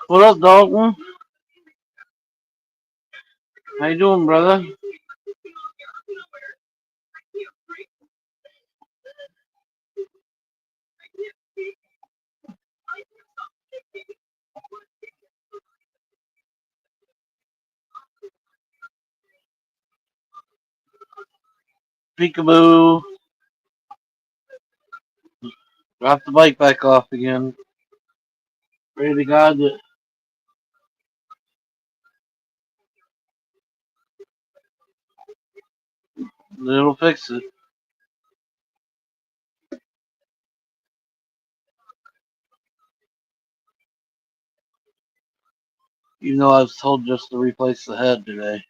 What up, Dalton? How you doing, brother? Peekaboo. Drop the bike back off again. Pray to God that it'll fix it. Even though I was told just to replace the head today.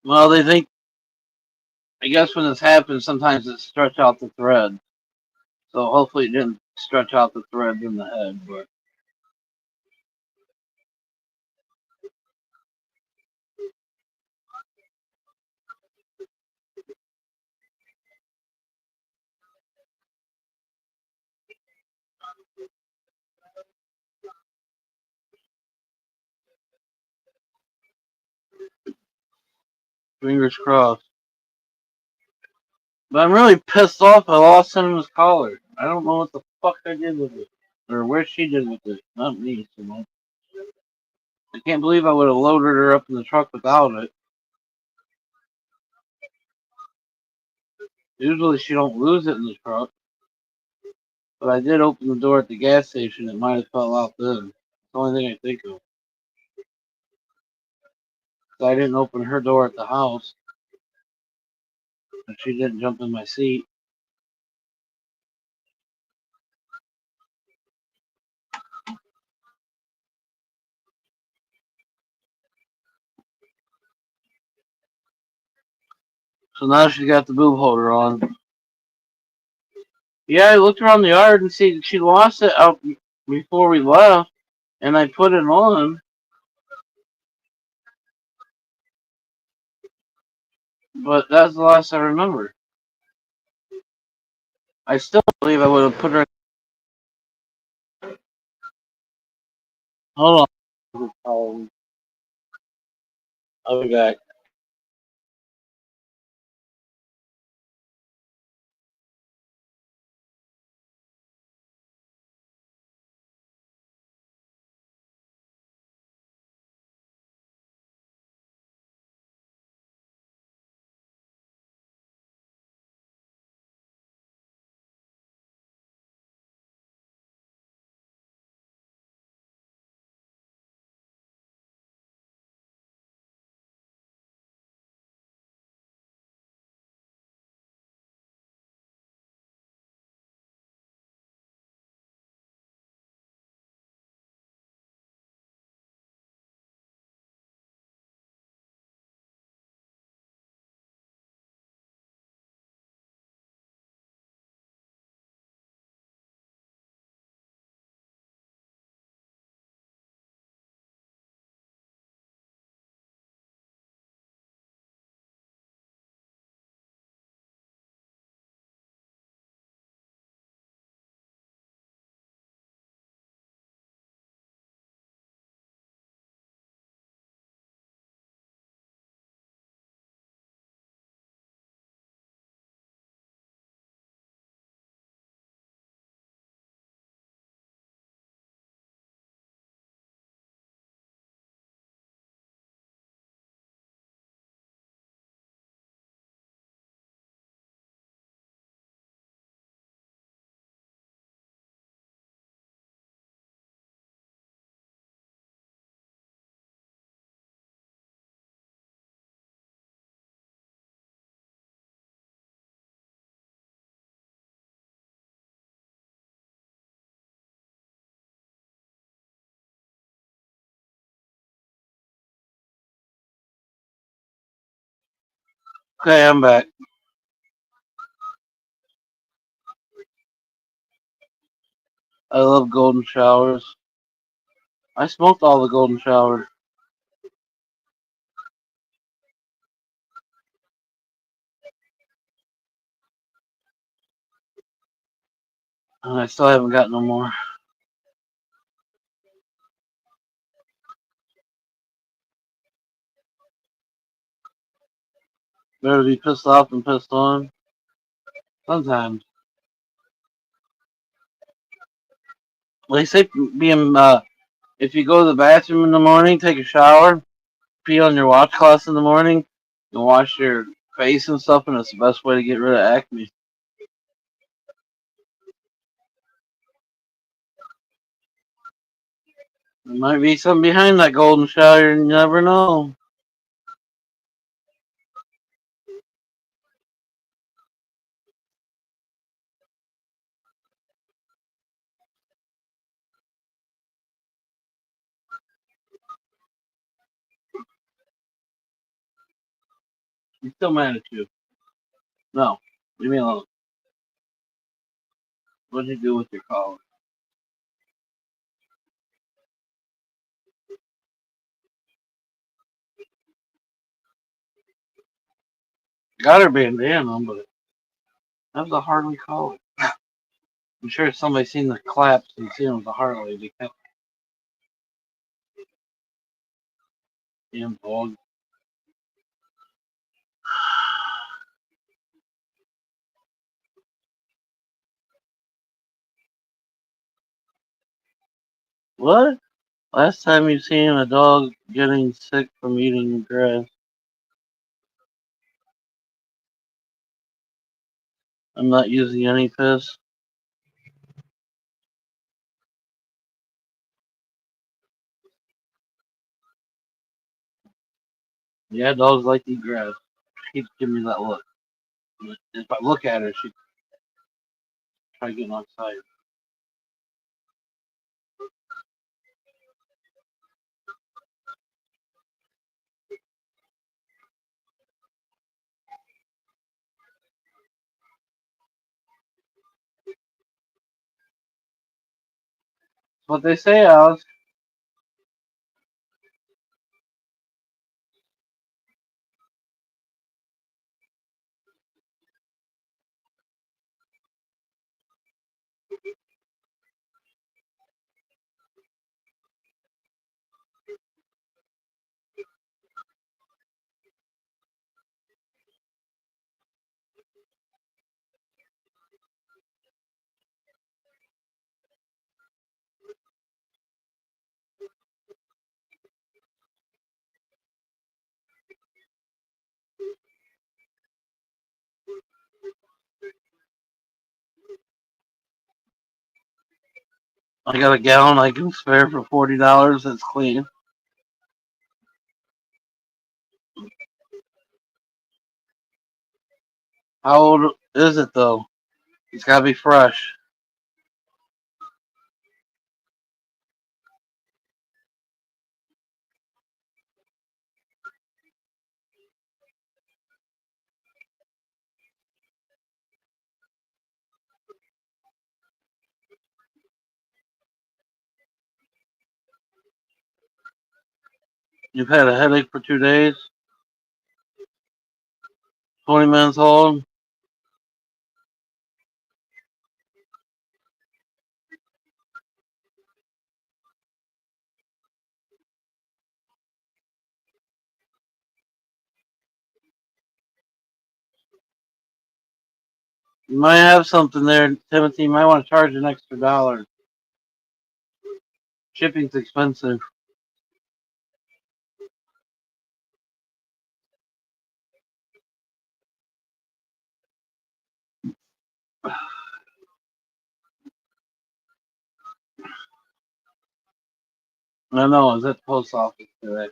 Well, they think, I guess when this happens, sometimes it stretch out the thread. So hopefully it didn't stretch out the thread in the head, but fingers crossed. But I'm really pissed off I lost Cinema's collar. I don't know what the fuck I did with it. Or where she did with it. Not me, so much. I can't believe I would have loaded her up in the truck without it. Usually she don't lose it in the truck. But I did open the door at the gas station. It might have fell out then. It's the only thing I think of. So I didn't open her door at the house. And she didn't jump in my seat. So now she's got the boob holder on. Yeah, I looked around the yard and see she lost it out before we left. And I put it on. But that's the last I remember. I still believe I would have put her. Hold on. I'll be back. Okay, I'm back. I love golden showers. I smoked all the golden showers. And I still haven't got no more. Better be pissed off than pissed on. Sometimes. They say being if you go to the bathroom in the morning, take a shower, pee on your washcloths in the morning, and wash your face and stuff, and it's the best way to get rid of acne. There might be something behind that golden shower, you never know. I'm still mad at you. No, leave me alone. What'd you do with your collar? Got her bandana on, but that was a Harley collar. I'm sure somebody seen the claps and seen it was a Harley. They kept involved. What? Last time you seen a dog getting sick from eating grass? I'm not using any piss. Yeah, dogs like to eat grass. She keeps giving me that look. If I look at her, she try getting outside. That's what they say, Alice. I got a gallon I can spare for $40. That's clean. How old is it though? It's gotta be fresh. You've had a headache for 2 days. 20 minutes old. You might have something there, Timothy. You might want to charge an extra dollar. Shipping's expensive. I know. I was at the post office today.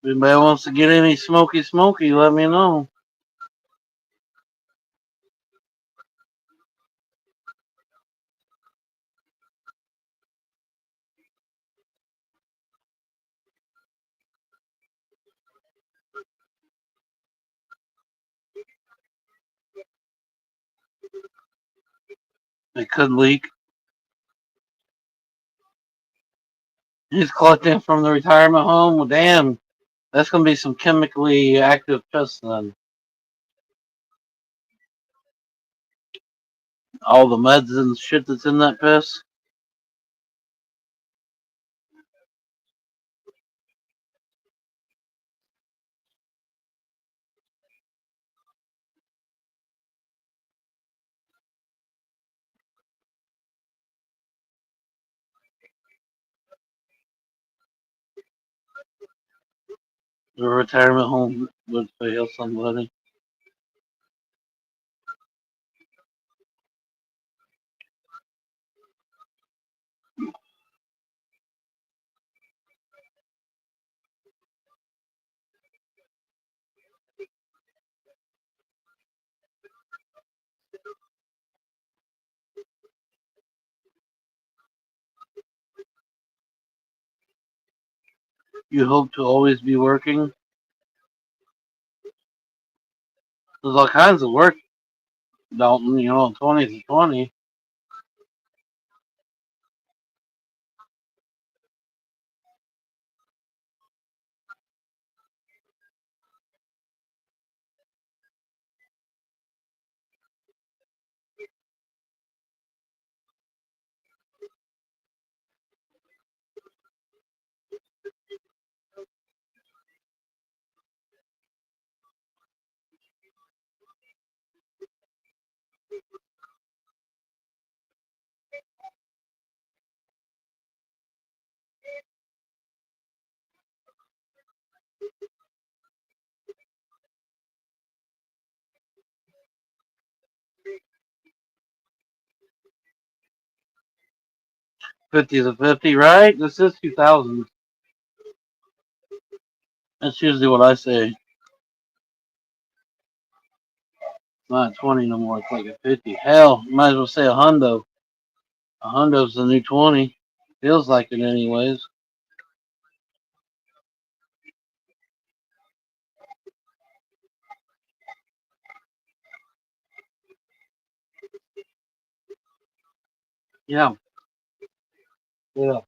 If anybody wants to get any smoky, let me know. It could leak. He's collecting from the retirement home. Well, damn, that's gonna be some chemically active piss then. All the meds and shit that's in that piss. The retirement home would fail somebody. You hope to always be working. There's all kinds of work, Dalton. 20 to 20. '50s to 50, right? This is 2000. That's usually what I say. It's not 20 no more. It's like a 50. Hell, might as well say a hundo. A hundo's the new 20. Feels like it, anyways. Yeah. Yeah.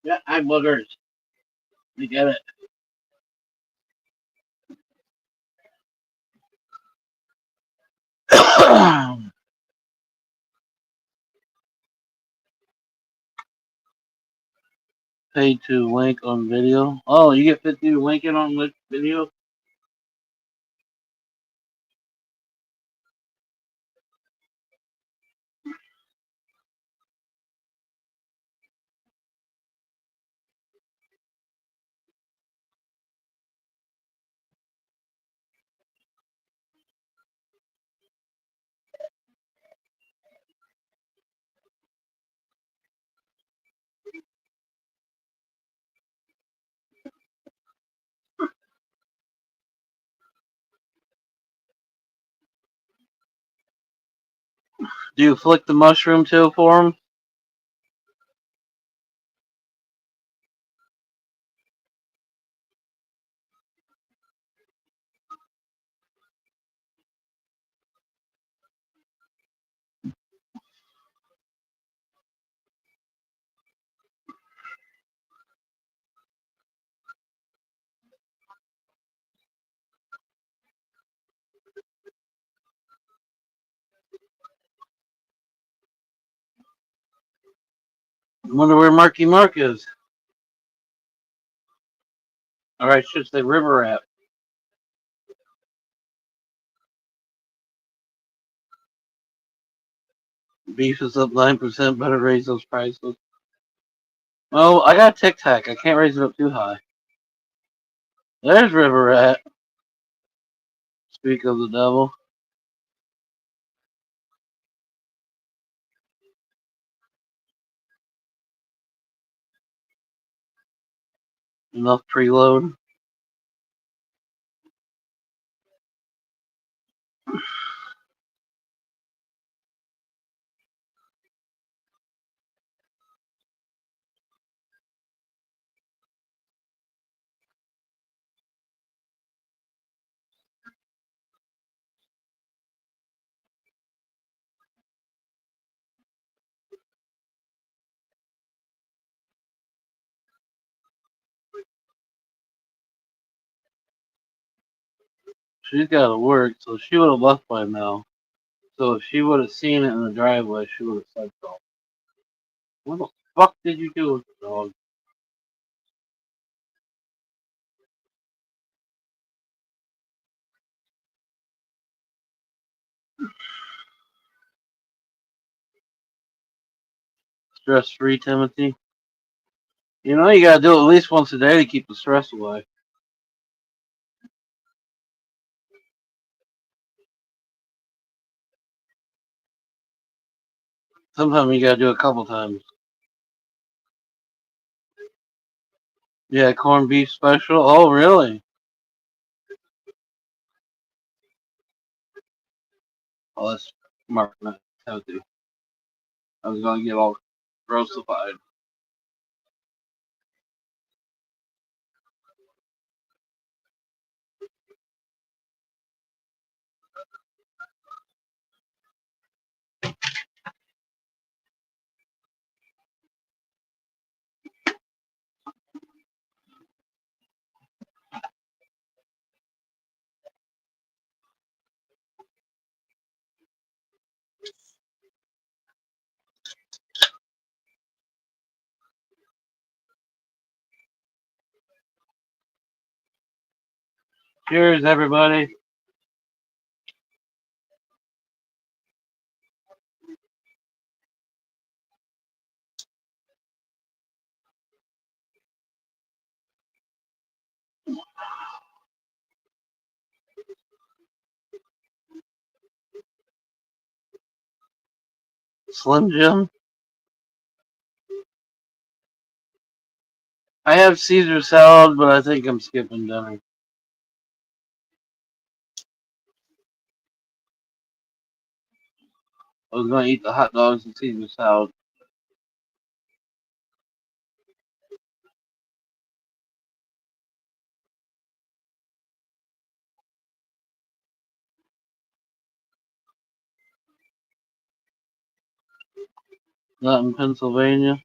Yeah, I boogers. We get it. Paid to link on video. Oh, you get 50 to link it on video? Do you flick the mushroom too for him? I wonder where Marky Mark is. Or I should say River Rat. Beef is up 9%. Better raise those prices. Well, I got Tic Tac. I can't raise it up too high. There's River Rat. Speak of the devil. Enough preload. She's got to work, so she would have left by now. So if she would have seen it in the driveway, she would have said so. What the fuck did you do with the dog? Stress free, Timothy. You know you gotta do it at least once a day to keep the stress away. Sometimes you gotta do it a couple times. Yeah, corned beef special. Oh, really? Oh, that's smart, not Timothy. I was gonna get all grossified. Cheers, everybody. Slim Jim. I have Caesar salad, but I think I'm skipping dinner. I was gonna eat the hot dogs and Caesar salad. Not in Pennsylvania.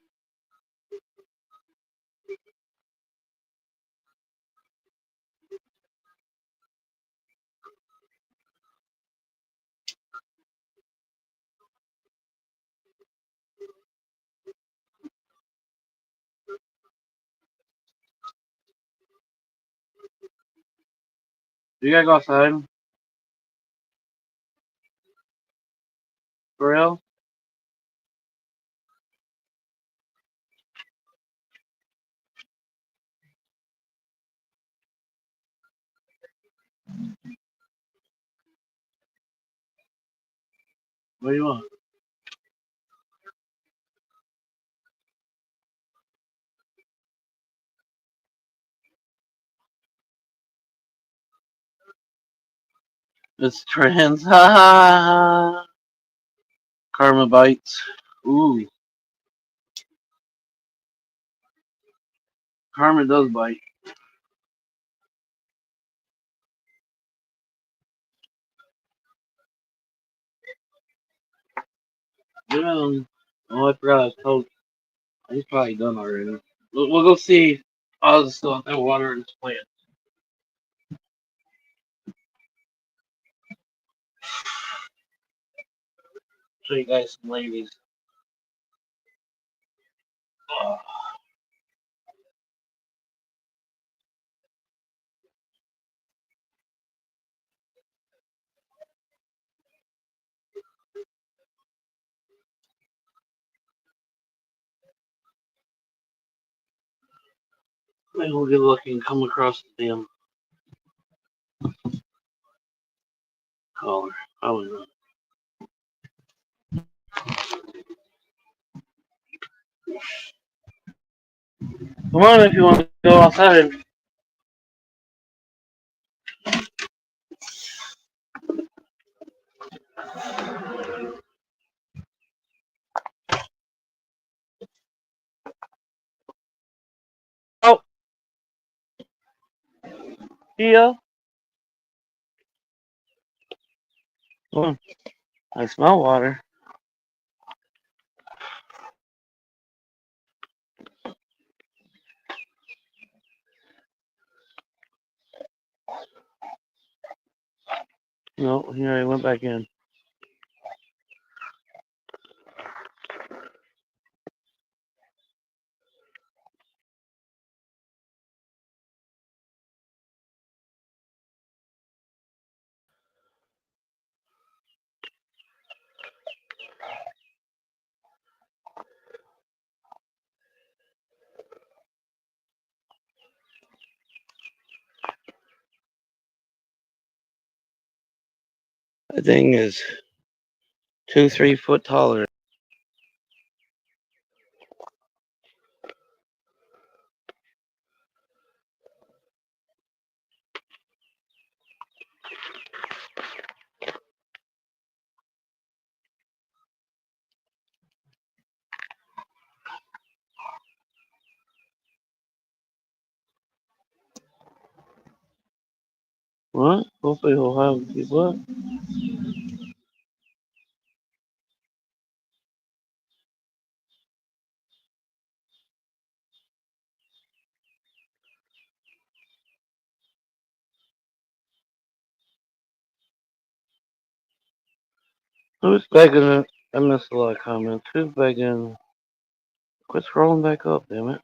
You gotta go outside for real? What do you want? It's trans. Ha ha ha. Karma bites. Ooh, karma does bite. Yeah. Oh, I forgot I was told. He's probably done already. We'll go see. I'll just still have that water in his plant. Show you guys some ladies. Oh, maybe we'll get lucky and come across the damn collar. Probably not. Come on if you want to go outside. Oh, Tia. Come on. I smell water. No, here I went back in. That thing is 2-3 foot taller. What? Hopefully he'll have what? Who's begging? I missed a lot of comments. Who's begging? Quit scrolling back up, damn it.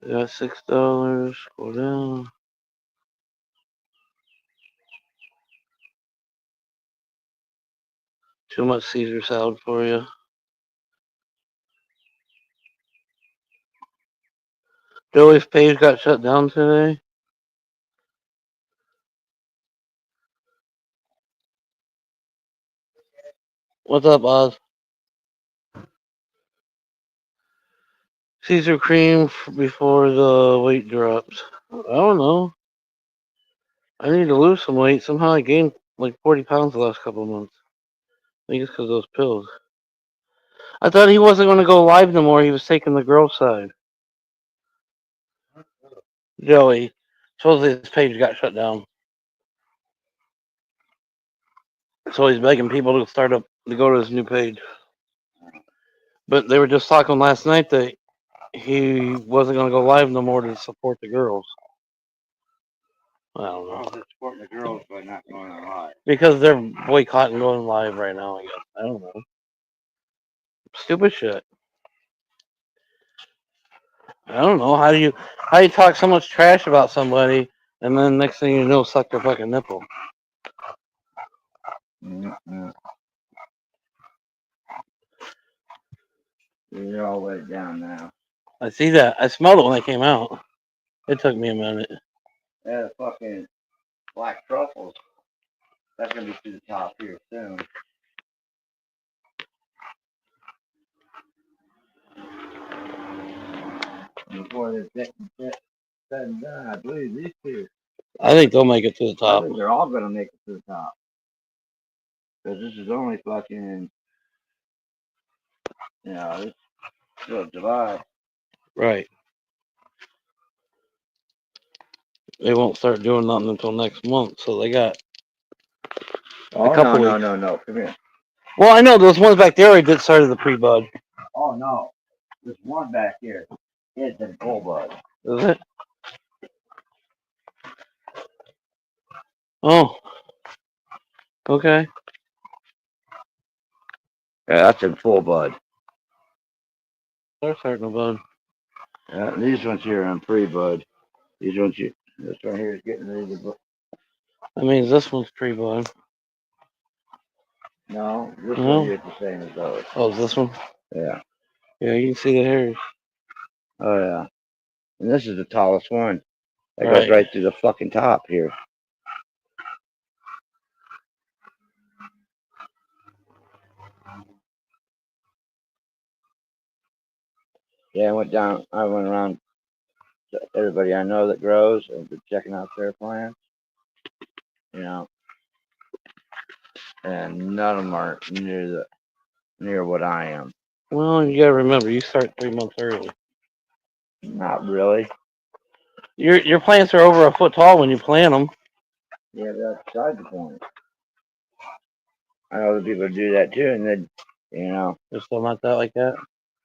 I got $6. Scroll down. Too much Caesar salad for you. Joey's page got shut down today. What's up, Oz? Caesar cream before the weight drops. I don't know. I need to lose some weight. Somehow I gained like 40 pounds the last couple of months. I think it's because of those pills. I thought he wasn't going to go live no more. He was taking the girl side. Joey. Supposedly his page got shut down. So he's begging people to start up to go to his new page. But they were just talking last night that he wasn't going to go live no more to support the girls. I don't know. How's it supporting the girls by not going live? Because they're boycotting going live right now, I guess. I don't know. Stupid shit. I don't know. How do you talk so much trash about somebody and then next thing you know suck their fucking nipple? Mm-hmm. You're all wet down now. I see that. I smelled it when I came out. It took me a minute. Yeah, the fucking black truffles. That's gonna be to the top here soon. Before this said and done, I believe these two. I think they'll make it to the I top. think they're all gonna make it to the top. Because this is only fucking, it's still July. Right. They won't start doing nothing until next month, so they got Oh, a couple weeks. no. Come here. Well, I know those ones back there I did start of the pre-bud. Oh, no. There's one back here. It's in full bud. Is it? Oh. Okay. Yeah, that's in full bud. They're starting to bud. Yeah, these ones here are in pre-bud. These ones here, this one here is getting ready to bud. That means this one's pre-bud. No, this one here is the same as those. Oh, is this one? Yeah. Yeah, you can see the hairs. Oh, yeah. And this is the tallest one. That Right. goes right through the fucking top here. Yeah, I went around to everybody I know that grows and been checking out their plants. And none of them are near what I am. Well, you gotta remember, you start 3 months early. Not really. Your plants are over a foot tall when you plant them. Yeah, that's beside the point. I know other people do that too, and then, They're still not that like that.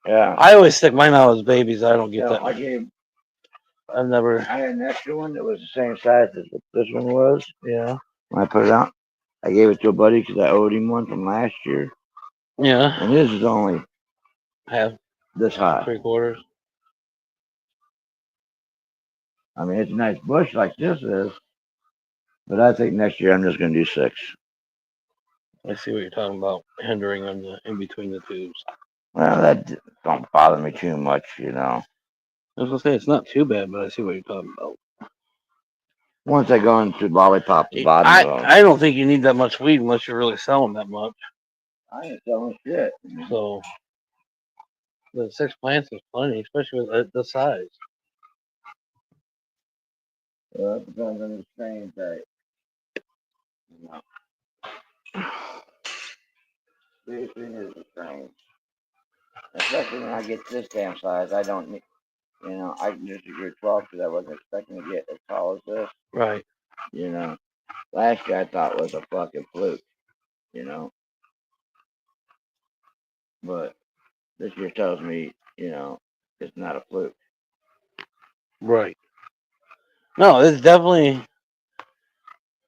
yeah. I always stick mine out as babies. I don't get that. I've never. I had an extra one that was the same size as what this one was. Yeah. When I put it out, I gave it to a buddy because I owed him one from last year, Yeah. and his is only Half, this high. 3/4. I mean, it's a nice bush like this is, but I think next year I'm just going to do 6. I see what you're talking about. Hindering on the in between the tubes. Well, that don't bother me too much, you know. I was gonna say it's not too bad, but I see what you're talking about. Once I go into lollipop the bottom of them, I don't think you need that much weed unless you're really selling that much. I ain't selling shit. So the 6 plants is plenty, especially with the size. Well, it depends on the strain type. You know, everything is the strain. Especially when I get this damn size, I don't need. You know, I can just agree 12 because I wasn't expecting to get as tall as this. Right. You know, last year I thought was a fucking fluke. You know, but this year tells me, you know, it's not a fluke. Right. No, it's definitely.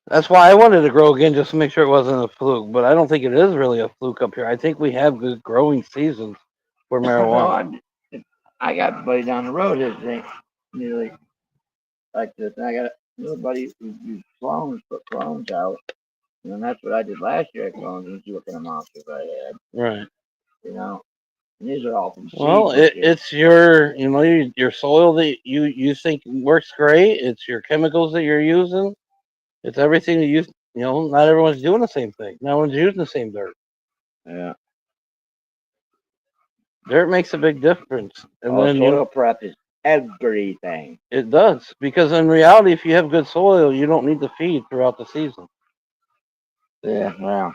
That's why I wanted to grow again, just to make sure it wasn't a fluke. But I don't think it is really a fluke up here. I think we have good growing seasons for No, marijuana. I got a buddy down the road. His thing nearly like this. And I got a little buddy who used clones, put clones out. And that's what I did last year. I clones and see what kind of monsters I had. Right. You know, and these are all from Well, seed this year. it's your soil that you think works great. It's your chemicals that you're using. It's everything that not everyone's doing the same thing. No one's using the same dirt. Yeah. Dirt makes a big difference, and All then soil prep is everything. it does because in reality, if you have good soil, you don't need to feed throughout the season. Yeah. Well,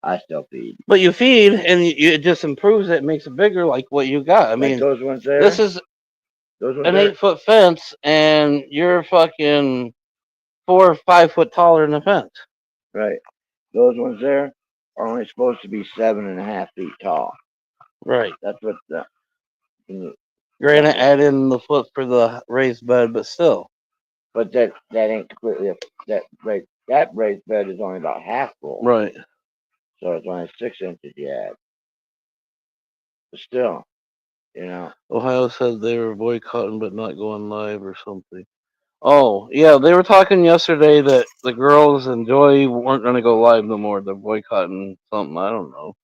I still feed. But you feed, and it just improves it, makes it bigger, like what you got. I Like mean, those ones there. this is Those ones an there. 8-foot fence, and you're fucking 4 or 5 foot taller than the fence. Right. Those ones there are only supposed to be 7.5 feet tall. Right. That's what the. You're gonna add in the foot for the raised bed, but still. But that ain't completely that raised bed is only about half full, Right. so it's only 6 inches you add. But still, you know. Ohio said they were boycotting but not going live or something. Oh, yeah, they were talking yesterday that the girls and Joy weren't going to go live no more. They're boycotting something. I don't know.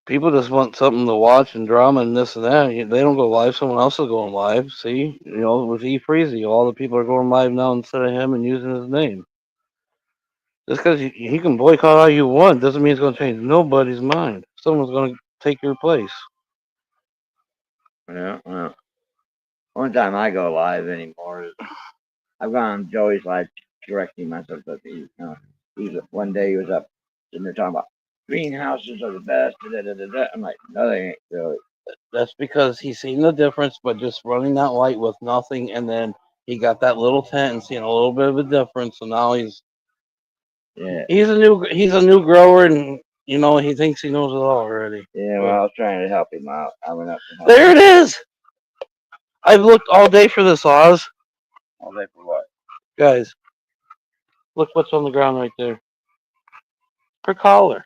People just want something to watch and drama and this and that. They don't go live. Someone else is going live. See, with E Freezy, all the people are going live now instead of him and using his name. Just because he can boycott all you want doesn't mean it's going to change nobody's mind. Someone's going to take your place. Yeah. Well, one time I go live anymore is I've gone on Joey's live correcting myself. But one day he was up and they're talking about greenhouses are the best. Da, da, da, da. I'm like, no, they ain't really. That's because he's seen the difference, but just running that light with nothing, and then he got that little tent and seeing a little bit of a difference. So now he's Yeah. he's a new grower, and he thinks he knows it all already. Yeah. Well, I was trying to help him out. I went up and helped There him. it is. I've looked all day for this, Oz. All day for what? Guys, look what's on the ground right there. Her collar.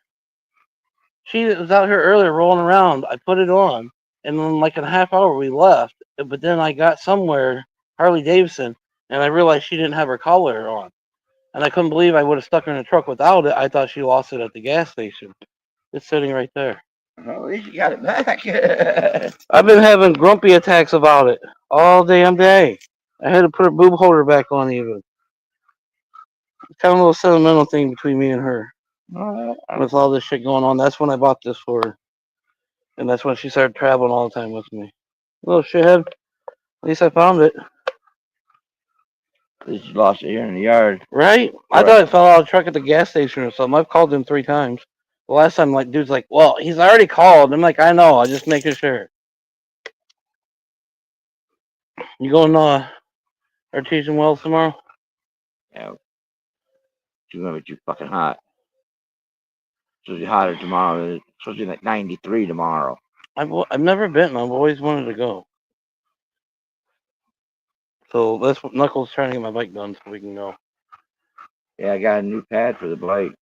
She was out here earlier rolling around. I put it on, and then like in a half hour we left. But then I got somewhere, Harley Davidson, and I realized she didn't have her collar on. And I couldn't believe I would have stuck her in the truck without it. I thought she lost it at the gas station. It's sitting right there. Well, at least you got it back. I've been having grumpy attacks about it all damn day. I had to put her boob holder back on even. It's kind of a little sentimental thing between me and her. With all this shit going on, that's when I bought this for her. And that's when she started traveling all the time with me. Little shithead. At least I found it. At least you lost it here in the yard. Right? I thought it fell out of the truck at the gas station or something. I've called him 3 times. The last time, dude's like, well, he's already called. I'm like, I know. I just making sure. You going Artesian Wells tomorrow? Yeah. It's gonna be too fucking hot. It's supposed to be hotter tomorrow. It's supposed to be like 93 tomorrow. I've never been. I've always wanted to go. So that's what Knuckles trying to get my bike done so we can go. Yeah, I got a new pad for the bike.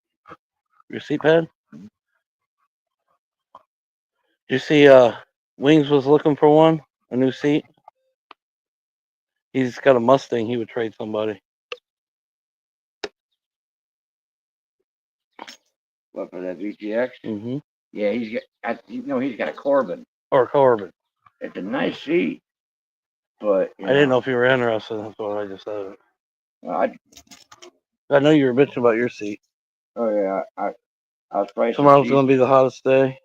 Your seat pad? Did you see Wings was looking for one? A new seat? He's got a Mustang he would trade somebody. What, for that VTX? Mm-hmm. Yeah, he's got a Corbin. Or Corbin. It's a nice seat, but I didn't know if you were interested. That's what I just said. I know you were bitching about your seat. I was pricing. Tomorrow's going to be the hottest day.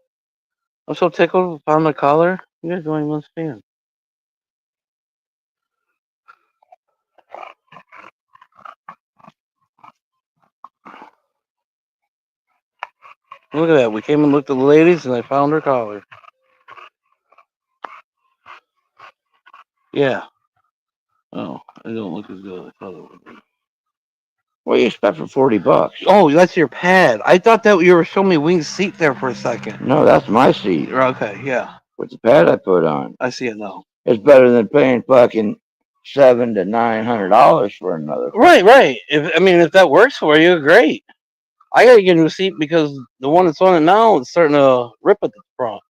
I'm so tickled on the collar. You guys don't even understand. Look at that. We came and looked at the ladies, and I found her collar. Yeah. Oh, it don't look as good as I thought it would. What do you expect for $40? Oh, that's your pad. I thought that you were showing me Wing's seat there for a second. No, that's my seat. Okay, yeah. With the pad I put on. I see it now. It's better than paying fucking $700 to $900 for another. Right. If that works for you, great. I gotta get a new seat because the one that's on it now is starting to rip at the front.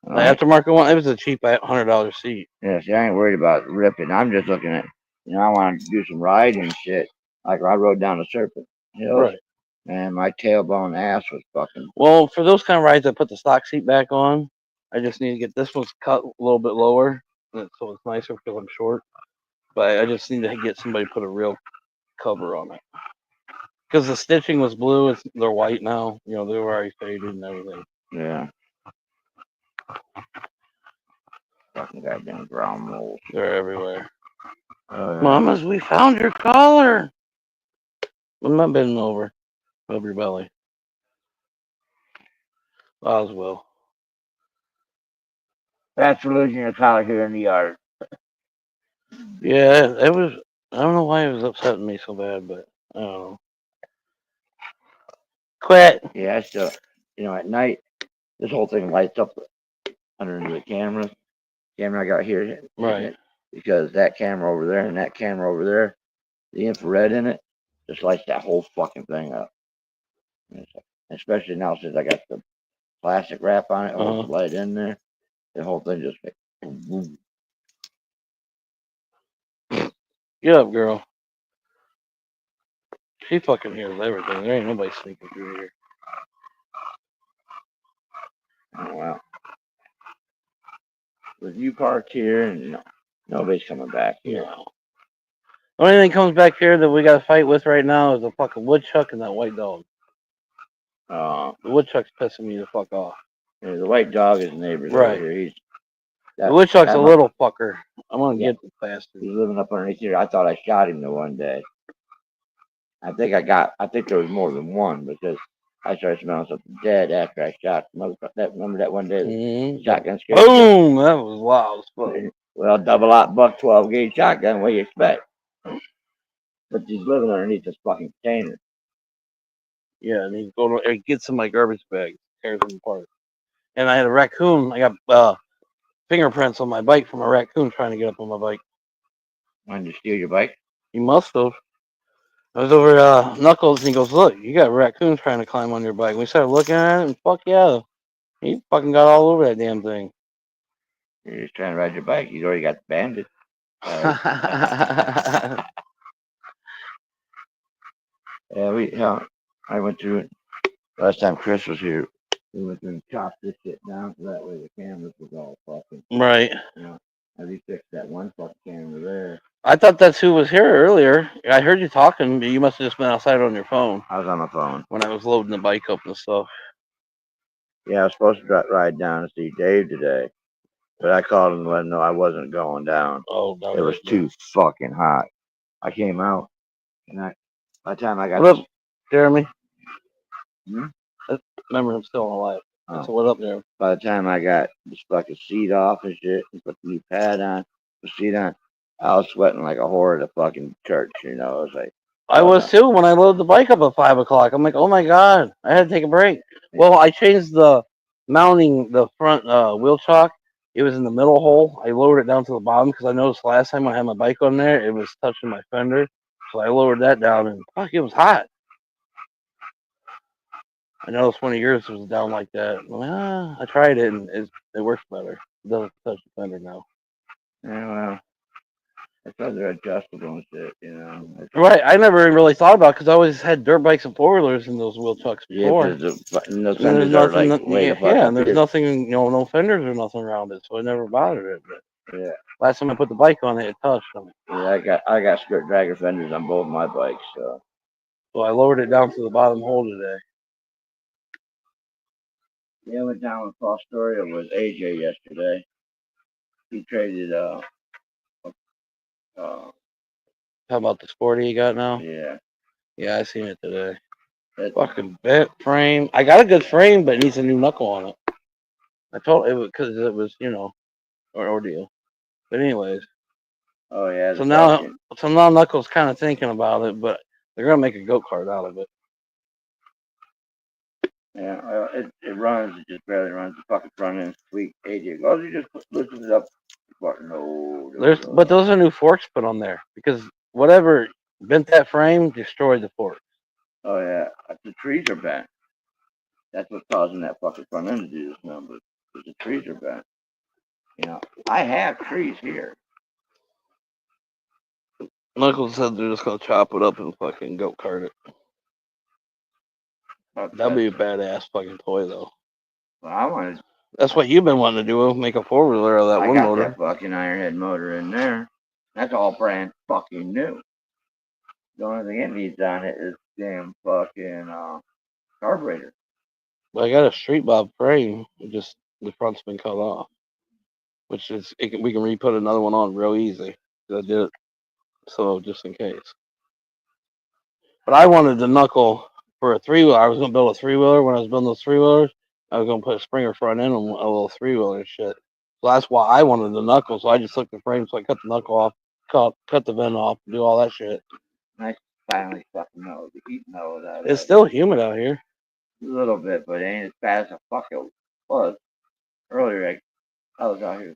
The aftermarket one, it was a cheap $100 seat. Yeah, see, I ain't worried about ripping. I'm just looking at, I want to do some riding and shit. Like I rode down the Serpent Hills, Right. and my tailbone ass was fucking. Well, for those kind of rides, I put the stock seat back on. I just need to get this one's cut a little bit lower, so it's nicer because I'm short. But I just need to get somebody to put a real cover on it. Because the stitching was blue, they're white now. They were already faded and everything. Yeah. Fucking goddamn ground moles. They're everywhere. Oh, yeah. Mamas, we found your collar. I'm not bending over. Rub your belly. Oswell. That's for losing your collar here in the yard. Yeah, it was. I don't know why it was upsetting me so bad, but I don't know. Quit. Yeah, I still, at night, this whole thing lights up under the camera I got here. Right. Because that camera over there and that camera over there, the infrared in it just lights that whole fucking thing up. Especially now since I got the plastic wrap on it, holds the light in there. The whole thing just makes boom. Get up, girl. She fucking hears everything. There ain't nobody sneaking through here. Oh, wow. With you parked here, and nobody's coming back here. No. The only thing comes back here that we got to fight with right now is a fucking woodchuck and that white dog. The woodchuck's pissing me the fuck off. Yeah, the white dog is neighbors over here. The woodchuck's a little fucker. I'm gonna get the bastard. He's living up underneath here. I thought I shot him the one day. I think there was more than one because I started smelling something dead after I shot him. Remember that one day? The shotgun scared. Boom! That was loud. Well, double out buck 12 gauge shotgun. What do you expect? But he's living underneath this fucking container. Yeah, and he's going to get some of my garbage bags, tears them apart. And I had a raccoon. I got fingerprints on my bike from a raccoon trying to get up on my bike. Wanted to steal your bike? He must have. I was over Knuckles, and he goes, "Look, you got raccoons trying to climb on your bike." We started looking at it, and fuck yeah, he fucking got all over that damn thing. You're just trying to ride your bike. He's already got the bandit. Yeah, I went through it last time Chris was here. We went through and chopped this shit down so that way the cameras was all fucking right. Have you fixed that one fucking camera there? I thought that's who was here earlier. I heard you talking, but you must have just been outside on your phone. I was on my phone when I was loading the bike up and stuff. Yeah, I was supposed to ride down to see Dave today, but I called him to let him know I wasn't going down. Oh, no, it was too fucking hot. I came out, and by the time I got what up, Jeremy? Remember, I'm still alive. Oh. So what up there? By the time I got this fucking seat off and shit, and put the new pad on, the seat on, I was sweating like a whore at a fucking church. It was like. I was too when I loaded the bike up at 5 o'clock. I'm like, oh my god, I had to take a break. Well, I changed the mounting the front wheel chock. It was in the middle hole. I lowered it down to the bottom because I noticed last time I had my bike on there, it was touching my fender. So I lowered that down, and fuck, it was hot. I noticed one of yours was down like that. I tried it, and it works better. It doesn't touch the fender now. Yeah, well, I thought they're adjustable and shit, Right, I never even really thought about because I always had dirt bikes and four wheelers in those wheel chucks Yeah, before. because the And there's fenders are nothing, like way the fuck yeah, up and there's here. nothing, no fenders or nothing around it, so I never bothered it. But Yeah, last time I put the bike on it, it touched them. yeah, I got skirt dragger fenders on both my bikes, so. So I lowered it down to the bottom hole today. Yeah, I went down with Paul Storia with AJ yesterday. He traded uh How about the Sporty you got now? yeah. Yeah, I seen it today. That, Fucking bent frame. I got a good frame, but it needs a new knuckle on it. I told it because it was, an ordeal. But anyways, oh yeah, so the now, fucking Knuckles kind of thinking about it, but they're gonna make a go kart out of it. yeah, it runs, it just barely runs. The fucking front end's sweet. AJ goes, you just lifted it up. But no, But those are new forks put on there because whatever bent that frame destroyed the fork. oh yeah, the trees are bent. That's what's causing that fucking front end to do this number. Because the trees are bent. I have trees here. Knuckles said they're just gonna chop it up and fucking go kart it. That'd be a badass fucking toy though. Well, I wanted. That's what you've been wanting to do. Make a four wheeler of that I one got motor. that fucking Ironhead motor in there. That's all brand fucking new. The only thing it needs on it is damn fucking carburetor. But I got a street bob frame. It just the front's been cut off, which is we can re-put another one on real easy. I did it so just in case. But I wanted the knuckle for a three wheeler. I was gonna build a three wheeler when I was building those three wheelers. I was gonna put a Springer front end on a little three wheeler shit. So that's why I wanted the knuckle. So I just took the frame, so I cut the knuckle off, cut the vent off, do all that shit. I finally fucking know the heat knows that. It's still humid out here. A little bit, but it ain't as bad as a fuck it was earlier. I was out here.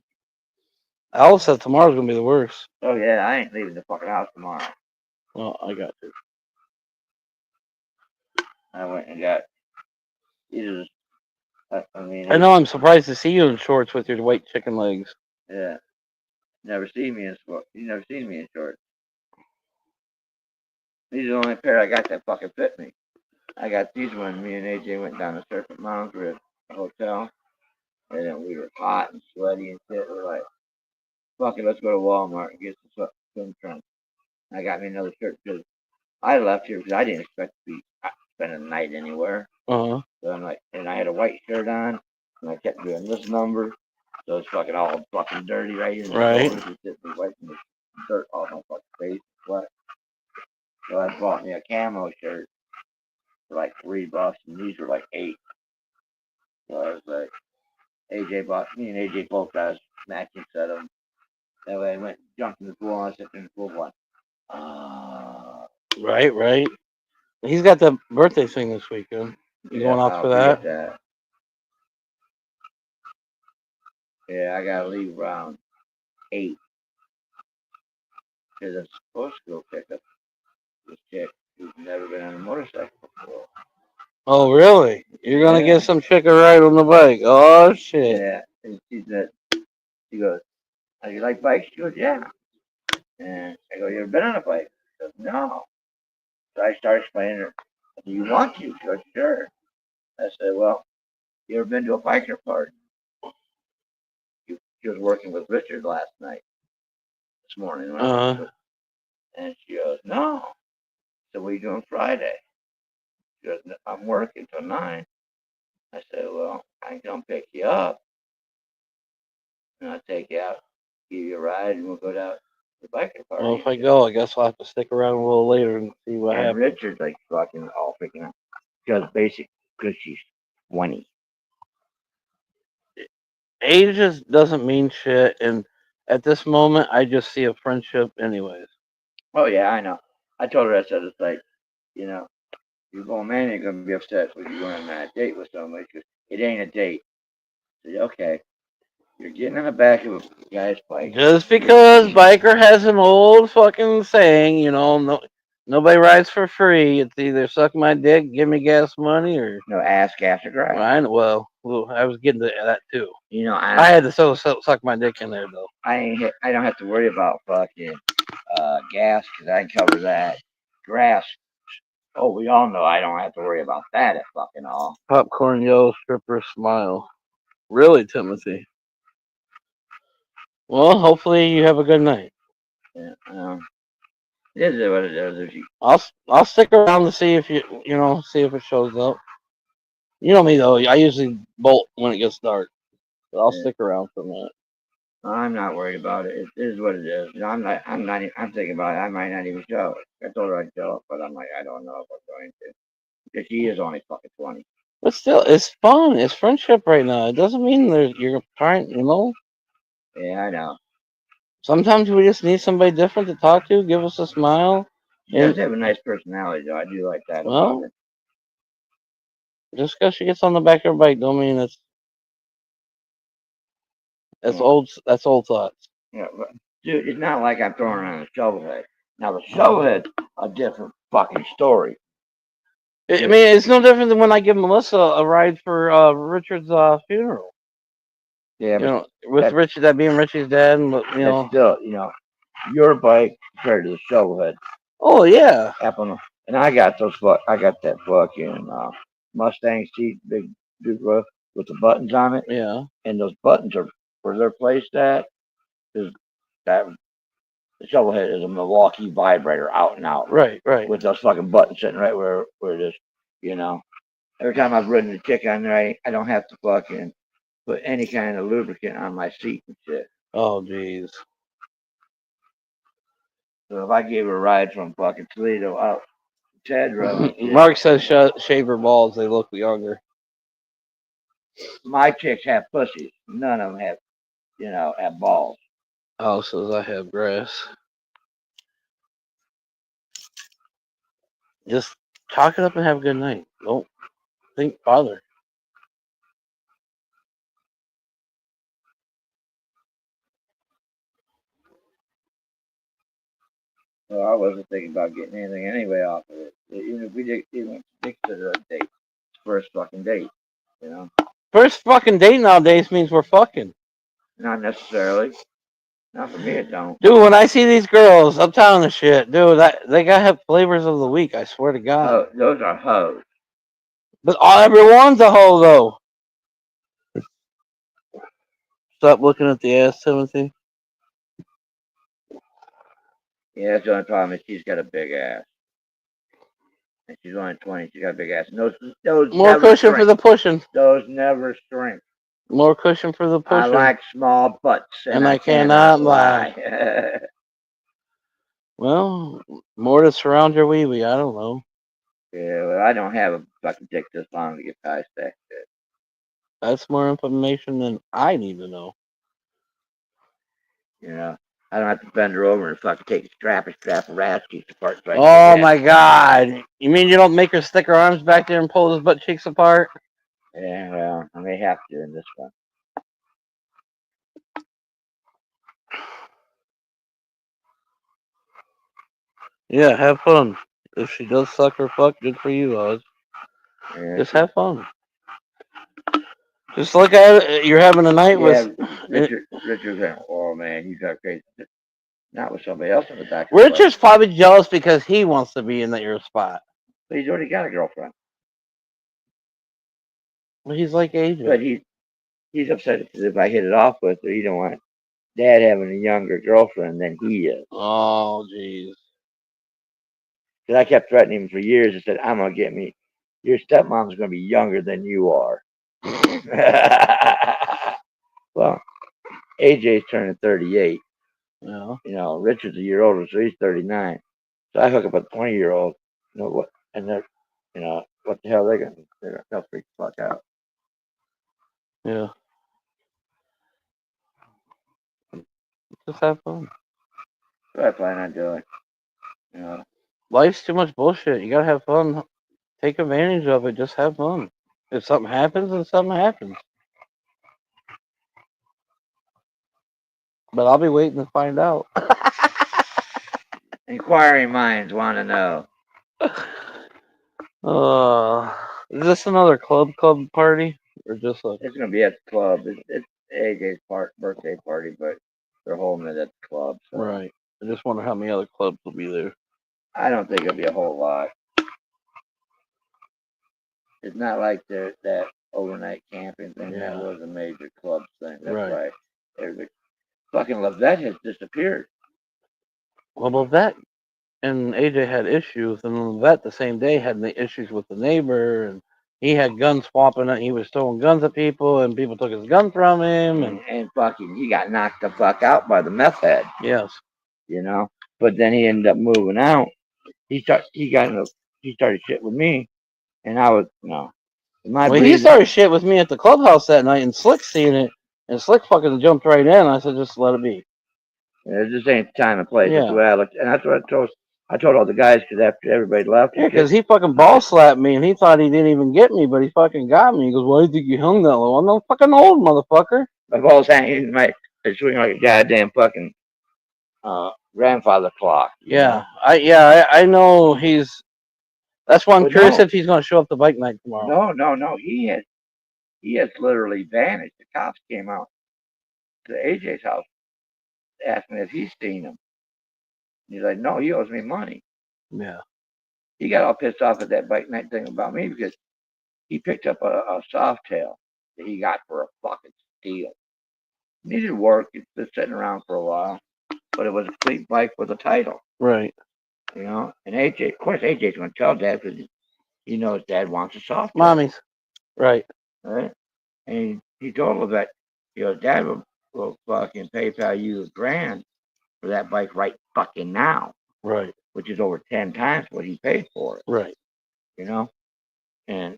Alice said tomorrow's gonna be the worst. Oh yeah, I ain't leaving the fucking house tomorrow. Well, I got to. I went and got either. I know. I'm surprised to see you in shorts with your white chicken legs. Yeah, never seen me in shorts. You never seen me in shorts. These are the only pair I got that fucking fit me. I got these when me and AJ went down to Serpent Mounds. We were at a hotel, and then we were hot and sweaty and shit. We're like, fuck it, let's go to Walmart and get some swim trunks. I got me another shirt because I left here because I didn't expect to be spending the night anywhere. Uh huh. So I'm like, and I had a white shirt on, and I kept doing this number, so it's fucking all fucking dirty right here. Right. It's just wiping the dirt off my fucking face, sweat. So I bought me a camo shirt for like $3, and these were like 8. So I was like, AJ bought me and AJ both got a matching set of them. That way I went and jumped in the pool, and I sat in the pool going, ah. Right. He's got the birthday thing this weekend. You going out for that? Yeah, I gotta leave around 8 because I'm supposed to go pick up this chick who's never been on a motorcycle before. Oh, really? You're gonna get some chick a ride on the bike? Oh shit! Yeah, and she said, she goes, "Oh, you like bikes?" She goes, "Yeah." And I go, "You ever been on a bike?" She goes, "No." So I started explaining to her, "Do you want to?" She goes, "Sure." I said, "Well, you ever been to a biker party?" She was working with Richard last night, this morning. And she goes, "No." So what are you doing Friday? She goes, "I'm working till 9." I said, "Well, I can come pick you up, and I'll take you out, give you a ride, and we'll go down to the biker party." Well, if I go, I guess I'll have to stick around a little later and see what happens. Richard's like fucking all freaking out. Because she's 20. Age just doesn't mean shit, and at this moment, I just see a friendship, anyways. Oh yeah, I know. I told her, I said, it's like, you know, you're going, man, you're gonna be upset when you're going on a date with somebody because it ain't a date. said, okay, you're getting in the back of a guy's bike. Just because biker has an old fucking saying, nobody rides for free. It's either suck my dick, give me gas money, or Ass after grass. I was getting to that too. I I had to suck my dick in there though. I don't have to worry about fucking gas because I can cover that. Grass. Oh, we all know I don't have to worry about that at fucking all. Popcorn yellow stripper smile. Really, Timothy? Well, hopefully you have a good night. Yeah, it is what it is. I'll stick around to see if see if it shows up. You know me though. I usually bolt when it gets dark, but I'll stick around for a minute. I'm not worried about it. It is what it is. I'm not. I'm thinking about it. I might not even show it. I told her I'd show up, but I'm like, I don't know if I'm going to. Because she is only fucking 20. But still, it's fun. It's friendship right now. It doesn't mean you're trying. Yeah, I know. Sometimes we just need somebody different to talk to. Give us a smile. She does have a nice personality, though. I do like that about her. Just because she gets on the back of her bike, don't mean that's old. That's old thoughts. Yeah, but, dude, it's not like I'm throwing her on the shovelhead. Now the shovelhead's a different fucking story. I mean, it's no different than when I give Melissa a ride for Richard's funeral. Yeah, with Richie, that being Richie's dad, and still, your bike compared to the shovelhead. Oh yeah. And I got I got that fucking Mustang seat, big Duke with the buttons on it. Yeah. And those buttons are where they're placed at. Is that the shovelhead is a Milwaukee vibrator out and out. Right. With those fucking buttons sitting right where it is. Every time I've ridden a chick on there, I don't have to fucking put any kind of lubricant on my seat and shit. Oh jeez. So if I gave her a ride from fucking Toledo out to Tedrow, Mark says shave her balls, they look younger. My chicks have pussies. None of them have, have balls. Oh, says I have grass. Just chalk it up and have a good night. Don't think bother. Well, I wasn't thinking about getting anything anyway off of it. Even if we didn't even consider a date, first fucking date, First fucking date nowadays means we're fucking. Not necessarily. Not for me, it don't. Dude, when I see these girls, I'm telling the shit, dude. They gotta have flavors of the week. I swear to God. Oh, those are hoes. But everyone's a hoe though. Stop looking at the ass, Timothy. Yeah, that's the only problem is she's got a big ass. And she's only 20. She's got a big ass. And those more cushion for the pushing. Those never shrink. More cushion for the pushing. I like small butts, and I cannot lie. Well, more to surround your wee wee. I don't know. Yeah, well, I don't have a fucking dick this long to get past that shit. That's more information than I need to know. I don't have to bend her over and fucking take a strap a rat cheeks apart. Oh my God! You mean you don't make her stick her arms back there and pull those butt cheeks apart? Yeah, well, I may have to in this one. Yeah, have fun. If she does suck or fuck, good for you, Oz. Yeah, just have fun. Just look at it. You're having a night with Richard. Saying, "Oh man, you got crazy." Not with somebody else in the back. Richard's probably jealous because he wants to be in your spot. But he's already got a girlfriend. Well, he's like AJ. But he's upset because if I hit it off with her, he don't want Dad having a younger girlfriend than he is. Oh, jeez. Because I kept threatening him for years and said, I'm going to get me. Your stepmom's going to be younger than you are. Well, AJ's turning 38. Yeah. Richard's a year older, so he's 39. So I hook up a 20-year-old. What? And they're, what the hell they're going to do? They'll freak the fuck out. Yeah. Just have fun. That's what I plan on doing. Life's too much bullshit. You gotta have fun. Take advantage of it. Just have fun. If something happens, then something happens. But I'll be waiting to find out. Inquiring minds want to know. Is this another club party or just a It's gonna be at the club. It's AJ's birthday party, but they're holding it at the club. So right? I just wonder how many other clubs will be there. I don't think it'll be a whole lot. It's not like that overnight camping thing. Yeah. That was a major club thing. That's Right. right. Everybody, fucking Levette has disappeared. Well, that and AJ had issues, and that the same day had the issues with the neighbor, and he had gun swapping it. He was throwing guns at people, and people took his gun from him, And fucking, he got knocked the fuck out by the meth head. yes, You know. But then he ended up moving out. He started shit with me, and I was no. My well, he bleed. started shit with me at the clubhouse that night, and Slick seen it, and Slick fucking jumped right in. I said, just let it be. This ain't the time and place. Yeah. That's the way I looked, and that's what I told all the guys because after everybody left, Yeah, because he fucking ball slapped me, and he thought he didn't even get me, but he fucking got me. He goes, "Why do you think you hung that low?" I'm not fucking old, motherfucker. my balls hanging, my swinging like a goddamn fucking grandfather clock. Yeah, I know he's. That's why I'm But curious no, if he's going to show up to bike night tomorrow. no. He has literally vanished. The cops came out to AJ's house asking if he's seen him. He's like, no, he owes me money. Yeah. He got all pissed off at that bike night thing about me because he picked up a soft tail that he got for a fucking steal. Needed work. It's been sitting around for a while, but it was a complete bike with a title. Right. You know, and AJ, of course, AJ's going to tell Dad because he knows Dad wants a soft tail. Mommy's. Right. Right? And he told her that, Dad will fucking PayPal you $1,000 for that bike right fucking now. Right. Which is over 10 times what he paid for it. Right. You know? And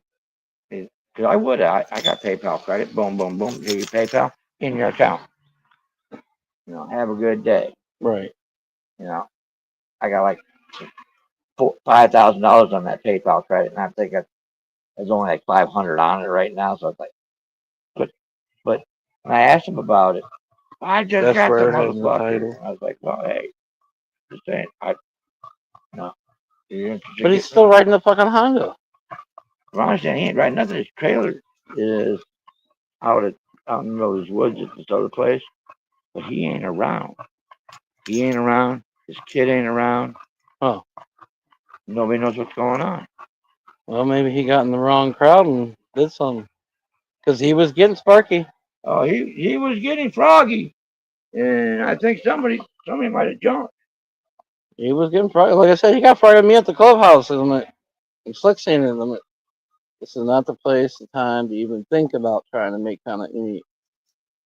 because I would, I got PayPal credit. Boom, boom, boom. Give you PayPal in your account. Have a good day. Right. I got like $5,000 on that PayPal credit, and I think there's only like 500 on it right now. So it's like, but when I asked him about it, I just got the motherfucker. I was like, well, hey, just saying, no. But he's still riding the fucking Honda. Well, I understand he ain't riding nothing. His trailer is out in the middle of his woods at this other place, but he ain't around. He ain't around. His kid ain't around. Oh. Nobody knows what's going on. Well, maybe he got in the wrong crowd and did something. Because he was getting sparky. Oh, he was getting froggy. And I think somebody might have jumped. He was getting froggy. Like I said, he got froggy at me at the clubhouse. And I'm like, Slick saying it. I'm like, this is not the place, the time to even think about trying to make kind of any.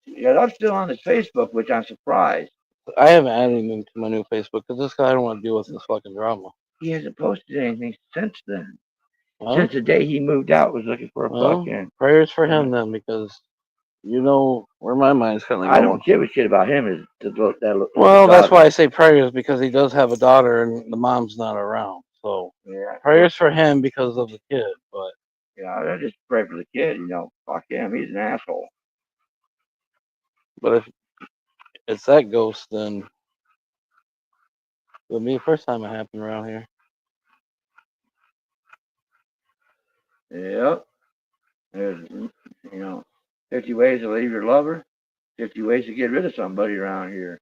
Yeah, I'm still on his Facebook, which I'm surprised. I haven't added him to my new Facebook because this guy I don't want to deal with this fucking drama. He hasn't posted anything since then. Well, since the day he moved out, was looking for a fucking. Prayers for him then, because you know where my mind's kind of going. I don't give a shit about him. Is that well, that's why I say prayers, because he does have a daughter and the mom's not around. So yeah, prayers for him because of the kid. But yeah, I just pray for the kid. Fuck him. He's an asshole. But if it's that ghost, then it'll be the first time it happened around here. Yep. There's 50 ways to leave your lover, 50 ways to get rid of somebody around here.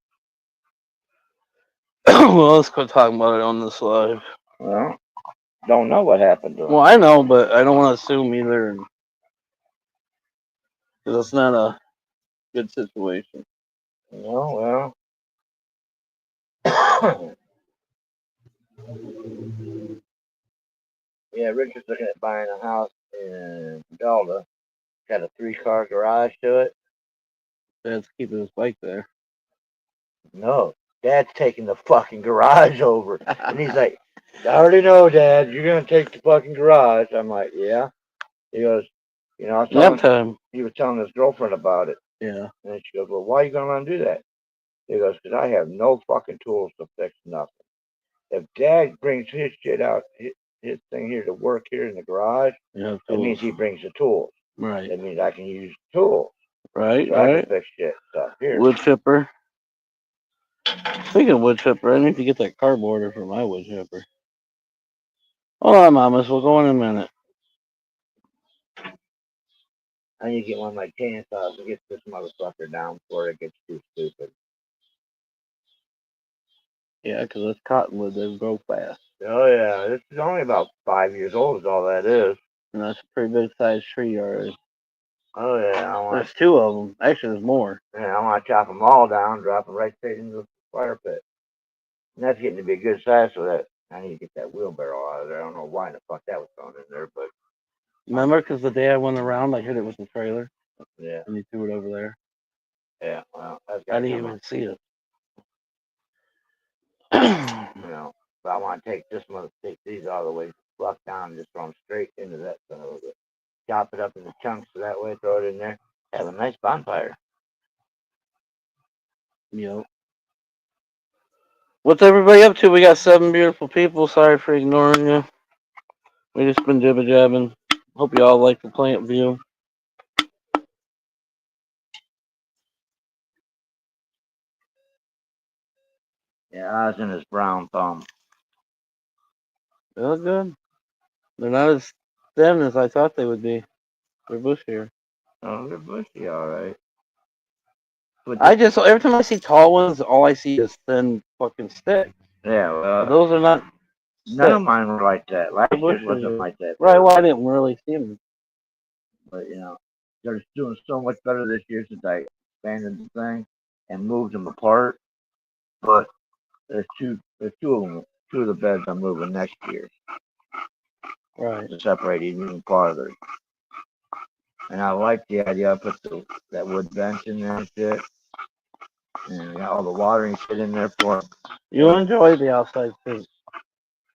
Well, let's quit talking about it on this live. Well, don't know what happened to him. Well, I know, but I don't want to assume either, because it's not a good situation. Well. Yeah, Richard's looking at buying a house in Delta. Got a 3-car garage to it. Dad's keeping his bike there. No, Dad's taking the fucking garage over. And he's like, I already know, Dad, you're going to take the fucking garage. I'm like, yeah. He goes, he was telling his girlfriend about it. Yeah. And then she goes, well, why are you going to let him do that? He goes, because I have no fucking tools to fix nothing. If Dad brings his shit out, his thing here to work here in the garage, that means he brings the tools. Right. That means I can use tools. Right, so I can fix shit stuff here. Wood chipper. Speaking of wood chipper, I need to get that cardboard for my wood chipper. Hold on, mamas. We'll go in a minute. I need to get one of my chainsaws to get this motherfucker down before it gets too stupid. Yeah, 'cause it's cottonwood. They grow fast. Oh yeah, this is only about 5 years old. Is all that is. And that's a pretty big sized tree already. Oh yeah, There's two of them. Actually, there's more. I want to chop them all down, drop them right straight into the fire pit. And that's getting to be a good size, so that I need to get that wheelbarrow out of there. I don't know why the fuck that was thrown in there, but Remember? 'Cause the day I went around, I hit it with the trailer. yeah, And you threw it over there. yeah. Well, that's I got to didn't come even up, see it. you know. But I want to take these all the way, fluff down, and just throw them straight into that son of a. Chop it up into chunks, so that way throw it in there, have a nice bonfire. Yep. What's everybody up to? We got 7 beautiful people. Sorry for ignoring you. We just been jibba jabbing. Hope you all like the plant view. Yeah, Oz and his brown thumb. They look good. They're not as thin as I thought they would be. They're bushier. Oh, they're bushy, all right. I just every time I see tall ones, all I see is thin fucking sticks. Yeah, But those are not none of sticks. mine were like that. Last The year bushes wasn't are like that. right. Well, I didn't really see them. But they're doing so much better this year since I expanded the thing and moved them apart. But there's two of them, two of the beds I'm moving next year Right. to separate even farther. And I like the idea. I put that wood bench in there and shit, and I got all the watering shit in there for 'em. You enjoy the outside too.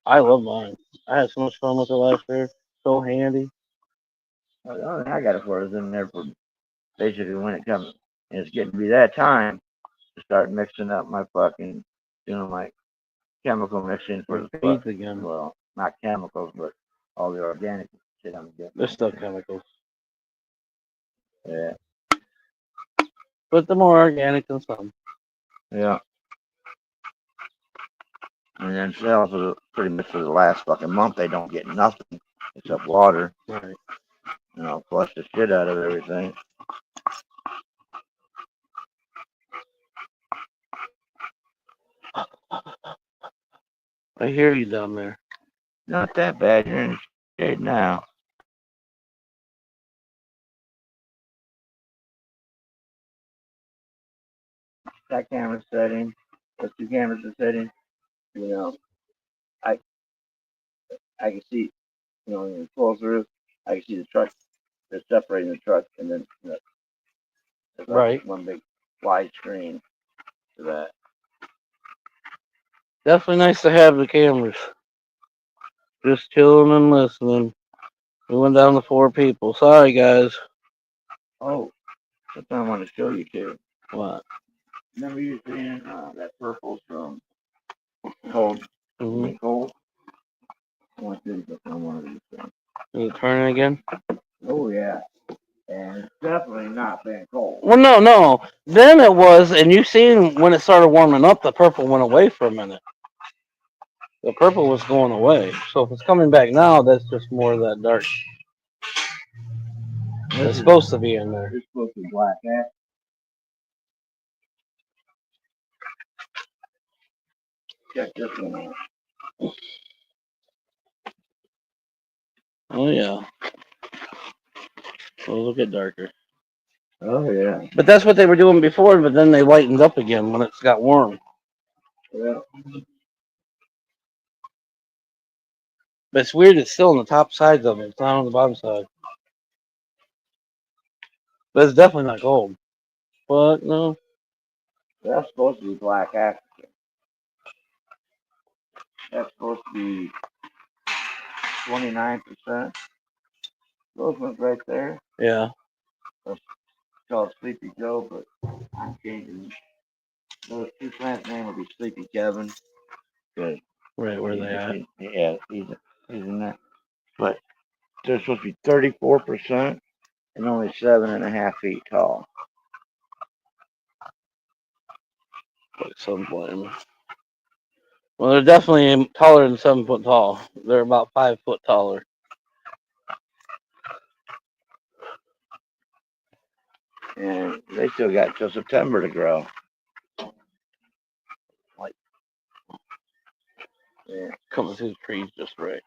I love mine. I had so much fun with it last year. So handy. The only thing I got it for is in there for basically when it comes. And it's getting to be that time to start mixing up my fucking, my chemical mixing for the Feeds again. well, not chemicals, but all the organic shit I'm getting. They're still chemicals. Yeah. But they're more organic than some. Yeah. And then sales are pretty much for the last fucking month. They don't get nothing except water. Right. Flush the shit out of everything. I hear you down there. Not that bad. You're in the shade now. That camera's setting. Those two cameras are setting. I I can see, when you pull through, I can see the truck. They're separating the truck, and then there's Right. one big wide screen to that. Definitely nice to have the cameras. Just chilling and listening. We went down to 4 people. Sorry, guys. Oh, something I want to show you too. What? Remember you saying that purple's from cold? Mm-hmm. Cold. I want you to look on one of these things. Is it turning again? Oh yeah, and it's definitely not been cold. Well, no. Then it was, and you seen when it started warming up, the purple went away for a minute. The purple was going away. So if it's coming back now, that's just more of that dark. It's supposed to be in there. It's supposed to be black, eh? Check this one out. Oh yeah. Those will get darker. Oh yeah. But that's what they were doing before, but then they lightened up again when it got warm. Yeah. But it's weird, it's still on the top sides of it. It's not on the bottom side. But it's definitely not gold. But no. That's supposed to be black African. That's supposed to be 29%. Those ones right there. Yeah. That's called Sleepy Joe, but I'm changing it. Those two plants' name will be Sleepy Kevin. Good. Right where they at. Yeah, he's in that. But they're supposed to be 34% and only 7.5 feet tall. Like 7 foot. Well, they're definitely taller than 7 foot tall. They're about 5 foot taller. And they still got till September to grow. Like Yeah. coming through the trees just right.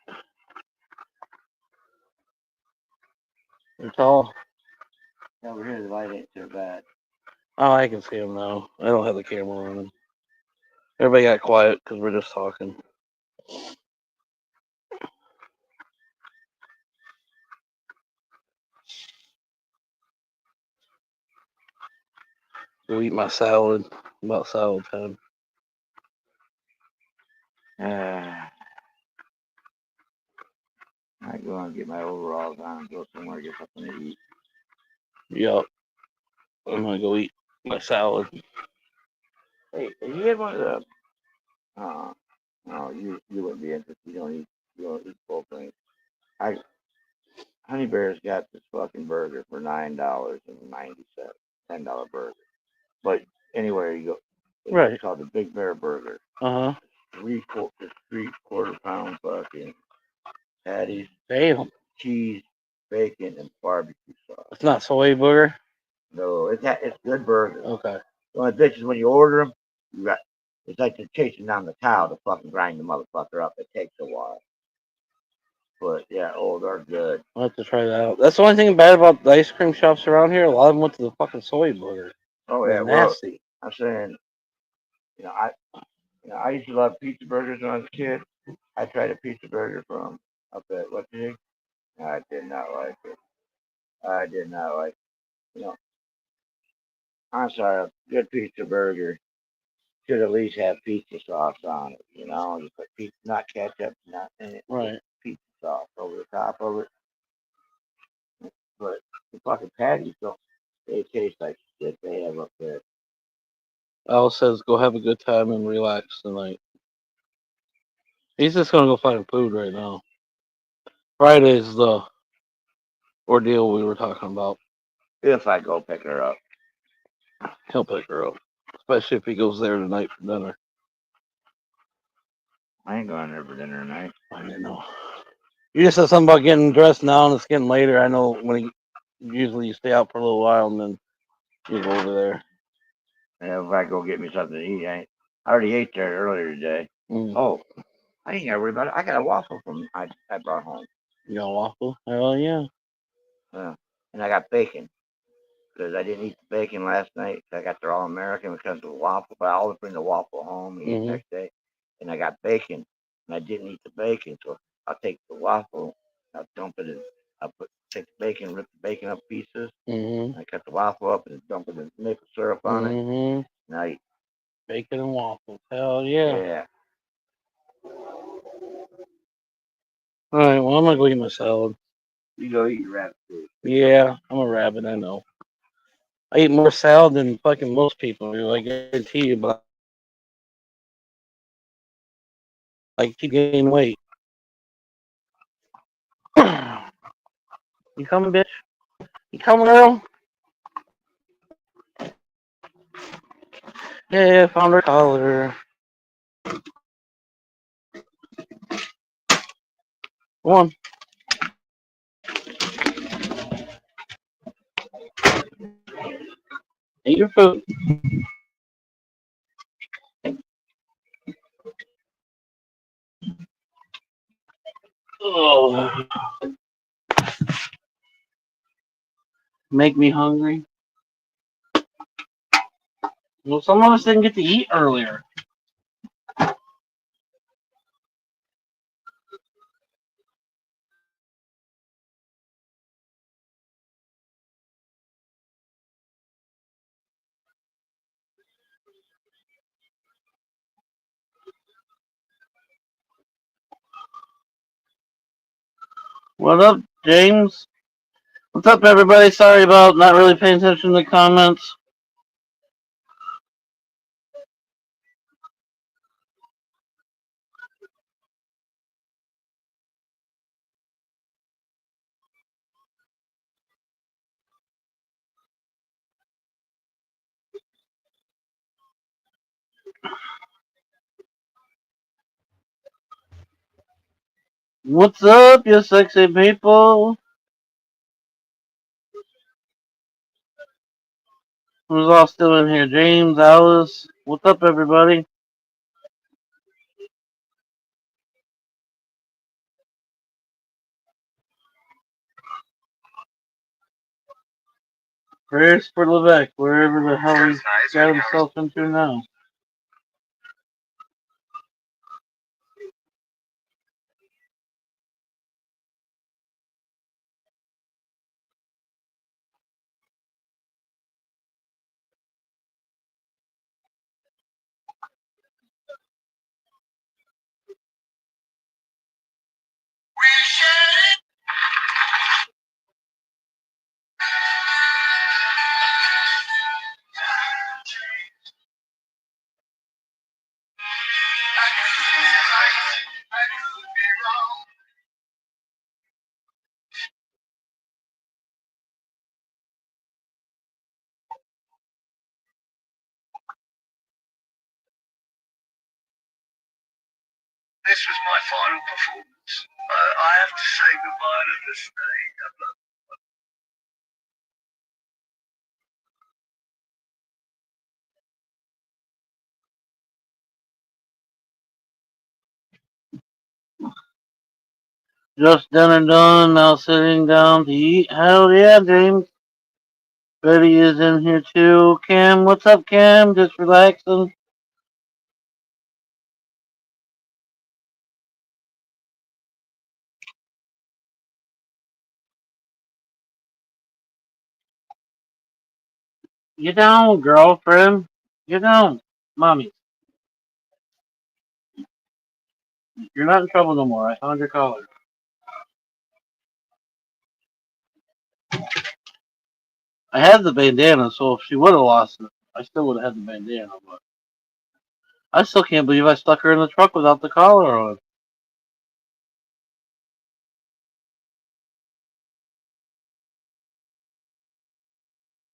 They're tall. Over here, the light ain't so bad. Oh, I can see them now. I don't have the camera running. Everybody got quiet because we're just talking. Go eat my salad. About salad time. I go and get my overalls on and go somewhere get something to eat. Yup. I'm gonna go eat my salad. Hey, have you had one of the? No, you wouldn't be interested. You don't eat full things. Honey Bear's got this fucking burger for $9.90, $10 burger. But anywhere you go, Right. it's called the Big Bear Burger. Uh huh. Three-quarter pound fucking patties, Damn. cheese, bacon, and barbecue sauce. It's not soy burger. No, it's good burger. Okay. The only bitch is when you order them, it's like they're chasing down the cow to fucking grind the motherfucker up. It takes a while. But yeah, oh, they're good. I'll have to try that out. That's the only thing bad about the ice cream shops around here. A lot of them went to the fucking soy burger. Oh They're yeah, well, nasty. I'm saying, you know, I used to love pizza burgers when I was a kid. I tried a pizza burger from up at what did I did not like it. I did not like it. I'm sorry, a good pizza burger should at least have pizza sauce on it. You put pizza, not ketchup, not in it, just Right. pizza sauce over the top of it. But the fucking patties don't. They taste like shit they have up there. Al says go have a good time and relax tonight. He's just gonna go find food right now. Friday's the ordeal we were talking about. If I go pick her up, He'll pick her up, especially if he goes there tonight for dinner. I ain't going there for dinner tonight. I didn't know. You just said something about getting dressed now and it's getting later. I know usually you stay out for a little while and then you go over there. And if I go get me something to eat, I already ate there earlier today. Mm. Oh, I ain't gotta worry about it. I got a waffle from I brought home. You got a waffle? Hell yeah. And I got bacon because I didn't eat the bacon last night. I got the all American because of the waffle, but I always bring the waffle home and eat the next day. And I got bacon, and I didn't eat the bacon, so I'll take the waffle, I'll dump it in, take the bacon, rip the bacon up pieces, Mm-hmm. I cut the waffle up and dump it in maple syrup on it, Mm-hmm. and I eat. Bacon and waffles. Hell yeah. Yeah. All right, well, I'm going to go eat my salad. You go eat your rabbit food. Yeah, I'm a rabbit, I know. I eat more salad than fucking most people do, I guarantee you, but I keep gaining weight. You coming, bitch? You coming, girl? Yeah, found her collar. Come on. Eat your food. Oh, make me hungry. Well, some of us didn't get to eat earlier. What up, James? What's up, everybody? Sorry about not really paying attention to the comments. What's up, you sexy people? Who's all still in here? James, Alice. What's up, everybody? Prayers for Levesque, wherever the hell he's got himself into now. This was my final performance. I have to say goodbye to this day. Just done, now sitting down to eat. Hell yeah, James. Betty is in here too. Cam, what's up, Cam? Just relaxing. Get down, girlfriend. Get down. Mommy, you're not in trouble no more. I found your collar. I had the bandana, so if she would have lost it, I still would have had the bandana, but I still can't believe I stuck her in the truck without the collar on.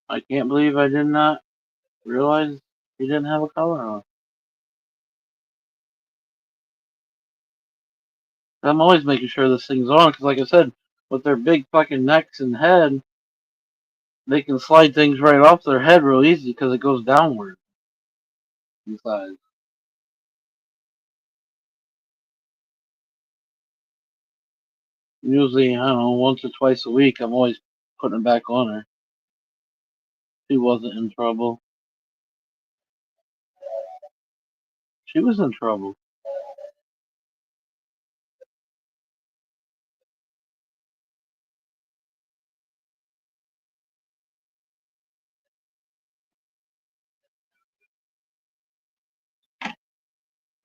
I can't believe I did not realize she didn't have a collar on. I'm always making sure this thing's on because, like I said, with their big fucking necks and head, they can slide things right off their head real easy because it goes downward inside. Usually, I don't know, once or twice a week, I'm always putting it back on her. She wasn't in trouble. She was in trouble.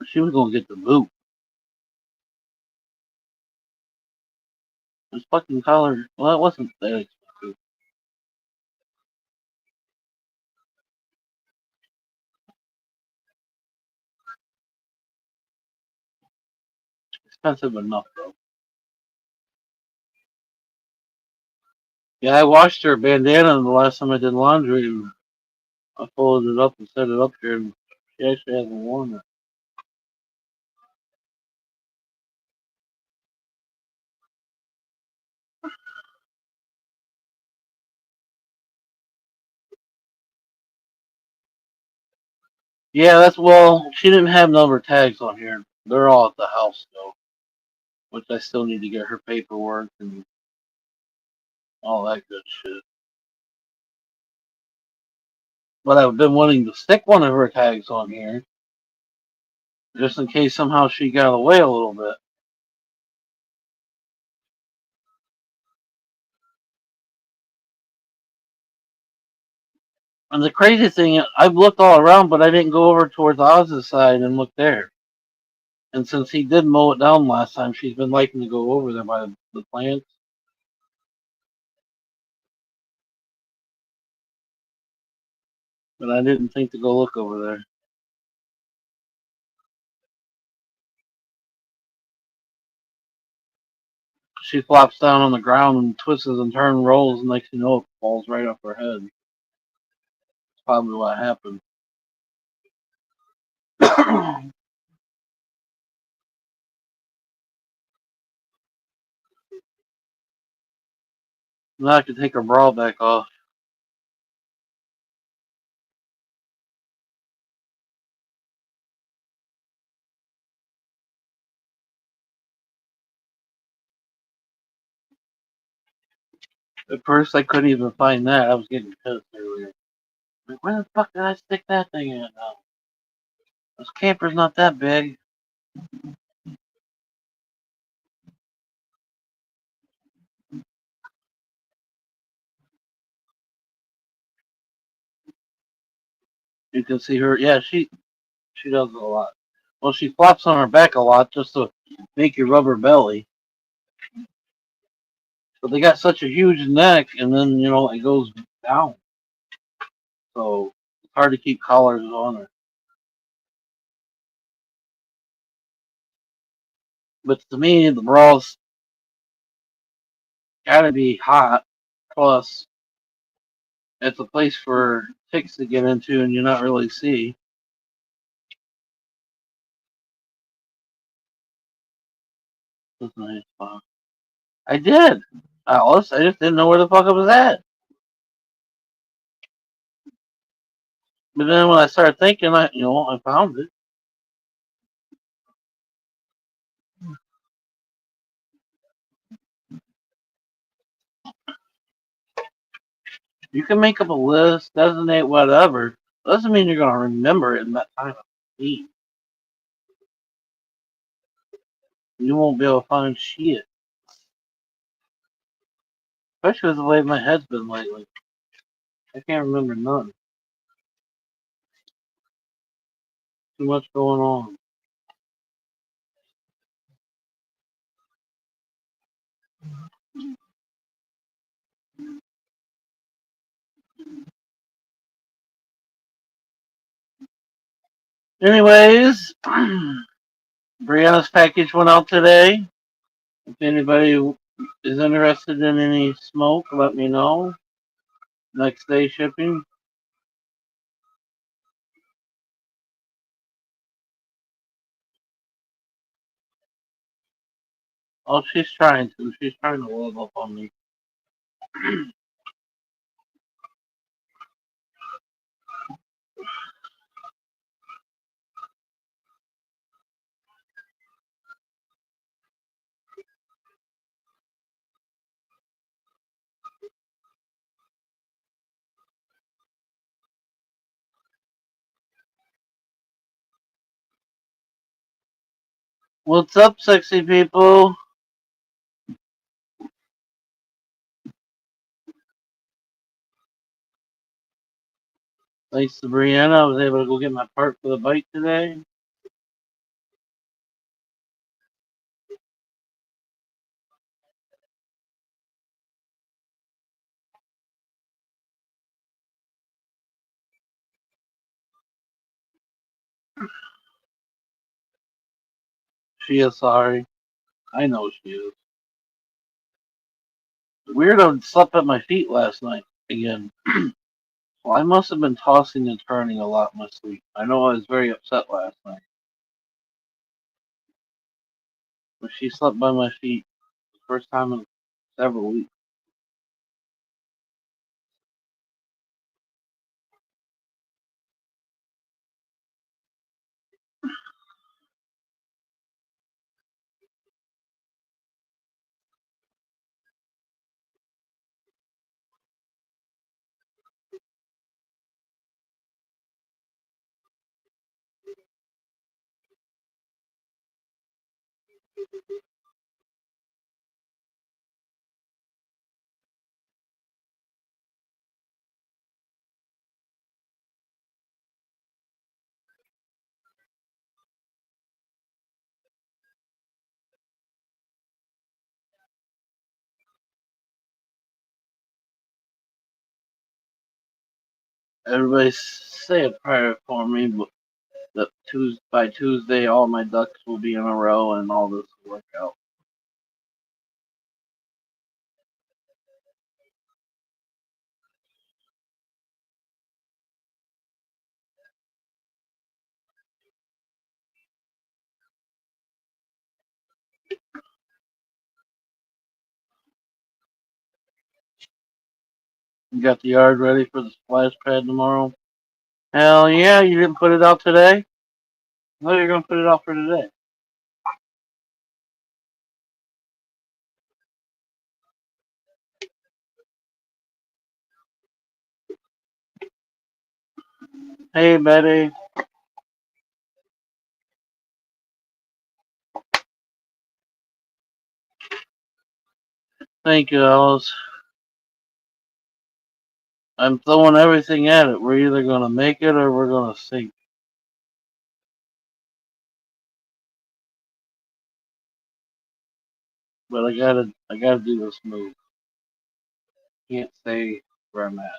She was gonna get the boot. This fucking collar, well, it wasn't that expensive. Expensive enough though. Yeah, I washed her bandana the last time I did laundry, and I folded it up and set it up here, and she actually hasn't worn it. Yeah, that's well. She didn't have number tags on here. They're all at the house though, which I still need to get her paperwork and all that good shit. But I've been wanting to stick one of her tags on here, just in case somehow she got away a little bit. And the crazy thing, I've looked all around, but I didn't go over towards Oz's side and look there. And since he did mow it down last time, she's been liking to go over there by the plants. But I didn't think to go look over there. She flops down on the ground and twists and turns, rolls, and next you know it falls right off her head. That's probably what happened. Now I can take her bra back off. At first, I couldn't even find that. I was getting pissed earlier. Like, where the fuck did I stick that thing in now? This camper's not that big. You can see her. Yeah, she does it a lot. Well, she flops on her back a lot just to make you rub her belly. But they got such a huge neck, and then it goes down, so it's hard to keep collars on her. But to me, the bra's gotta be hot. Plus, it's a place for chicks to get into, and you not really see. That's a nice spot. I did. I just didn't know where the fuck I was at. But then when I started thinking, I found it. You can make up a list, designate whatever. Doesn't mean you're gonna remember it in that time of need. You won't be able to find shit. Especially with the way my head's been lately. I can't remember none. Too much going on. Anyways, Brianna's package went out today. If anybody is interested in any smoke, let me know. Next day shipping. Oh, she's trying to. She's trying to love up on me. What's up, sexy people? Thanks to Brianna, I was able to go get my part for the bike today. She is sorry. I know she is. Weirdo slept at my feet last night again. Well, I must have been tossing and turning a lot in my sleep. I know I was very upset last night. But she slept by my feet the first time in several weeks. Everybody say a prayer for me, but by Tuesday all my ducks will be in a row and all this will work out. You got the yard ready for the splash pad tomorrow? Hell yeah, you didn't put it out today? No, you're gonna put it out for today. Hey, Betty. Thank you, Alice. I'm throwing everything at it. We're either gonna make it or we're gonna sink. But I gotta do this move. Can't stay where I'm at.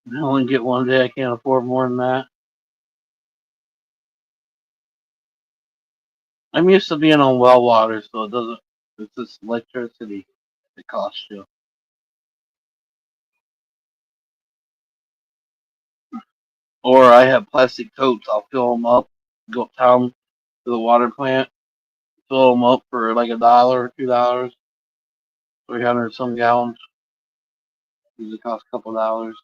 I only get one day. I can't afford more than that. I'm used to being on well water, so it doesn't. It's just electricity that costs you. Or I have plastic totes. I'll fill them up, go uptown to the water plant, fill them up for like $1, $2, 300 some gallons. Usually cost a couple dollars.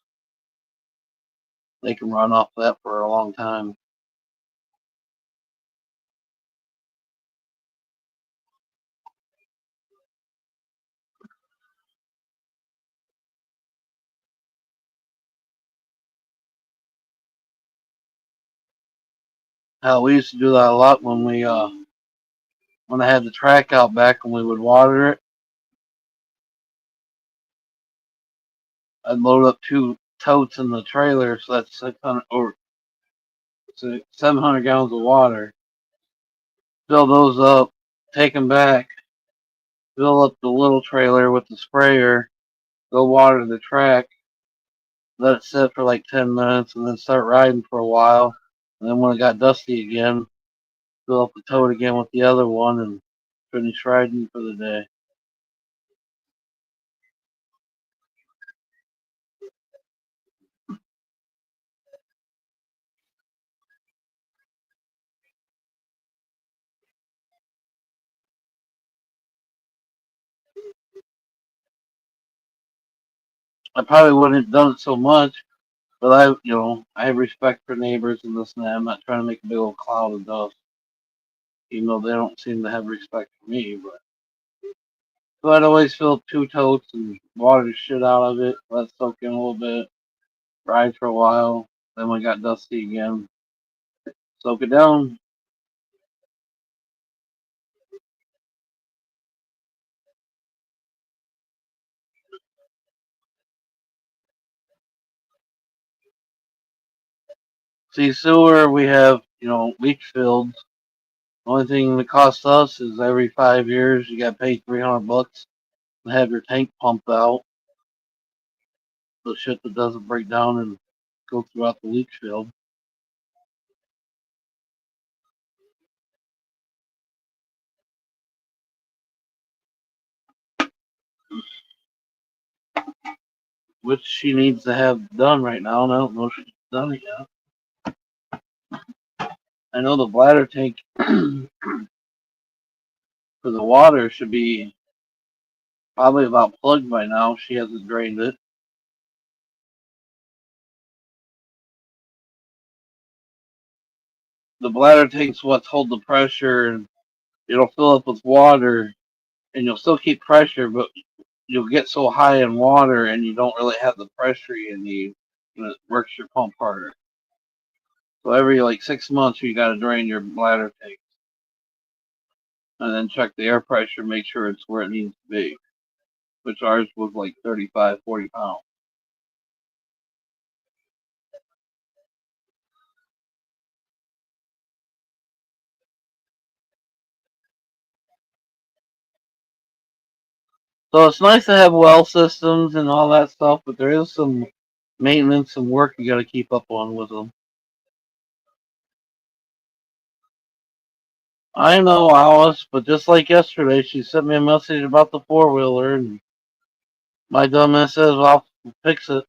They can run off that for a long time. Hell, we used to do that a lot when I had the track out back and we would water it. I'd load up 2 totes in the trailer, so that's 600 or 700 gallons of water. Fill those up, take them back, fill up the little trailer with the sprayer, go water the track, let it sit for like 10 minutes, and then start riding for a while. And then when it got dusty again, fill up the tote again with the other one and finish riding for the day. I probably wouldn't have done it so much, but I have respect for neighbors and this and that. I'm not trying to make a big old cloud of dust, even though they don't seem to have respect for me. But so I'd always fill up 2 totes and water the shit out of it, let it soak in a little bit, ride for a while. Then when it got dusty again, soak it down. See, sewer, we have, leach fields. Only thing that costs us is every 5 years you got to pay $300 to have your tank pumped out. The shit that doesn't break down and go throughout the leach field. Which she needs to have done right now, and I don't know if she's done it yet. I know the bladder tank for the water should be probably about plugged by now. She hasn't drained it. The bladder tank's what's hold the pressure, and it'll fill up with water, and you'll still keep pressure, but you'll get so high in water, and you don't really have the pressure you need, and it works your pump harder. So every like 6 months, you got to drain your bladder tank, and then check the air pressure, make sure it's where it needs to be. Which ours was like 35, 40 pounds. So it's nice to have well systems and all that stuff, but there is some maintenance and work you got to keep up on with them. I know Alice, but just like yesterday, she sent me a message about the four wheeler, and my dumbass says, well, "I'll fix it."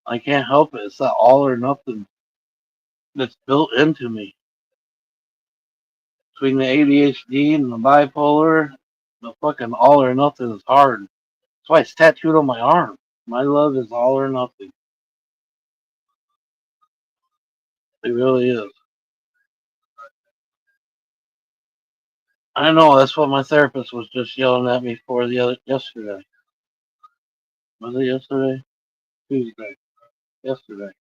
I can't help it. It's that all or nothing that's built into me. Between the ADHD and the bipolar, the fucking all or nothing is hard. That's why it's tattooed on my arm. My love is all or nothing. It really is. I know that's what my therapist was just yelling at me for yesterday. Was it yesterday? Tuesday. Yesterday.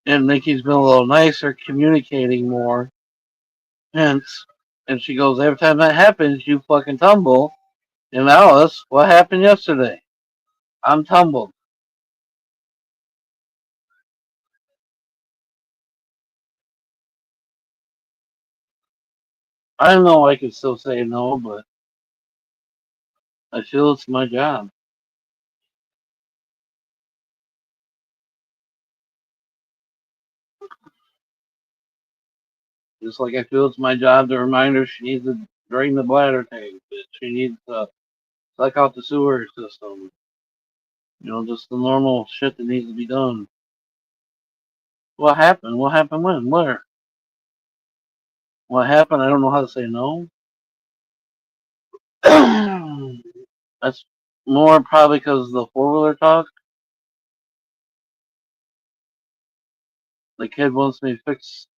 And Nikki's been a little nicer, communicating more. Hence, and she goes, every time that happens, you fucking tumble. And Alice, what happened yesterday? I'm tumbled. I know I can still say no, but I feel it's my job. Just like I feel it's my job to remind her she needs to drain the bladder tank, that she needs to suck out the sewer system. You know, just the normal shit that needs to be done. What happened? What happened when? Where? What happened? I don't know how to say no. That's more probably because the four wheeler talk. The kid wants me to fix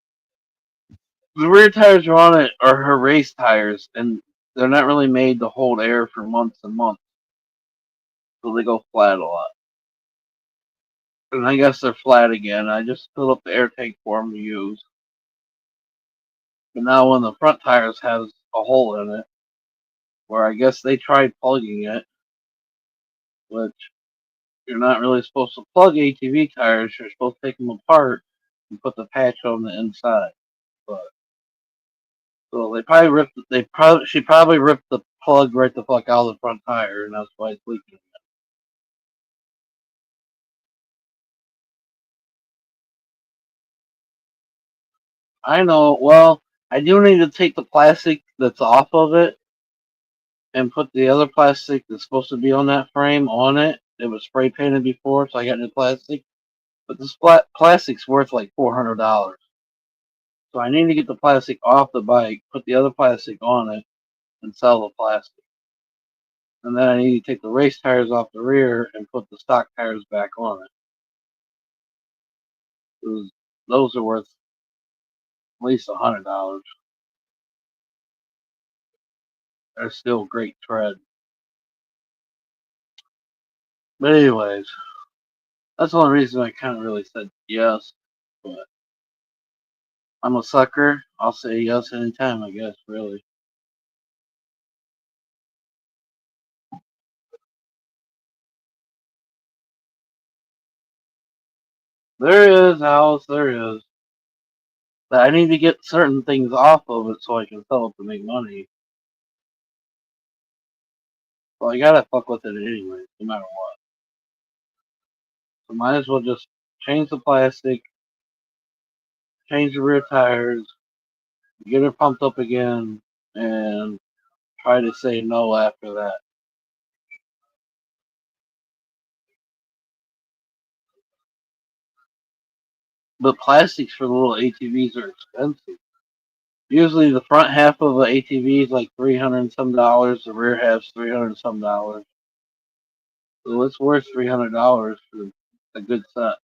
the rear tires are on it are her race tires, and they're not really made to hold air for months and months, so they go flat a lot. And I guess they're flat again. I just filled up the air tank for them to use. But now when the front tires has a hole in it, where I guess they tried plugging it, which you're not really supposed to plug ATV tires. You're supposed to take them apart and put the patch on the inside. But so they probably ripped. She probably ripped the plug right the fuck out of the front tire, and that's why it's leaking. I know. Well, I do need to take the plastic that's off of it and put the other plastic that's supposed to be on that frame on it. It was spray painted before, so I got new plastic. But this plastic's worth like $400. So I need to get the plastic off the bike, put the other plastic on it, and sell the plastic. And then I need to take the race tires off the rear and put the stock tires back on it. Those are worth at least $100. They're still great tread. But anyways, that's the only reason I kind of really said yes. But I'm a sucker. I'll say yes anytime, I guess, really. There is, Alice, there is. But I need to get certain things off of it so I can sell it to make money. Well, I gotta fuck with it anyway, no matter what. So might as well just change the plastic, change the rear tires, get her pumped up again, and try to say no after that. But plastics for the little ATVs are expensive. Usually the front half of an ATV is like 300 and some dollars, the rear half's 300 and some dollars. So it's worth $300 for a good set.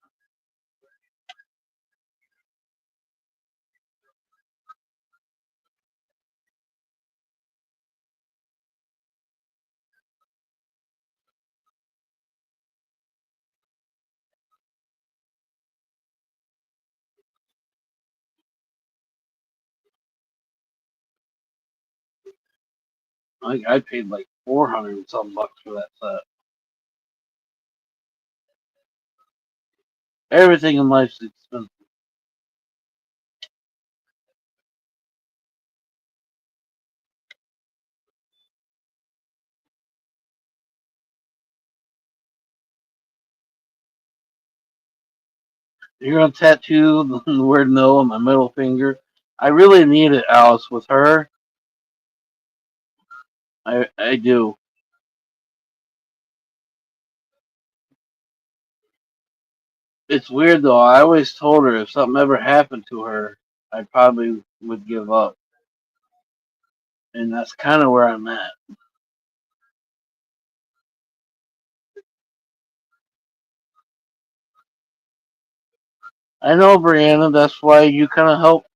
I paid like 400 and some bucks for that set. Everything in life's expensive. You're gonna tattoo the word no on my middle finger. I really need it, Alice. With her, I do. It's weird though. I always told her if something ever happened to her, I probably would give up, and that's kind of where I'm at. I know, Brianna. That's why you kind of helped.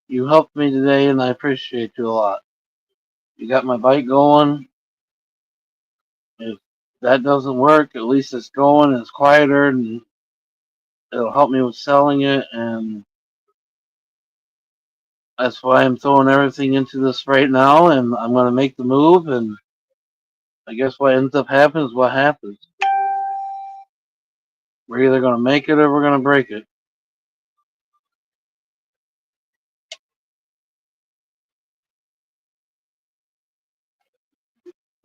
You helped me today, and I appreciate you a lot. You got my bike going. If that doesn't work, at least it's going. It's quieter, and it'll help me with selling it. And that's why I'm throwing everything into this right now, and I'm going to make the move. And I guess what ends up happening is what happens. We're either going to make it or we're going to break it.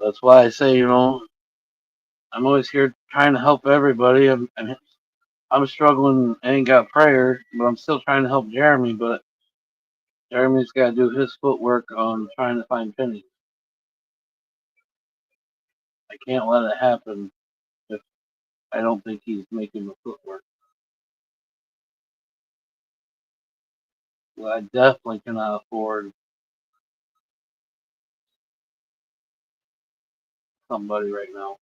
That's why I say, I'm always here trying to help everybody. I'm struggling, ain't got prayer, but I'm still trying to help Jeremy. But Jeremy's got to do his footwork on trying to find pennies. I can't let it happen if I don't think he's making the footwork. Well, I definitely cannot afford somebody right now.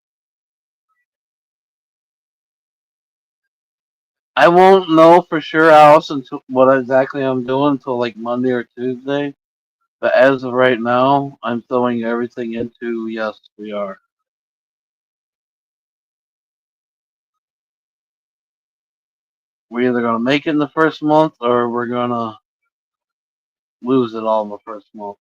I won't know for sure, Alice, until what exactly I'm doing until like Monday or Tuesday. But as of right now, I'm throwing everything into yes, we are. We're either gonna make it in the first month or we're gonna lose it all in the first month.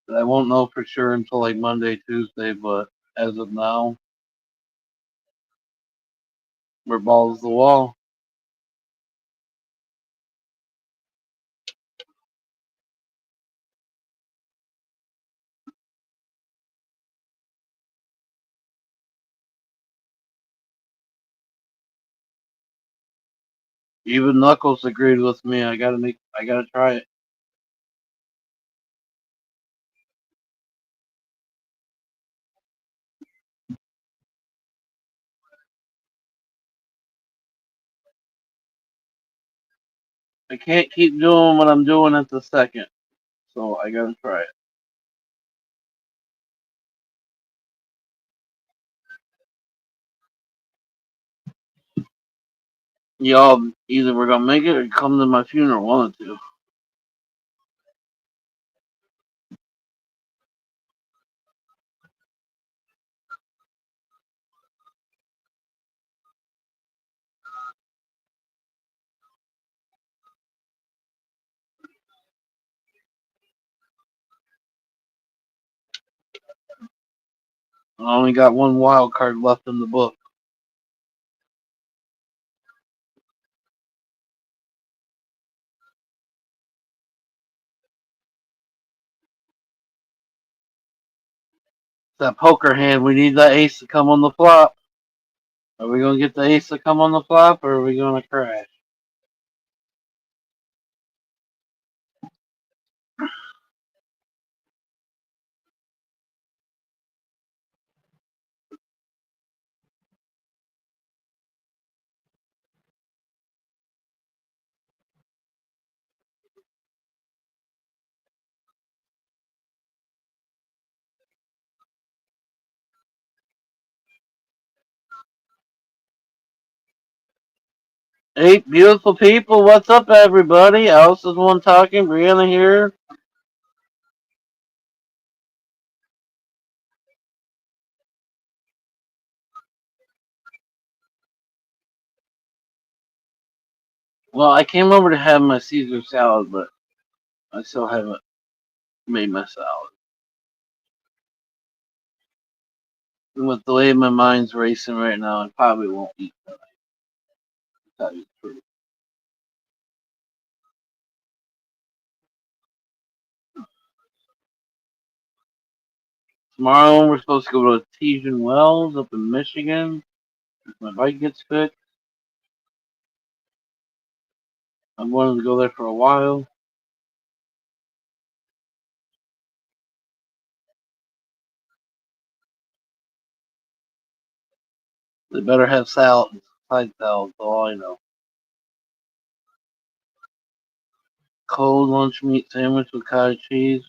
But I won't know for sure until like Monday, Tuesday. But as of now, we're balls to the wall. Even Knuckles agreed with me. I gotta try it. I can't keep doing what I'm doing at the second, so I gotta try it. Y'all either we're gonna make it or come to my funeral, one of the two. I only got one wild card left in the book. That poker hand, we need that ace to come on the flop. Are we gonna get the ace to come on the flop, or are we gonna crash? Hey, beautiful people, what's up, everybody? Alice is one talking. Brianna here. Well, I came over to have my Caesar salad, but I still haven't made my salad. With the way my mind's racing right now, I probably won't eat tonight. To tell you the truth. Tomorrow we're supposed to go to Artesian Wells up in Michigan. If my bike gets fixed, I'm wanting to go there for a while. They better have salad, side salad, all I know. Cold lunch meat sandwich with cottage cheese.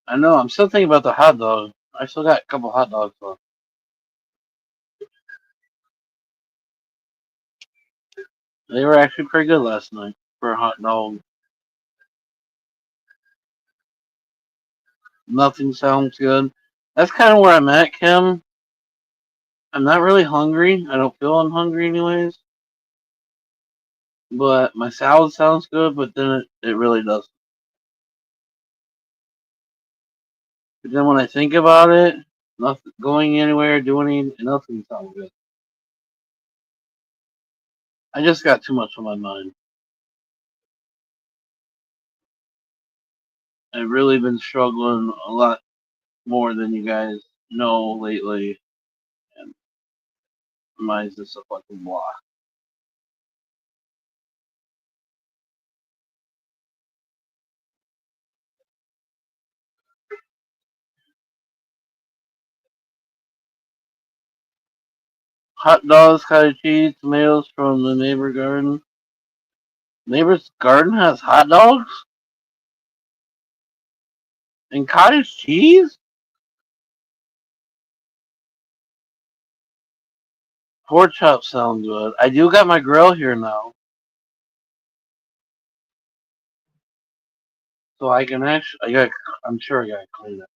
I know, I'm still thinking about the hot dog. I still got a couple hot dogs left. They were actually pretty good last night for a hot dog. Nothing sounds good. That's kind of where I'm at, Kim. I'm not really hungry. I don't feel I'm hungry anyways. But my salad sounds good, but then it really doesn't. But then when I think about it, nothing going anywhere, doing nothing sounds good. I just got too much on my mind. I've really been struggling a lot more than you guys know lately, and mine's just a fucking blah. Hot dogs, cottage cheese, tomatoes from the neighbor garden. Neighbor's garden has hot dogs and cottage cheese? Pork chops sound good. I do got my grill here now, so I can actually. I'm sure I gotta clean it.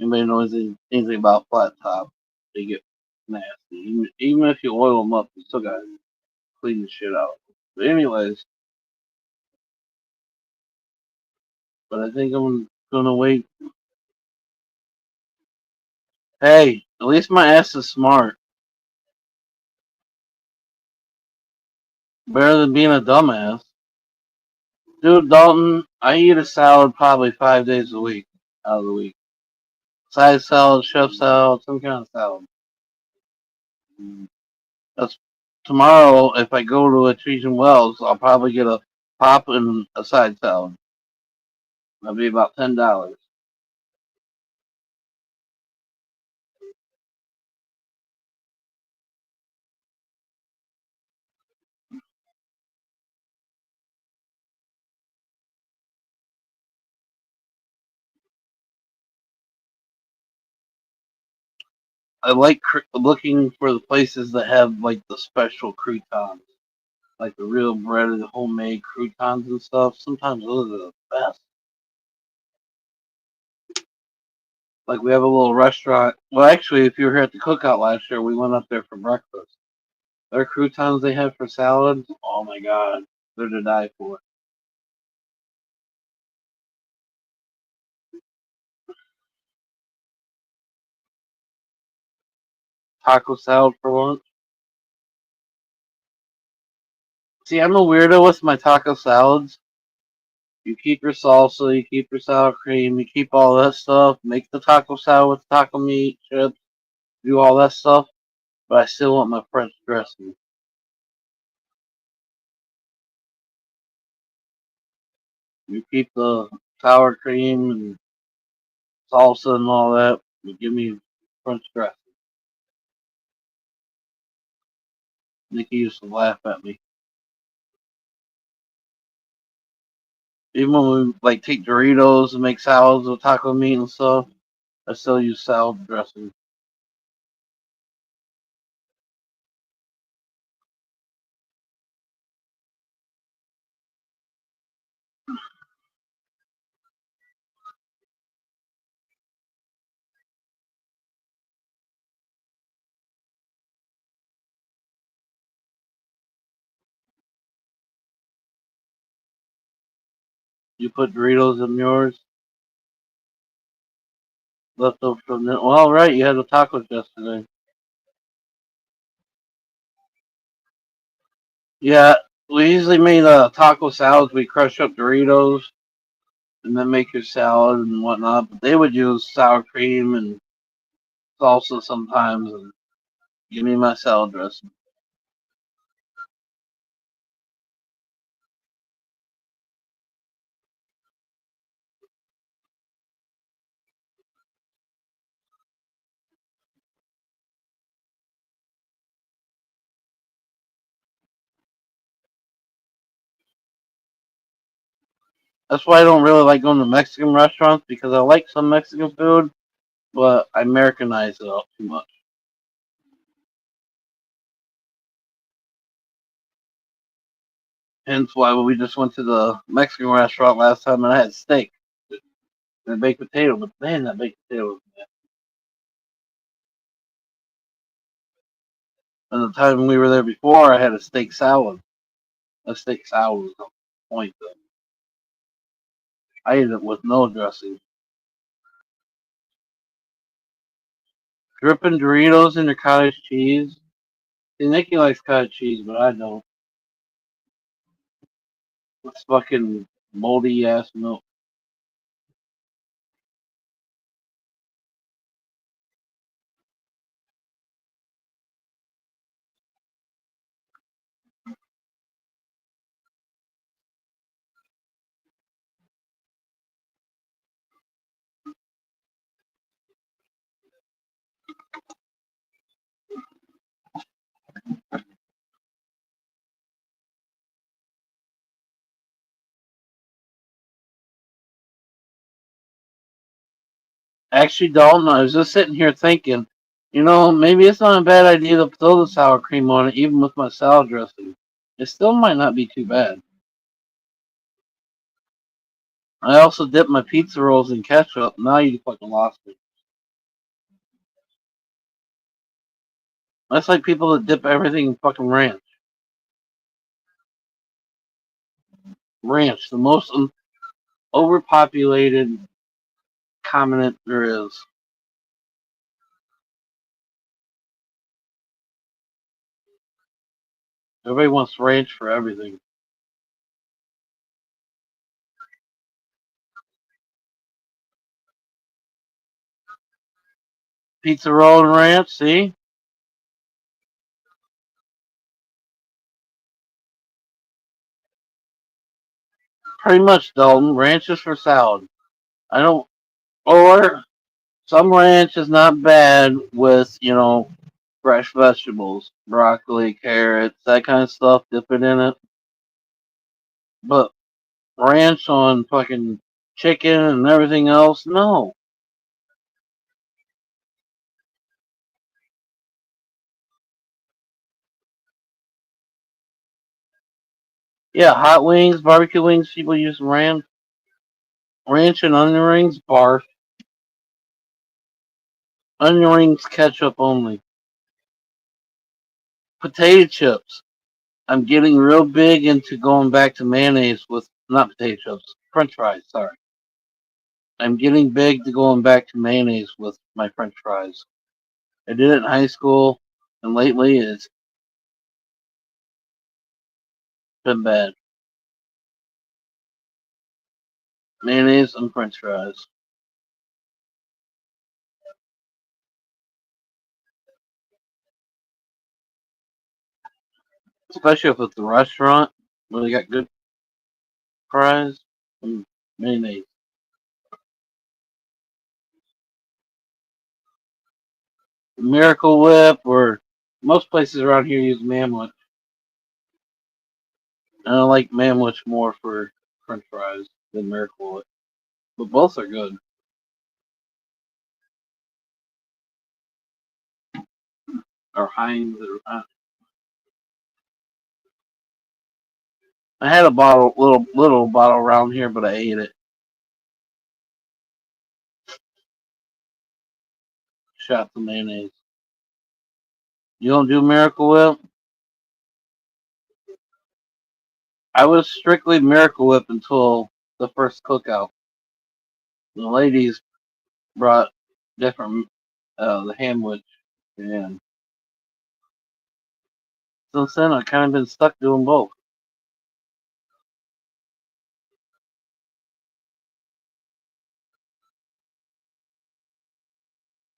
Anybody knows anything about flat top? They get nasty. Even if you oil them up, you still gotta clean the shit out. But anyways, but I think I'm gonna wait. Hey, at least my ass is smart. Better than being a dumbass. Dude, Dalton, I eat a salad probably 5 days a week out of the week. Side salad, chef salad, some kind of salad. That's tomorrow. If I go to a Cheese and Wells, I'll probably get a pop and a side salad. That'll be about $10. I like looking for the places that have like the special croutons, like the real breaded homemade croutons and stuff. Sometimes those are the best. Like we have a little restaurant. Well, actually, if you were here at the cookout last year, we went up there for breakfast. Their croutons they have for salads, oh my god, they're to die for. Taco salad for lunch. See, I'm a weirdo with my taco salads. You keep your salsa, you keep your sour cream, you keep all that stuff. Make the taco salad with taco meat, chips, do all that stuff. But I still want my French dressing. You keep the sour cream and salsa and all that. You give me French dressing. Nikki used to laugh at me. Even when we like take Doritos and make salads with taco meat and stuff, I still use salad dressing. You put Doritos in yours. left over from the. Well, right, you had the tacos yesterday. Yeah, we usually made taco salads. We crush up Doritos and then make your salad and whatnot. But they would use sour cream and salsa sometimes, and give me my salad dressing. That's why I don't really like going to Mexican restaurants because I like some Mexican food, but I Americanize it all too much. Hence why we just went to the Mexican restaurant last time and I had steak and baked potato, but man, that baked potato was bad. And the time we were there before, I had a steak salad. A steak salad was the point, though. I ate it with no dressing. Dripping Doritos in your cottage cheese. See, Nikki likes cottage cheese, but I don't. It's fucking moldy ass milk. Actually, Dalton, I was just sitting here thinking, maybe it's not a bad idea to throw the sour cream on it, even with my salad dressing. It still might not be too bad. I also dip my pizza rolls in ketchup. Now you fucking lost me. That's like people that dip everything in fucking ranch. Ranch, the most overpopulated condiment there is. Everybody wants ranch for everything. Pizza roll and ranch, see? Pretty much, Dalton. Ranch is for salad. I don't, or some ranch is not bad with, fresh vegetables, broccoli, carrots, that kind of stuff. Dip it in it. But ranch on fucking chicken and everything else, no. Yeah, hot wings, barbecue wings, people use ranch and onion rings, barf. Onion rings, ketchup only. Potato chips. I'm getting real big into going back to mayonnaise with, not potato chips, french fries, sorry. I'm getting big to going back to mayonnaise with my french fries. I did it in high school, and lately it's been bad. Mayonnaise and french fries. Especially if it's a restaurant where they got good fries and mayonnaise. Miracle Whip, or most places around here use Manwich. And I like Manwich more for french fries than Miracle Whip. But both are good. Or Heinz. I had a bottle, little bottle around here, but I ate it. Shots of mayonnaise. You don't do Miracle Whip? I was strictly Miracle Whip until the first cookout. The ladies brought different the hamwich. And since then, I've kind of been stuck doing both.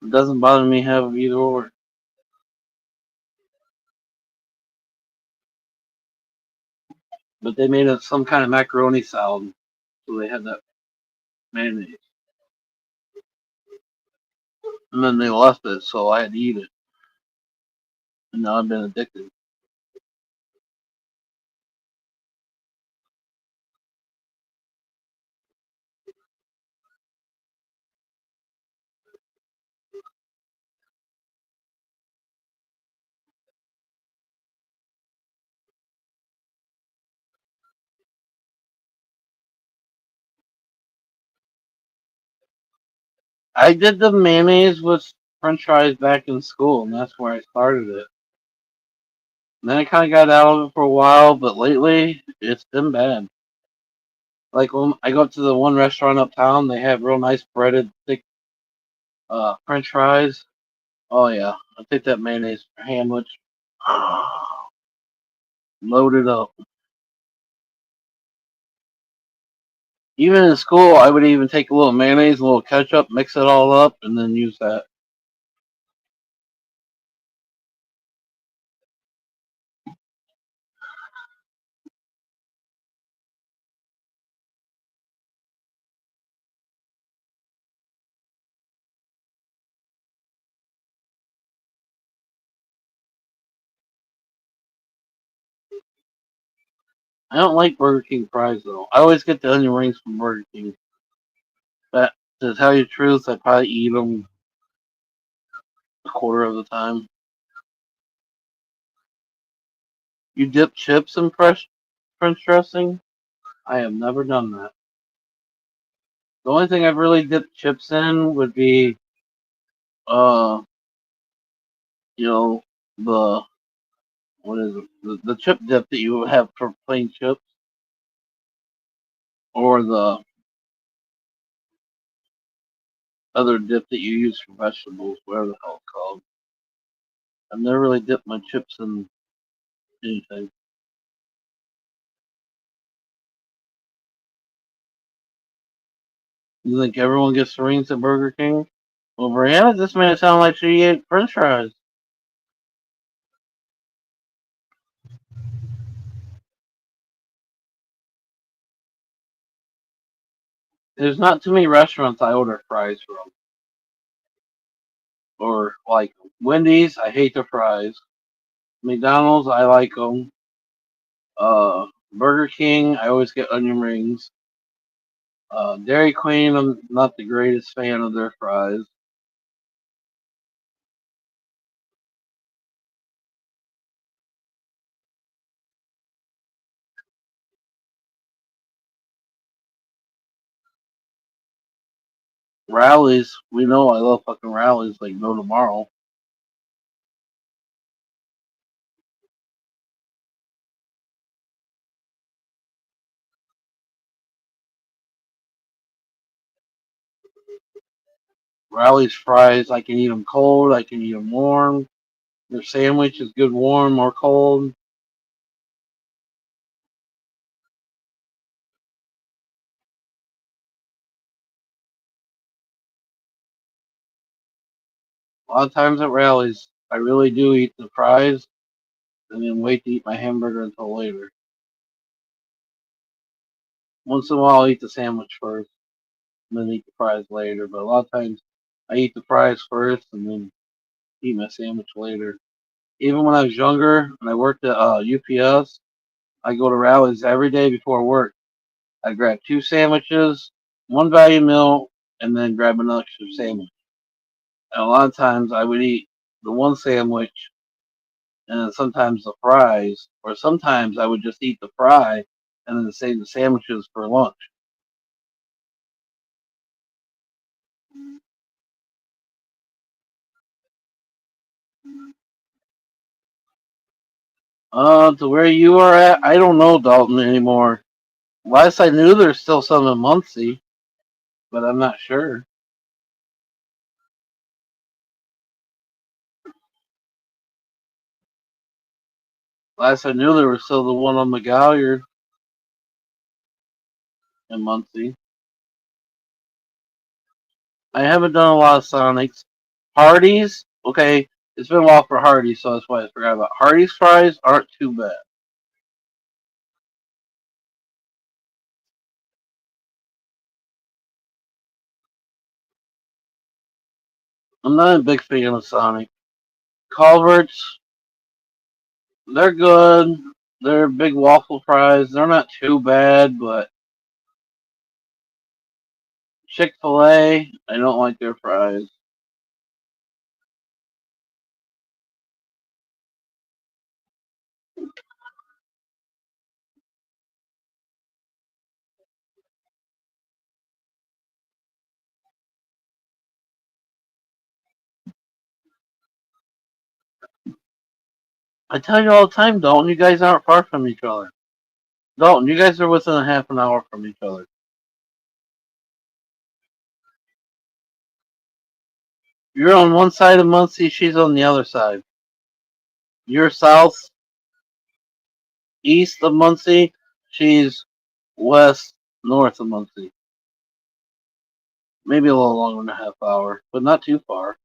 It doesn't bother me having either or. But they made it some kind of macaroni salad, so they had that mayonnaise. And then they left it, so I had to eat it. And now I've been addicted. I did the mayonnaise with French fries back in school, and that's where I started it. And then I kind of got out of it for a while, but lately it's been bad. Like when I go up to the one restaurant uptown, they have real nice breaded, thick French fries. Oh yeah, I take that mayonnaise sandwich, loaded up. Even in school, I would even take a little mayonnaise, a little ketchup, mix it all up, and then use that. I don't like Burger King fries though. I always get the onion rings from Burger King. But to tell you the truth, I probably eat them a quarter of the time. You dip chips in fresh French dressing? I have never done that. The only thing I've really dipped chips in would be, uh, you know, the what is it? The chip dip that you would have for plain chips, or the other dip that you use for vegetables, whatever the hell it's called. I've never really dipped my chips in anything. You think everyone gets the rings at Burger King? Well, Brianna just made it sound like she ate French fries. There's not too many restaurants I order fries from, or like Wendy's. I hate the fries. McDonald's, I like them. Burger King, I always get onion rings. Dairy Queen, I'm not the greatest fan of their fries. Rallies, we know I love fucking rallies like no tomorrow. Rallies fries, I can eat them cold, I can eat them warm. Their sandwich is good warm or cold. A lot of times at rallies, I really do eat the fries and then wait to eat my hamburger until later. Once in a while, I'll eat the sandwich first and then eat the fries later. But a lot of times, I eat the fries first and then eat my sandwich later. Even when I was younger and I worked at UPS, I go to rallies every day before work. I grab two sandwiches, one value meal, and then grab an extra sandwich. And a lot of times, I would eat the one sandwich and then sometimes the fries, or sometimes I would just eat the fry and then save the sandwiches for lunch. To where you are at, I don't know Dalton anymore. Last I knew, there's still some in Muncie, but I'm not sure. Last I knew, there was still the one on McGalliard in Muncie. I haven't done a lot of Sonics. Hardee's, okay, it's been a while for Hardee's, so that's why I forgot about Hardee's fries. Aren't too bad. I'm not a big fan of Sonic. Culverts, they're good. They're big waffle fries. They're not too bad, but Chick-fil-A, I don't like their fries. I tell you all the time, Dalton, you guys aren't far from each other. Dalton, you guys are within a half an hour from each other. You're on one side of Muncie, she's on the other side. You're south, east of Muncie, she's west, north of Muncie. Maybe a little longer than a half hour, but not too far.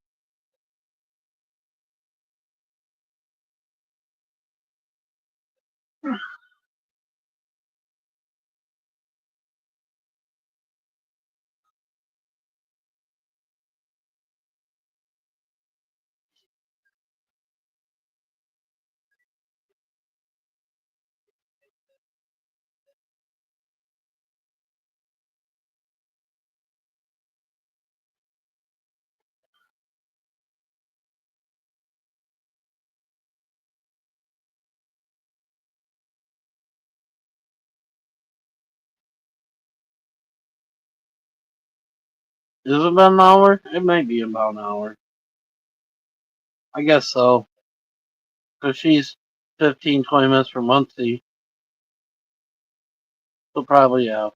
Is it about an hour? It might be about an hour. I guess so. Because she's 15, 20 minutes from Muncie. So probably, yeah.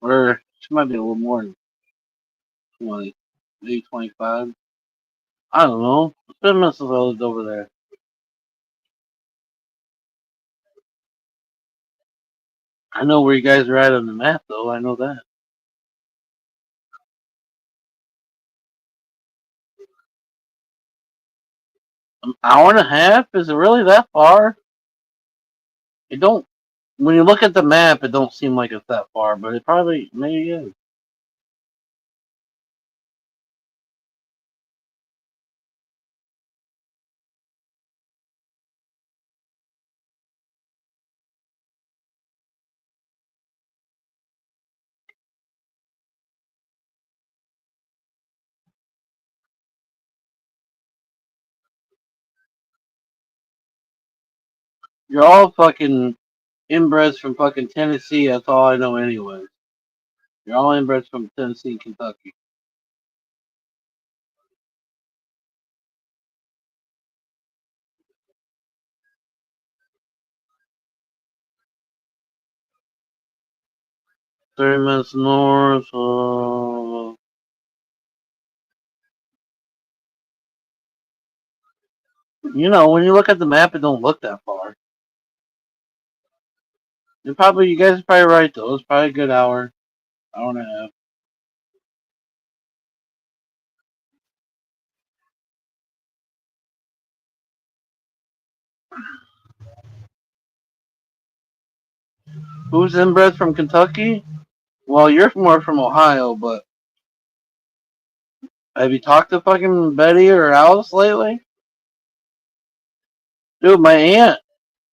Or she might be a little more than 20. Maybe 25. I don't know. It's been a minute since I lived over there. I know where you guys are at on the map, though. I know that. An hour and a half? Is it really that far? It don't. When you look at the map, it don't seem like it's that far, but it probably maybe is. You're all fucking inbreds from fucking Tennessee. That's all I know, anyway. You're all inbreds from Tennessee and Kentucky. 30 minutes north. When you look at the map, it don't look that far. You guys are probably right though. It's probably a good hour and a half. Who's inbred from Kentucky? Well, you're more from Ohio, but have you talked to fucking Betty or Alice lately? Dude, my aunt,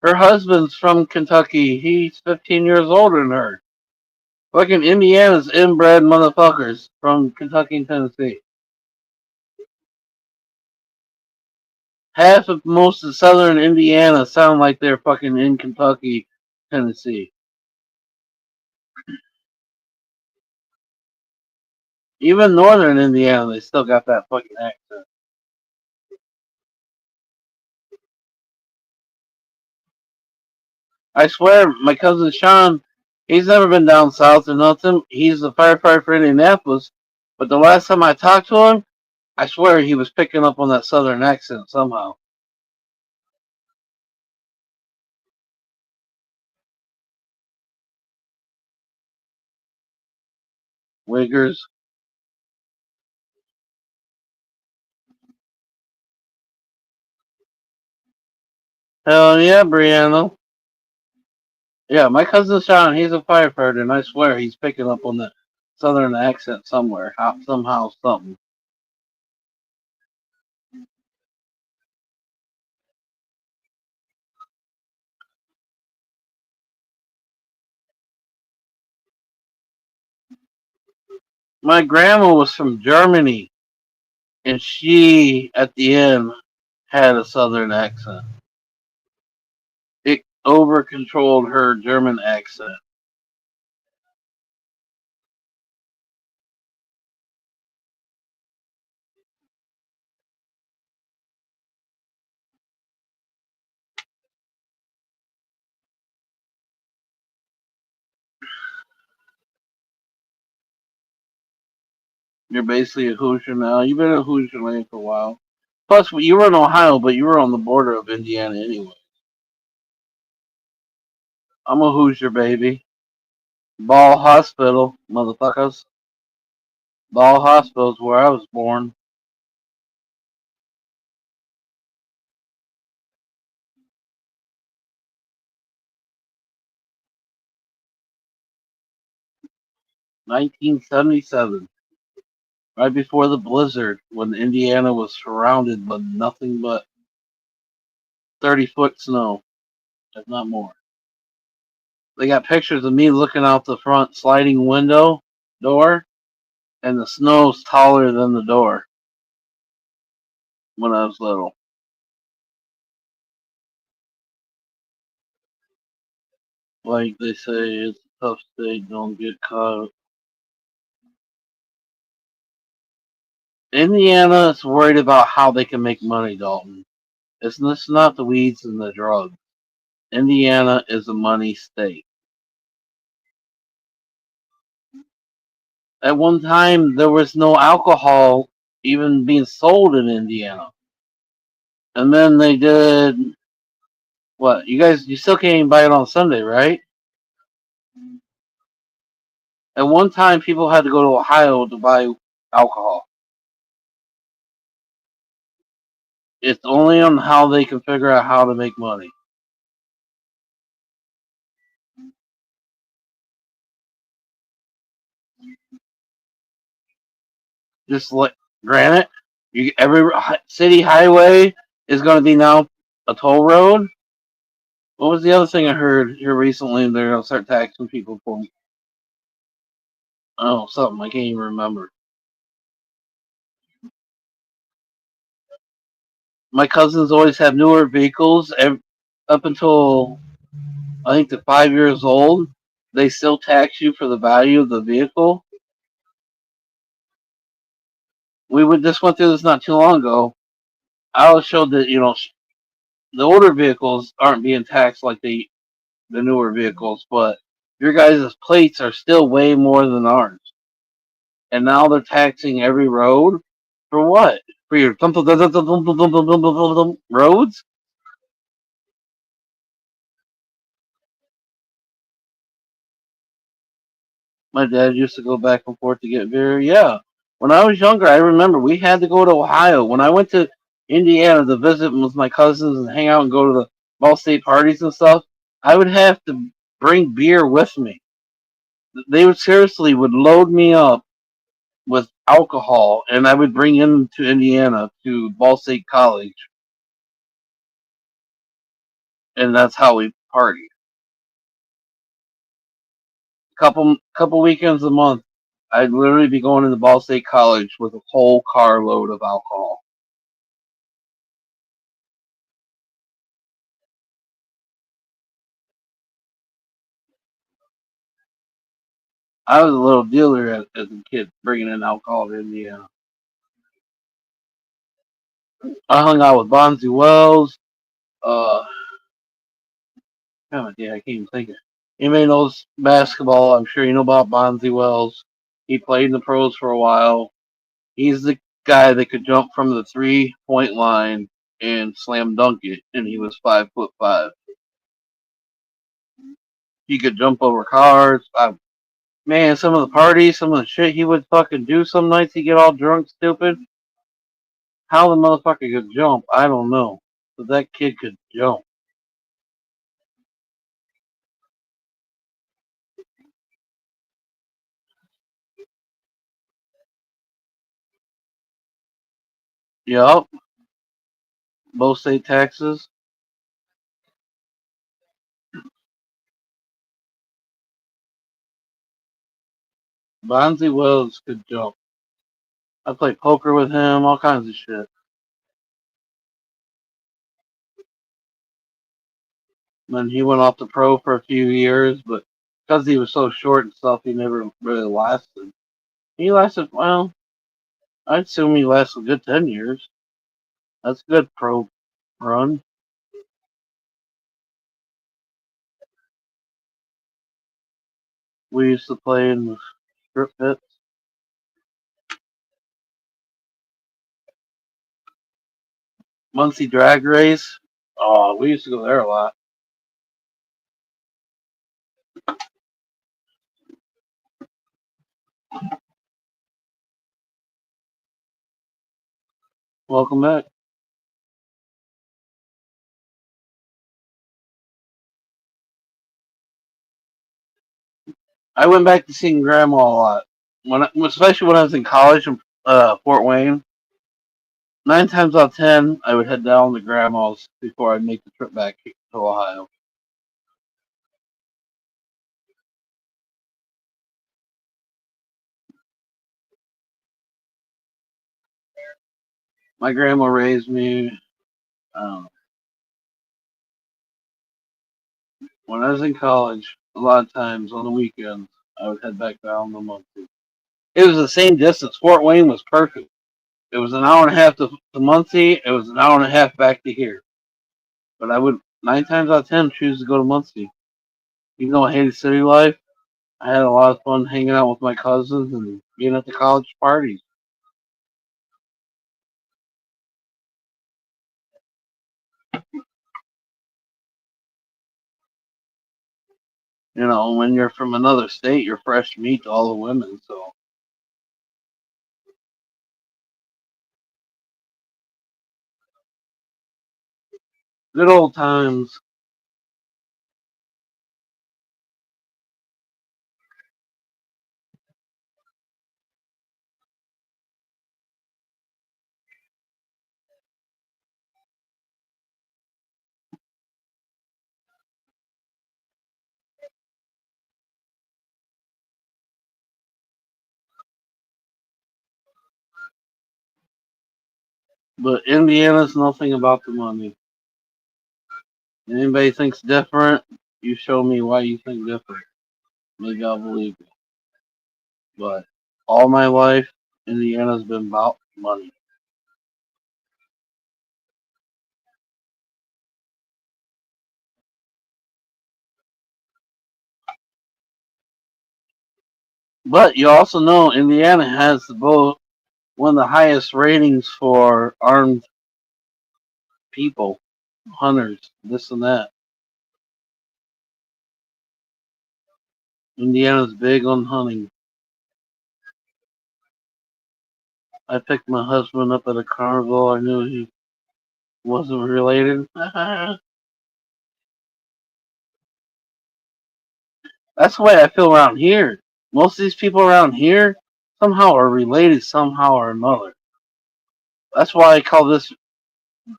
her husband's from Kentucky. He's 15 years older than her. Fucking Indiana's inbred motherfuckers from Kentucky and Tennessee. Half of most of southern Indiana sound like they're fucking in Kentucky, Tennessee. Even northern Indiana, they still got that fucking accent. I swear, my cousin Sean, he's never been down south or nothing. He's a firefighter for Indianapolis. But the last time I talked to him, I swear he was picking up on that southern accent somehow. Wiggers. Hell yeah, Brianna. Yeah, my cousin Sean, he's a firefighter, and I swear he's picking up on that southern accent somewhere, somehow, something. My grandma was from Germany, and she, at the end, had a southern accent. It over controlled her German accent. You're basically a Hoosier now. You've been a Hoosier land for a while. Plus, you were in Ohio, but you were on the border of Indiana anyway. I'm a Hoosier, baby. Ball Hospital, motherfuckers. Ball Hospital's where I was born. 1977. Right before the blizzard, when Indiana was surrounded by nothing but 30-foot snow, if not more. They got pictures of me looking out the front sliding window door, and the snow's taller than the door when I was little. Like they say, it's a tough state, don't get caught. Indiana is worried about how they can make money, Dalton. It's not the weeds and the drugs. Indiana is a money state. At one time, there was no alcohol even being sold in Indiana. And then they did what? You still can't even buy it on Sunday, right? At one time, people had to go to Ohio to buy alcohol. It's only on how they can figure out how to make money. Just like, granted, every city highway is going to be now a toll road. What was the other thing I heard here recently? They're going to start taxing people for, oh, something I can't even remember. My cousins always have newer vehicles. Up until I think they're 5 years old, they still tax you for the value of the vehicle. Just went through this not too long ago. I was showed that the older vehicles aren't being taxed like the newer vehicles, but your guys' plates are still way more than ours. And now they're taxing every road for what? For your roads? My dad used to go back and forth to get beer. Yeah. When I was younger, I remember we had to go to Ohio. When I went to Indiana to visit with my cousins and hang out and go to the Ball State parties and stuff, I would have to bring beer with me. They would seriously would load me up with alcohol, and I would bring him to Indiana to Ball State College, and that's how we partied. Couple weekends a month, I'd literally be going into Ball State College with a whole carload of alcohol. I was a little dealer as a kid, bringing in alcohol to Indiana. I hung out with Bonzi Wells. Uh, God, yeah, I can't even think of it. Anybody knows basketball? I'm sure you know about Bonzi Wells. He played in the pros for a while. He's the guy that could jump from the 3-point line and slam dunk it, and he was 5'5". He could jump over cars. Man, some of the parties, some of the shit he would fucking do some nights, he'd get all drunk, stupid. How the motherfucker could jump, I don't know. But that kid could jump. Yup. Both state taxes. Bonzi Wells could jump. I played poker with him, all kinds of shit. Then he went off to pro for a few years, but because he was so short and stuff, he never really lasted. He lasted, well, I'd assume he lasted a good 10 years. That's a good pro run. We used to play in the strip pits. Muncie Drag Race. Oh, we used to go there a lot. Welcome back. I went back to seeing Grandma a lot. Especially when I was in college in Fort Wayne. 9 times out of 10, I would head down to Grandma's before I'd make the trip back to Ohio. My grandma raised me. Um, when I was in college, a lot of times on the weekends, I would head back down to Muncie. It was the same distance. Fort Wayne was perfect. It was an hour and a half to Muncie. It was an hour and a half back to here. But I would 9 times out of 10 choose to go to Muncie. Even though I hated city life, I had a lot of fun hanging out with my cousins and being at the college parties. When you're from another state, you're fresh meat to all the women. So good old times. But Indiana's nothing about the money. Anybody thinks different, you show me why you think different. Maybe I'll believe you. But all my life, Indiana's been about money. But you also know Indiana has both one of the highest ratings for armed people, hunters, this and that. Indiana's big on hunting. I picked my husband up at a carnival. I knew he wasn't related. That's the way I feel around here. Most of these people around here somehow are related somehow or another. That's why I call this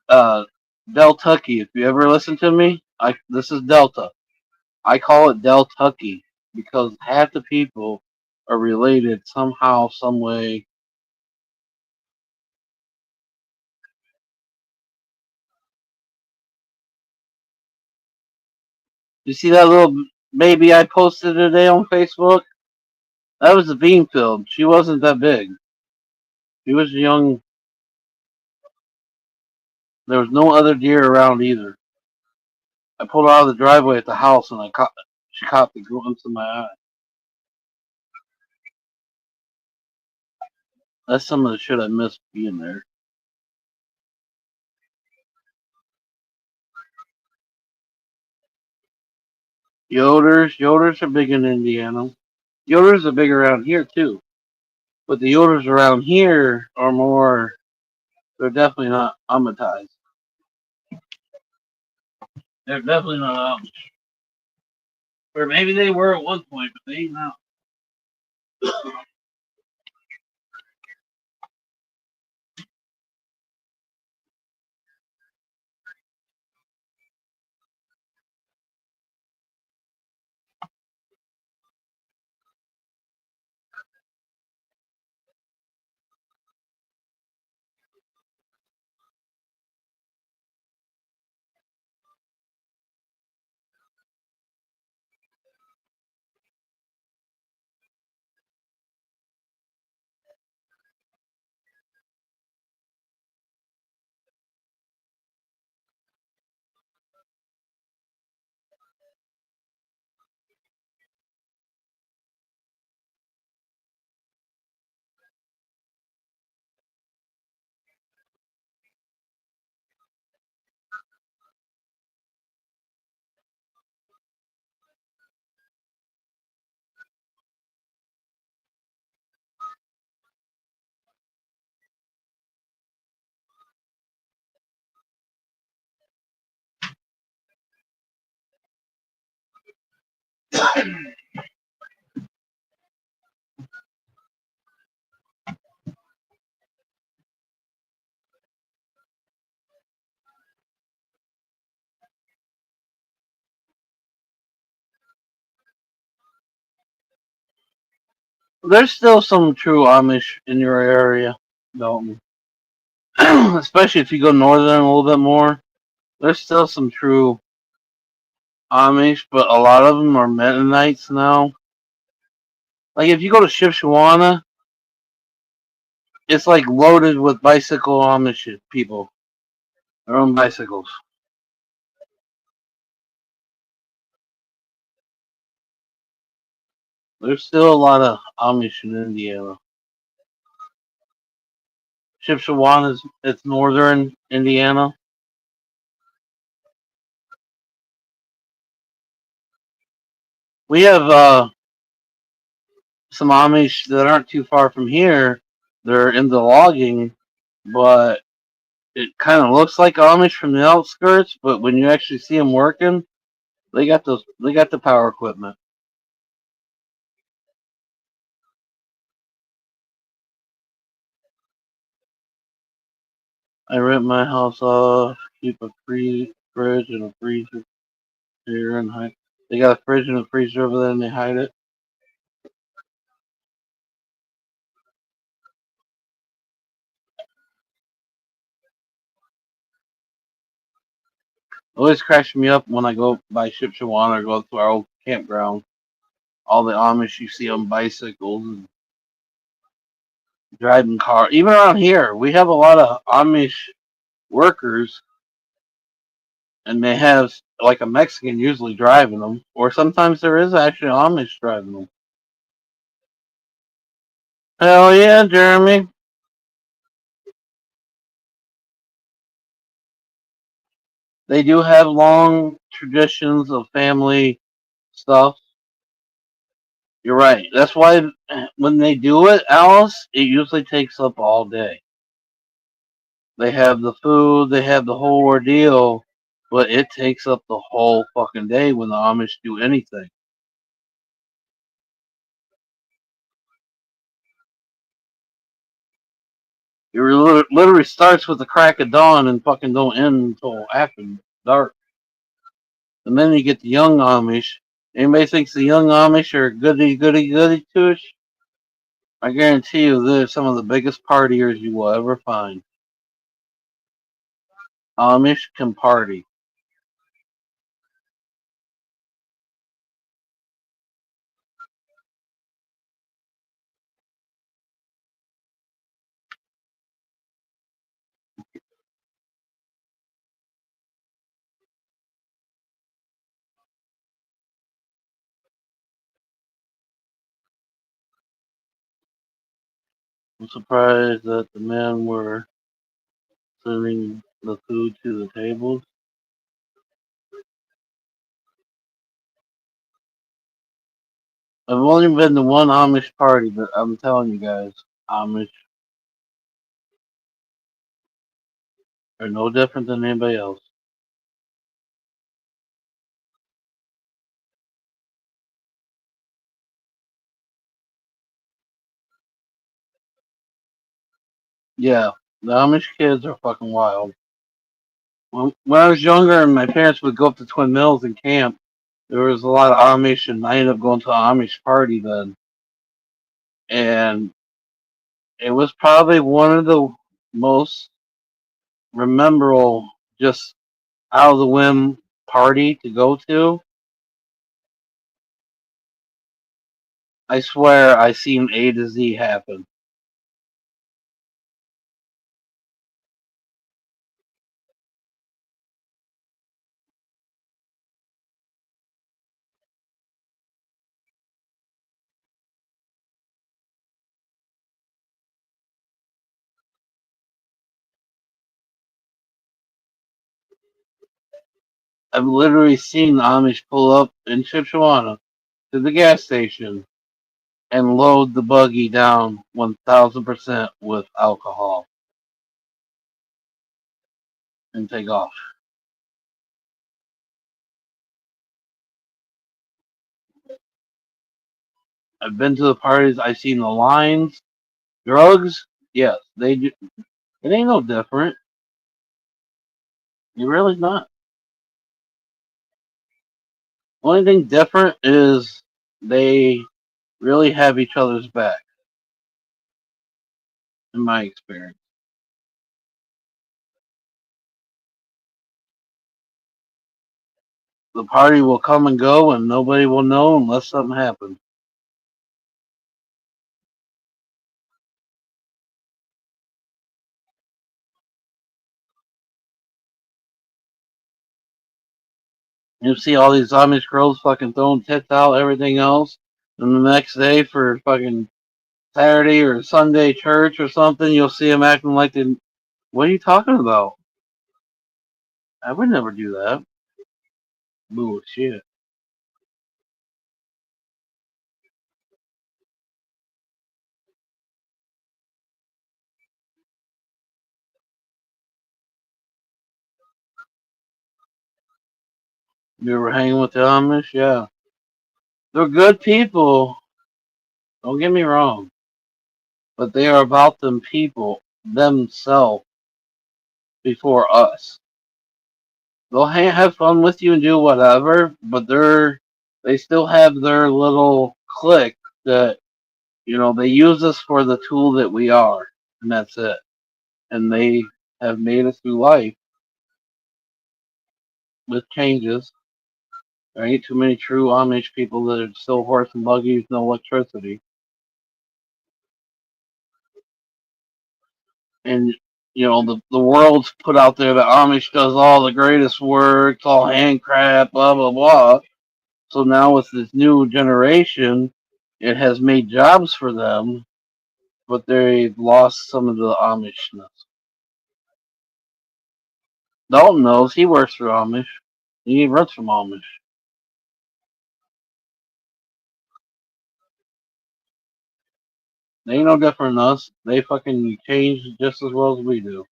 Deltucky. If you ever listen to me, this is Delta. I call it Deltucky because half the people are related somehow, some way. You see that little baby I posted today on Facebook? That was a bean field. She wasn't that big. She was young. There was no other deer around either. I pulled out of the driveway at the house and she caught the glimpse of my eye. That's some of the shit I missed being there. Yoders are big in Indiana. Yoders are big around here too. But the Yoders around here are more, they're definitely not Amitais. They're definitely not Amish. Or maybe they were at one point, but they ain't now. There's still some true Amish in your area, Dalton. Especially if you go northern a little bit more. There's still some true Amish, but a lot of them are Mennonites now. Like if you go to Shipshewana, it's like loaded with bicycle Amish people. Their own bicycles. There's still a lot of Amish in Indiana. Shipshewana is it's northern Indiana. We have some Amish that aren't too far from here. They're into logging, but it kind of looks like Amish from the outskirts. But when you actually see them working, they got those. They got the power equipment. I rent my house off, keep a free fridge and a freezer here, and hide. They got a fridge and a freezer over there, and they hide it. Always cracks me up when I go by Shipshewana or go to our old campground. All the Amish you see on bicycles and driving cars. Even around here, we have a lot of Amish workers, and they have like a Mexican usually driving them, or sometimes there is actually Amish driving them. Hell yeah, Jeremy. They do have long traditions of family stuff. You're right. That's why when they do it, Alice, it usually takes up all day. They have the food, they have the whole ordeal, but it takes up the whole fucking day when the Amish do anything. It literally starts with the crack of dawn and fucking don't end until after dark. And then you get the young Amish. Anybody thinks the young Amish are goody goody goody two ish? I guarantee you they're some of the biggest partiers you will ever find. Amish can party. I'm surprised that the men were sending the food to the tables. I've only been to one Amish party, but I'm telling you guys, Amish are no different than anybody else. Yeah, the Amish kids are fucking wild. When I was younger and my parents would go up to Twin Mills and camp, there was a lot of Amish, and I ended up going to an Amish party then. And it was probably one of the most memorable, just out of the whim party to go to. I swear I seen A to Z happen. I've literally seen the Amish pull up in Shipshewana to the gas station and load the buggy down 1000% with alcohol and take off. I've been to the parties. I've seen the lines. Drugs, yes, they do. It ain't no different. It really not. Only thing different is they really have each other's back, in my experience. The party will come and go, and nobody will know unless something happens. You see all these Amish girls fucking throwing tits out, everything else, and the next day for fucking Saturday or Sunday church or something, you'll see them acting like they. What are you talking about? I would never do that. Bullshit. You ever hanging with the Amish? Yeah. They're good people. Don't get me wrong. But they are about them people themselves before us. They'll have fun with you and do whatever, but they still have their little clique that they use us for the tool that we are, and that's it. And they have made it through life with changes. There ain't too many true Amish people that are still horse and buggies, no electricity. And the world's put out there that Amish does all the greatest work, it's all handcraft, blah blah blah. So now with this new generation, it has made jobs for them, but they've lost some of the Amishness. Dalton knows he works for Amish. He runs from Amish. They ain't no different than us. They fucking change just as well as we do.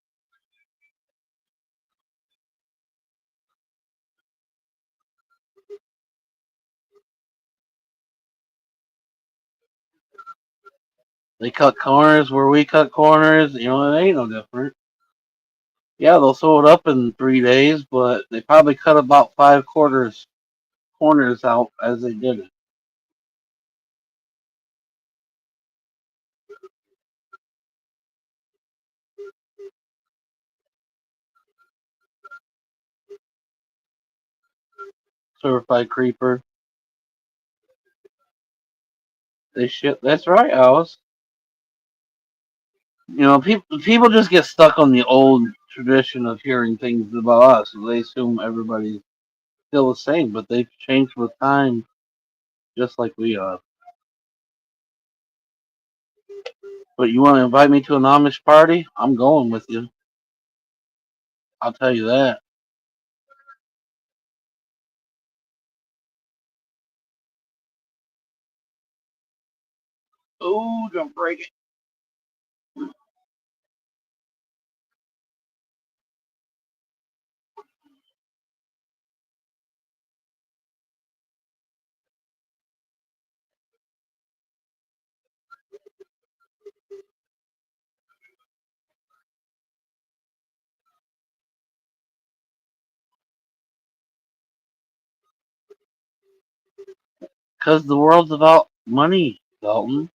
They cut corners where we cut corners. It ain't no different. Yeah, they'll sew it up in 3 days, but they probably cut about 5 corners out as they did it. Certified creeper. They shit. That's right, Alice. People just get stuck on the old tradition of hearing things about us. So they assume everybody's still the same, but they've changed with time, just like we are. But you want to invite me to an Amish party? I'm going with you. I'll tell you that. Oh, don't break it. Because the world's about money, Dalton.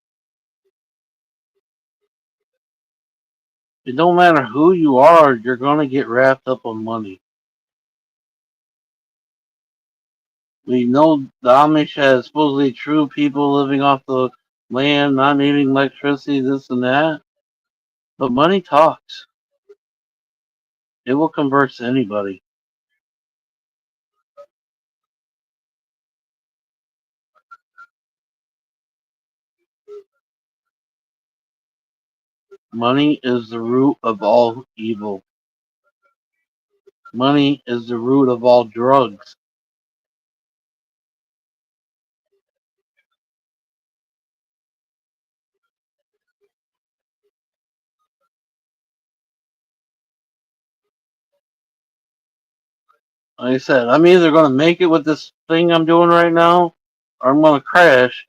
It don't matter who you are, you're going to get wrapped up on money. We know the Amish has supposedly true people living off the land, not needing electricity, this and that. But money talks. It will converse to anybody. Money is the root of all evil. Money is the root of all drugs. Like I said, I'm either going to make it with this thing I'm doing right now, or I'm going to crash.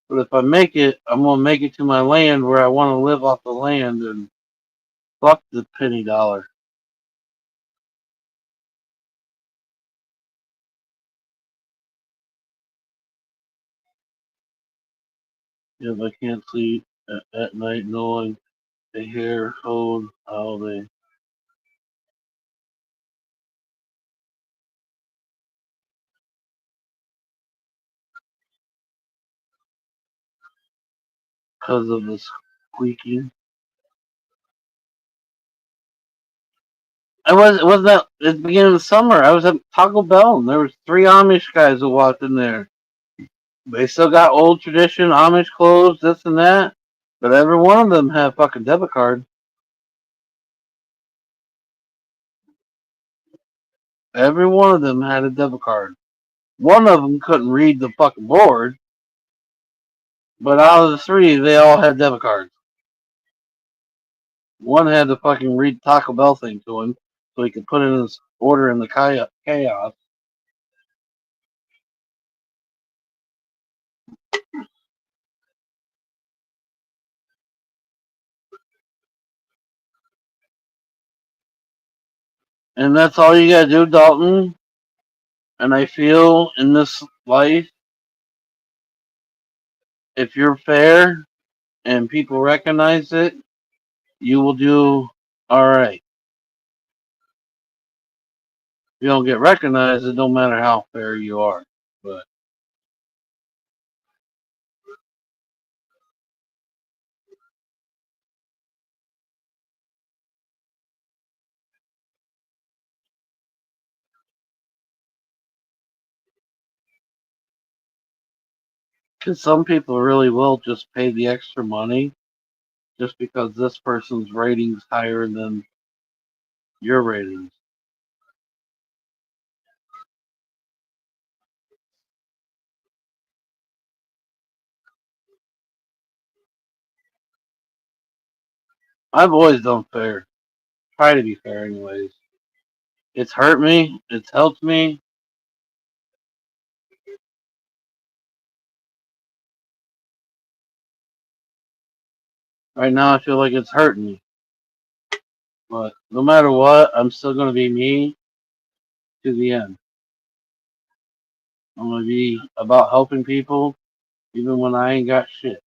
But if I make it, I'm going to make it to my land where I want to live off the land and fuck the penny dollar. If I can't sleep at night knowing they hear hold how they. Because of the squeaking. It wasn't that at the beginning of the summer. I was at Taco Bell and there was three Amish guys who walked in there. They still got old tradition Amish clothes, this and that, but every one of them had a fucking debit card. Every one of them had a debit card. One of them couldn't read the fucking board, but out of the three, they all had debit cards. One had to fucking read Taco Bell thing to him so he could put in his order in the chaos. And that's all you gotta do, Dalton. And I feel in this life, if you're fair and people recognize it, you will do alright. If you don't get recognized, it don't matter how fair you are. But because some people really will just pay the extra money just because this person's rating's higher than your ratings. I've always done fair. Try to be fair, anyways. It's hurt me. It's helped me. Right now, I feel like it's hurting me. But no matter what, I'm still going to be me to the end. I'm going to be about helping people even when I ain't got shit.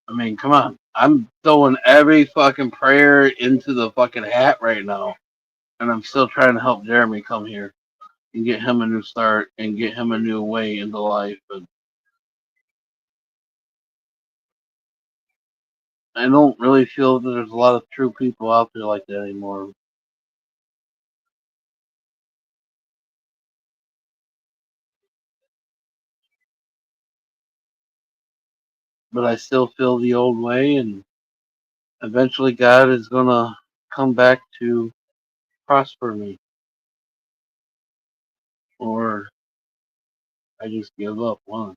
I mean, come on. I'm throwing every fucking prayer into the fucking hat right now. And I'm still trying to help Jeremy come here and get him a new start and get him a new way into life. And I don't really feel that there's a lot of true people out there like that anymore. But I still feel the old way, and eventually God is gonna come back to prosper me, or I just give up. One.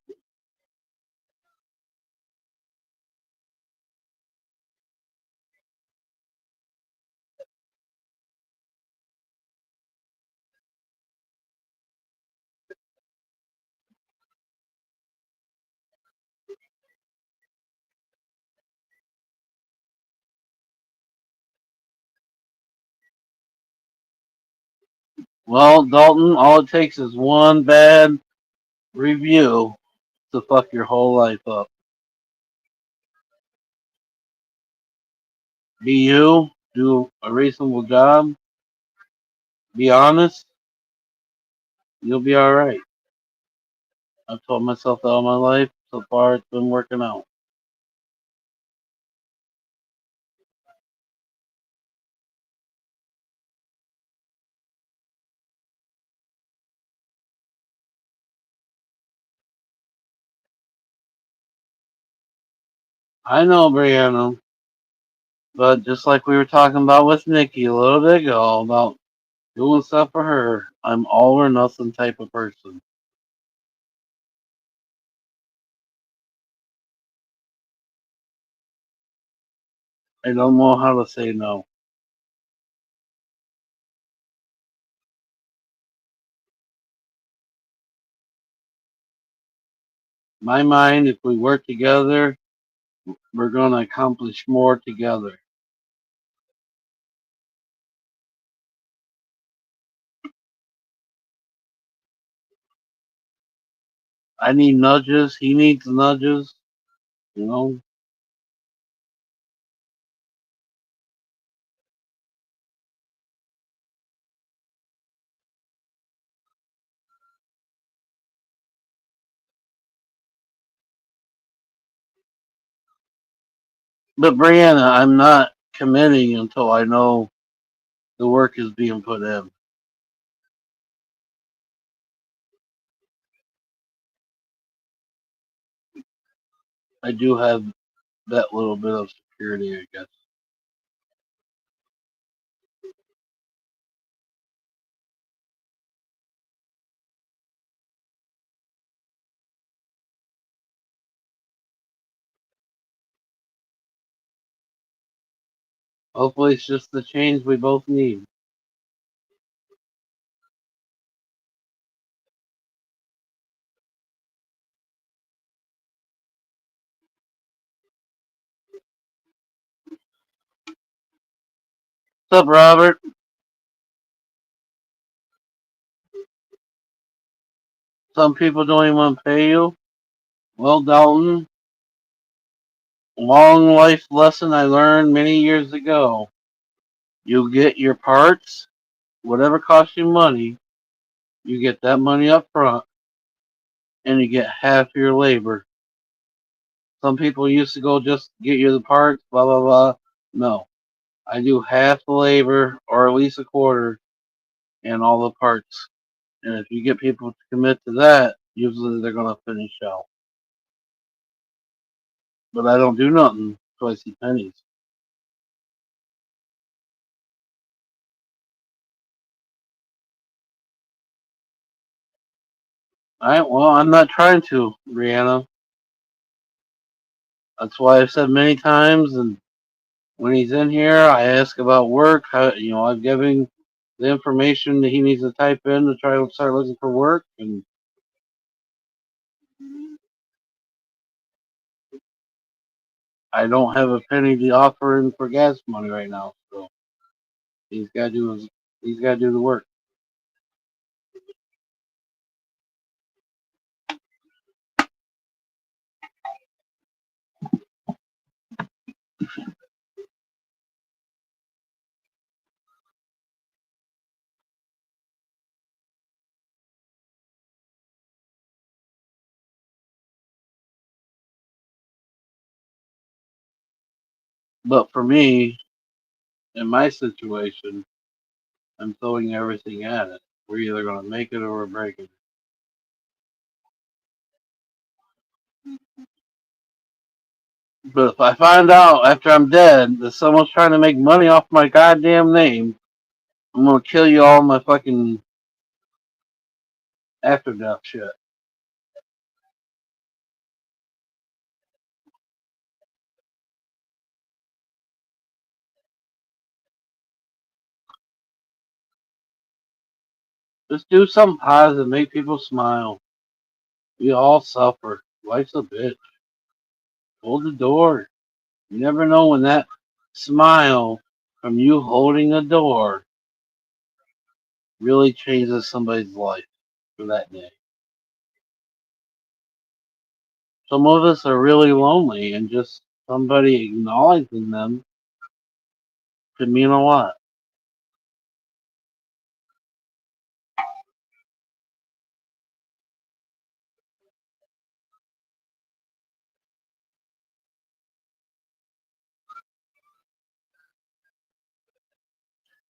Well, Dalton, all it takes is one bad review to fuck your whole life up. Be you, do a reasonable job, be honest, you'll be alright. I've told myself that all my life. So far, it's been working out. I know, Brianna, but just like we were talking about with Nikki a little bit ago about doing stuff for her, I'm all or nothing type of person. I don't know how to say no. My mind, if we work together, we're going to accomplish more together. I need nudges. He needs nudges. You know. But Brianna, I'm not committing until I know the work is being put in. I do have that little bit of security, I guess. Hopefully, it's just the change we both need. What's up, Robert? Some people don't even want to pay you. Well, Dalton, long life lesson I learned many years ago. You get your parts, whatever costs you money, you get that money up front, and you get half your labor. Some people used to go just get you the parts, blah, blah, blah. No, I do half the labor, or at least a quarter, and all the parts. And if you get people to commit to that, usually they're going to finish out. But I don't do nothing till I see pennies. Well, I'm not trying to, Rihanna. That's why I've said many times, and when he's in here, I ask about work. I'm giving the information that he needs to type in to try to start looking for work, and I don't have a penny to offer him for gas money right now. So he's got to do he's got to do the work. But for me, in my situation, I'm throwing everything at it. We're either going to make it or we're breaking it. But if I find out after I'm dead that someone's trying to make money off my goddamn name, I'm going to kill you all in my fucking after death shit. Just do something positive, make people smile. We all suffer. Life's a bitch. Hold the door. You never know when that smile from you holding the door really changes somebody's life for that day. Some of us are really lonely, and just somebody acknowledging them could mean a lot.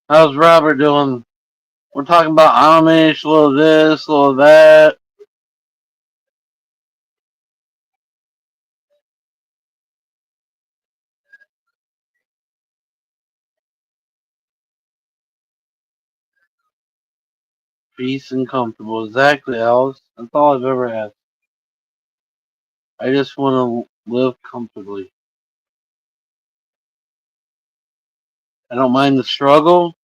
How's Robert doing? We're talking about Amish, a little this, a little that. Peace and comfortable. Exactly, Alice. That's all I've ever asked. I just want to live comfortably. I don't mind the struggle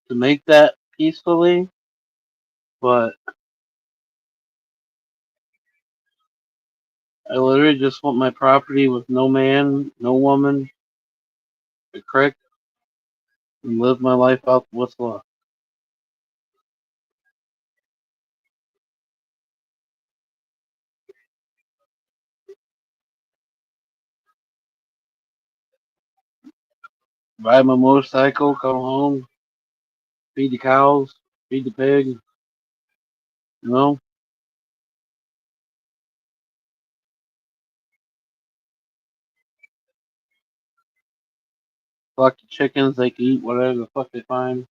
to make that peacefully, but I literally just want my property with no man, no woman, a crick, and live my life out what's left. Ride my motorcycle, come home, feed the cows, feed the pig, you know, fuck the chickens, they can eat whatever the fuck they find.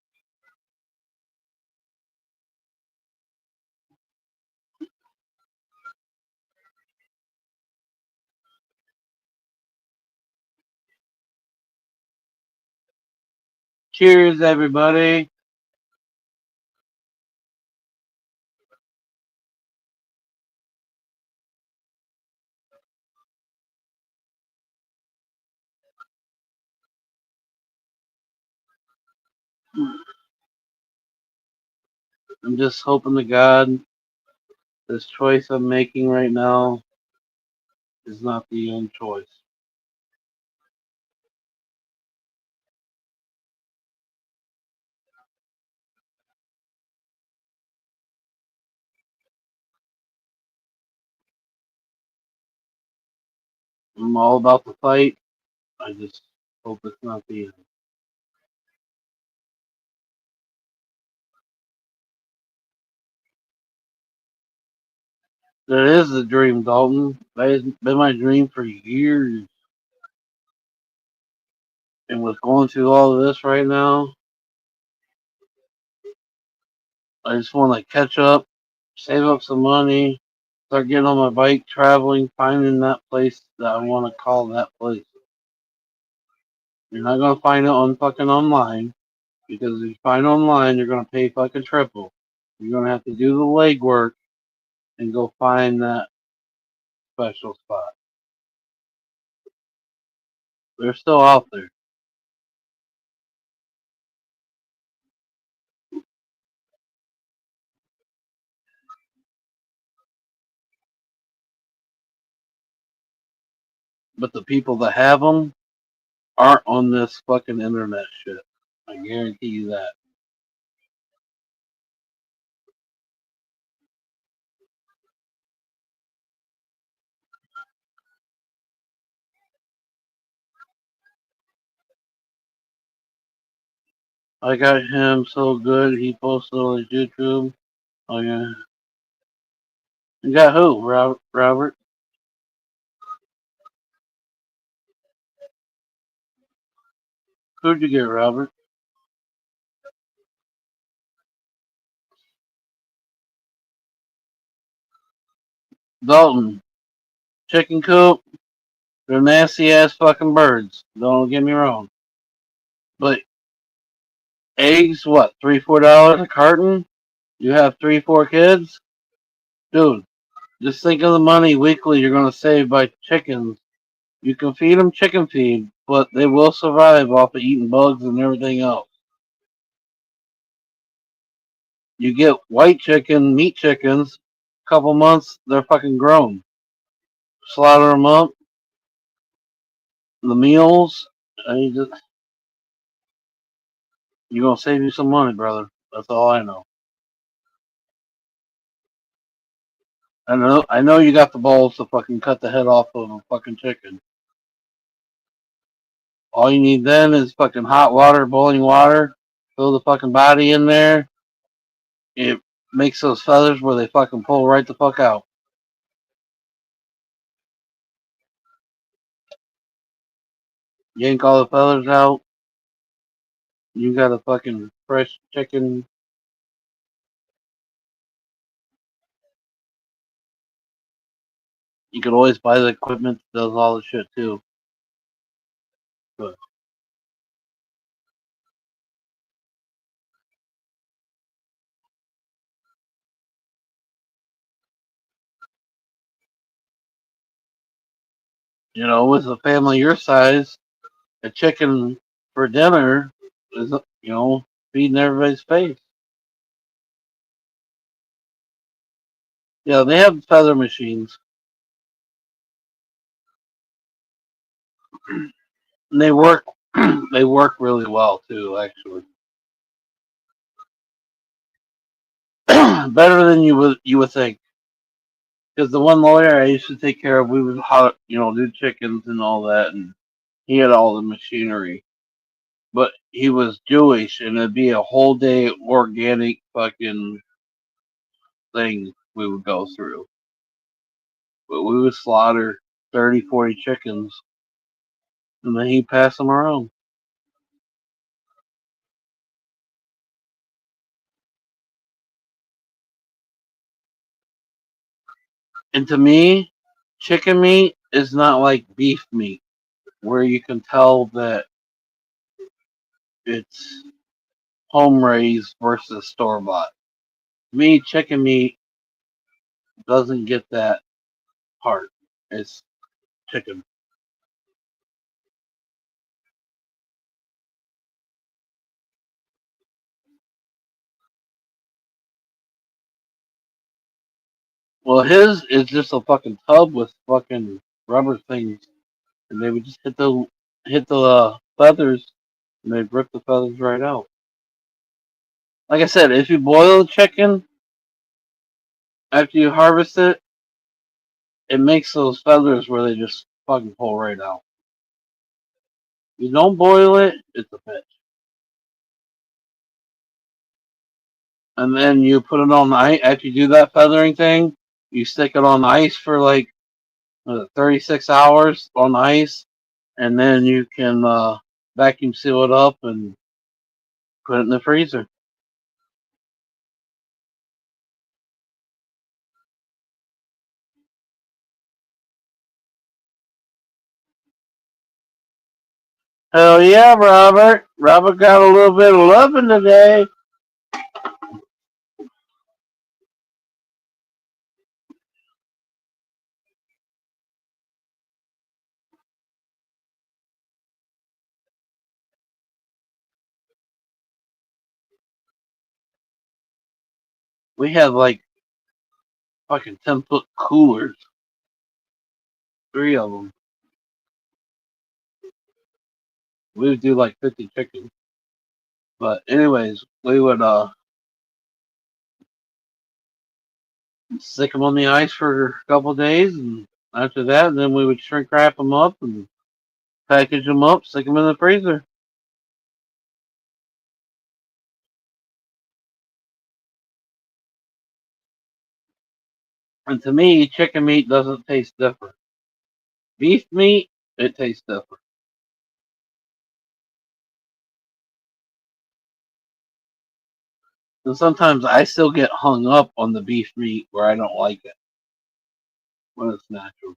Cheers, everybody. I'm just hoping to God this choice I'm making right now is not the end choice. I'm all about the fight. I just hope it's not the end. That is the dream, Dalton. That has been my dream for years. And with going through all of this right now, I just want to catch up, save up some money, start getting on my bike, traveling, finding that place that I want to call that place. You're not gonna find it on fucking online because if you find it online, you're gonna pay fucking triple. You're gonna have to do the legwork and go find that special spot. They're still out there, but the people that have them aren't on this fucking internet shit. I guarantee you that. I got him so good he posted on his YouTube. Oh yeah. You got who, Robert? Who'd you get, Robert? Dalton. Chicken coop. They're nasty ass fucking birds. Don't get me wrong. But eggs, what, $3, $4 a carton? You have 3, 4 kids? Dude, just think of the money weekly you're gonna save by chickens. You can feed them chicken feed, but they will survive off of eating bugs and everything else. You get white chicken, meat chickens, couple months, they're fucking grown. Slaughter them up, the meals, you're gonna save you some money, brother. That's all I know. I know you got the balls to fucking cut the head off of a fucking chicken. All you need then is fucking hot water, boiling water, fill the fucking body in there. It makes those feathers where they fucking pull right the fuck out. Yank all the feathers out. You got a fucking fresh chicken. You could always buy the equipment that does all the shit too. But with a family your size, a chicken for dinner is feeding everybody's face. Yeah, they have feather machines. And they work. They work really well too, actually. Better than you would think. Because the one lawyer I used to take care of, we would do chickens and all that, and he had all the machinery. But he was Jewish, and it'd be a whole day organic fucking thing we would go through. But we would slaughter 30, 40 chickens, and then he'd pass them around. And to me, chicken meat is not like beef meat, where you can tell that it's home raised versus store bought. To me, chicken meat doesn't get that part. It's chicken. Well, his is just a fucking tub with fucking rubber things, and they would just hit the feathers, and they'd rip the feathers right out. Like I said, if you boil the chicken after you harvest it, it makes those feathers where they just fucking pull right out. You don't boil it, it's a bitch. And then you put it on the ice. After you do that feathering thing, you stick it on the ice for like 36 hours on the ice, and then you can vacuum seal it up and put it in the freezer. Hell yeah, Robert. Robert got a little bit of loving today. We have like fucking 10-foot coolers, three of them. We would do like 50 chickens. But anyways, we would stick them on the ice for a couple of days, and after that, then we would shrink wrap them up and package them up, stick them in the freezer. And to me, chicken meat doesn't taste different. Beef meat, it tastes different. And sometimes I still get hung up on the beef meat where I don't like it when it's natural.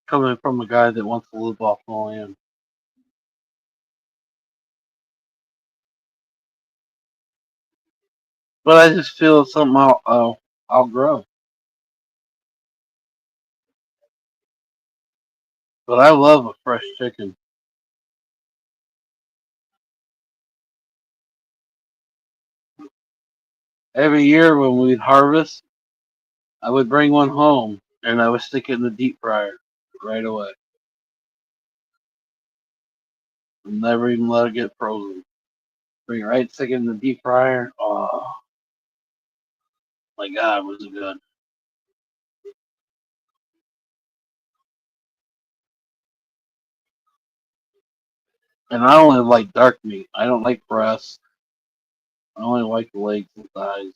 Coming from a guy that wants to live off the land. But I just feel it's something I'll grow. But I love a fresh chicken. Every year when we'd harvest, I would bring one home and I would stick it in the deep fryer right away. Never even let it get frozen. Bring it right, stick it in the deep fryer. Oh my God, was it good? And I only like dark meat. I don't like breast. I only like the legs and thighs.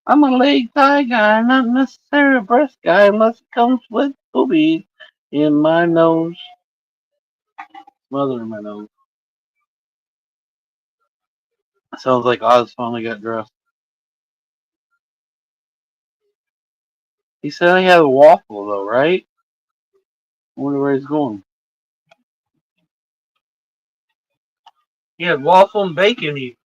I'm a leg thigh guy, not necessarily a breast guy, unless it comes with boobies in my nose. Mother in my nose. Sounds like Oz finally got dressed. He said he had a waffle though, right? I wonder where he's going. He had waffle and bacon.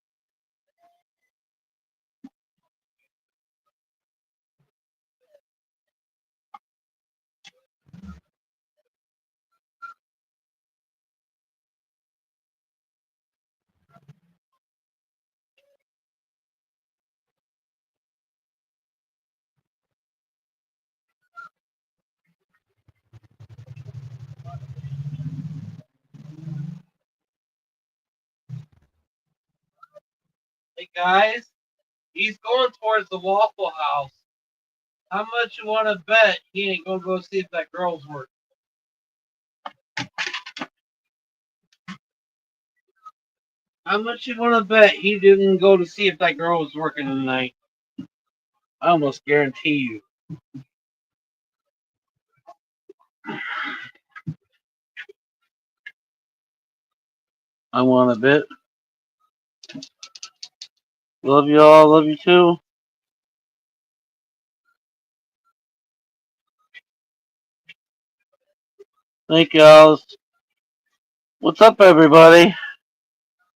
Hey guys, he's going towards the Waffle House. How much you want to bet he ain't gonna go see if that girl's working? How much you want to bet he didn't go to see if that girl was working tonight? I almost guarantee you. I want to bet. Love you all. Love you too. Thank you, Alice. What's up, everybody?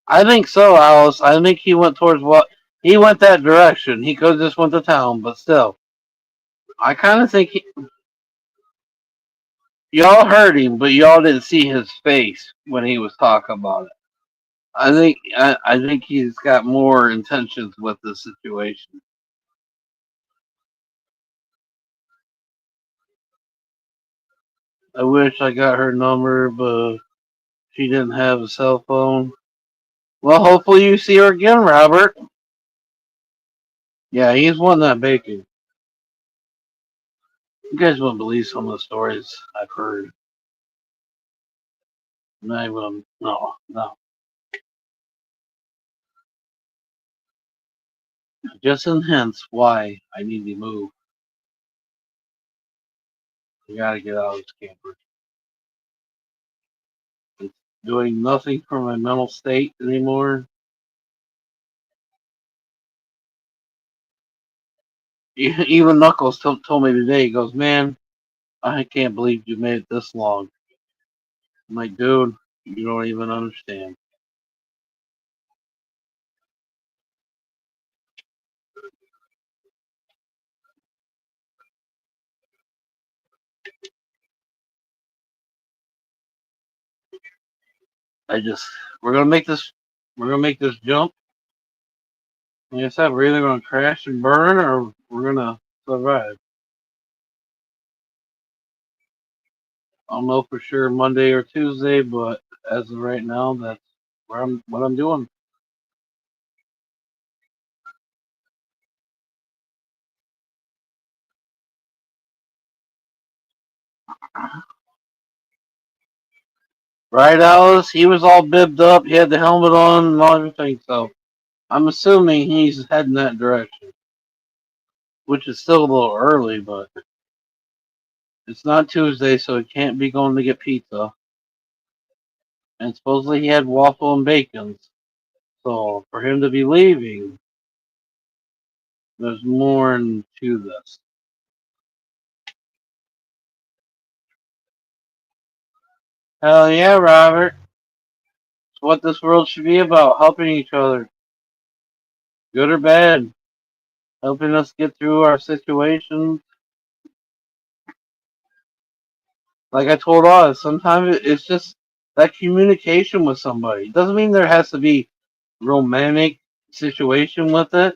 I think so, Alice. I think he went towards what he went that direction. He could have just went to town, but still, I kind of think y'all heard him, but y'all didn't see his face when he was talking about it. I think he's got more intentions with the situation. I wish I got her number, but she didn't have a cell phone. Well, hopefully you see her again, Robert. Yeah, he's won that bacon. You guys wouldn't believe some of the stories I've heard. Not even, no, no. Just in hints why I need to move. I gotta get out of this camper. It's doing nothing for my mental state anymore. Even Knuckles told me today, he goes, man, I can't believe you made it this long. I'm like, dude, you don't even understand. I just, we're gonna make this, we're gonna make this jump. Like I said, we're either gonna crash and burn or we're gonna survive. I don't know for sure Monday or Tuesday, but as of right now, that's what I'm doing. Right, Alice? He was all bibbed up. He had the helmet on and all everything. So I'm assuming he's heading that direction, which is still a little early, but it's not Tuesday, so he can't be going to get pizza. And supposedly he had waffle and bacon. So for him to be leaving, there's more to this. Hell yeah, Robert. It's what this world should be about, helping each other, good or bad, helping us get through our situations. Like I told Oz, sometimes it's just that communication with somebody. It doesn't mean there has to be romantic situation with it.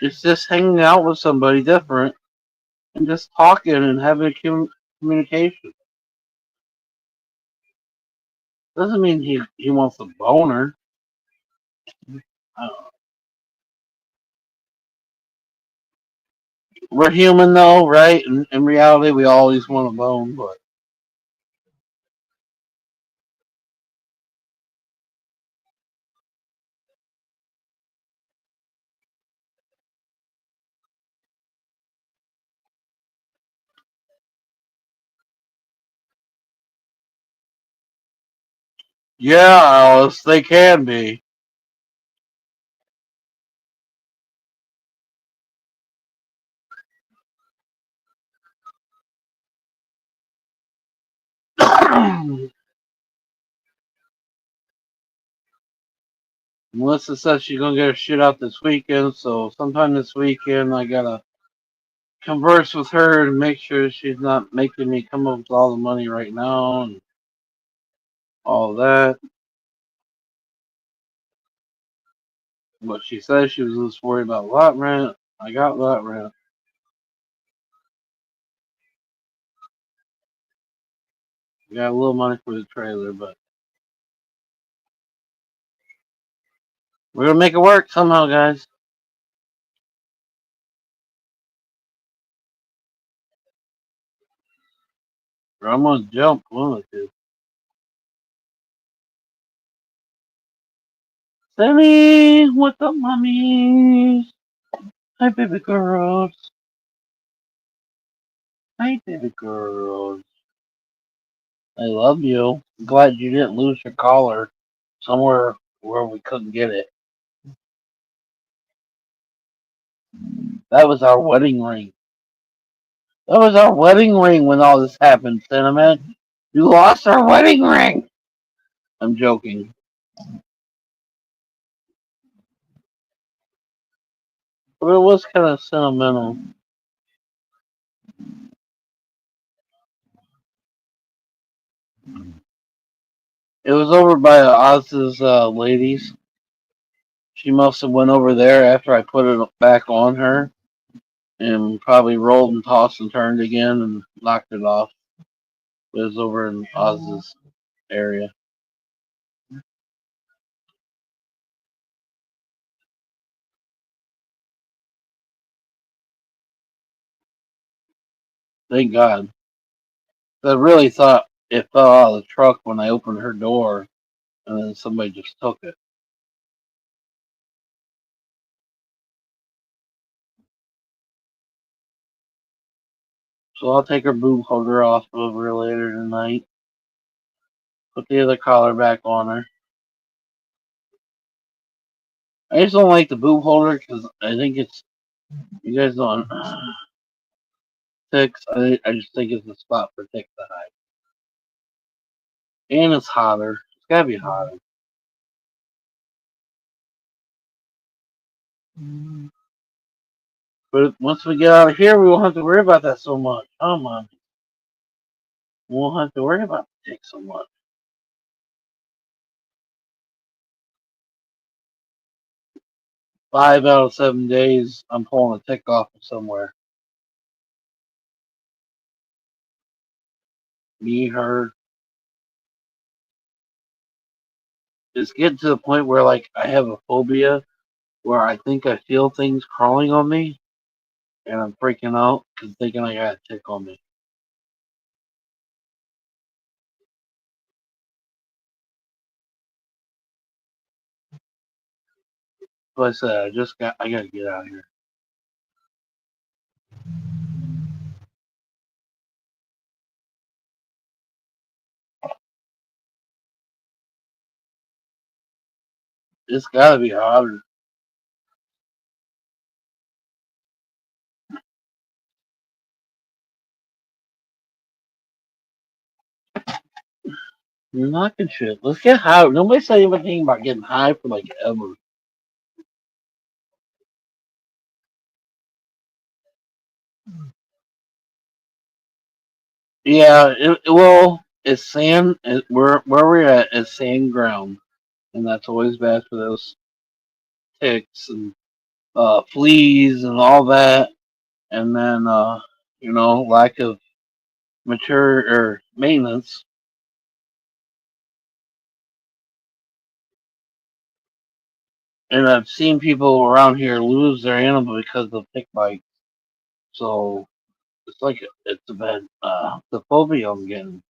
It's just hanging out with somebody different and just talking and having a communication. Doesn't mean he wants a boner. I don't know. We're human though, right? In reality, we always want a bone, but yeah, Alice, they can be. Melissa says she's gonna get her shit out this weekend, so sometime this weekend I gotta converse with her and make sure she's not making me come up with all the money right now and all that. But she says she was just worried about lot rent. I got lot rent. Got a little money for the trailer, but we're gonna make it work somehow, guys. Or I'm gonna jump one of the two. Sammy, what's up, mommy? Hi, baby girls. Hi, baby girls. I love you. I'm glad you didn't lose your collar somewhere where we couldn't get it. That was our wedding ring. That was our wedding ring when all this happened, Cinnamon. You lost our wedding ring. I'm joking. But it was kind of sentimental. It was over by Oz's ladies. She must have went over there after I put it back on her and probably rolled and tossed and turned again and knocked it off. It was over in Oz's area. Thank God. I really thought it fell out of the truck when I opened her door and then somebody just took it. So I'll take her boob holder off of her later tonight. Put the other collar back on her. I just don't like the boob holder because I think it's, you guys don't, ticks. I just think it's a spot for ticks to hide. And it's hotter. It's gotta be hotter. But once we get out of here, we won't have to worry about that so much. Oh my. We won't have to worry about the ticks so much. 5 out of 7 days, I'm pulling a tick off of somewhere. Me, her. It's getting to the point where, like, I have a phobia where I think I feel things crawling on me, and I'm freaking out because thinking I got a tick on me. Like I said, I gotta get out of here. It's gotta be hotter. You're knocking shit. Let's get high. Nobody said anything about getting high for like ever. Yeah, well, it's sand. Where we're at is sand ground, and that's always bad for those ticks and fleas and all that. And then lack of mature or maintenance. And I've seen people around here lose their animal because of tick bite. So it's like it's a bad the phobia I'm getting.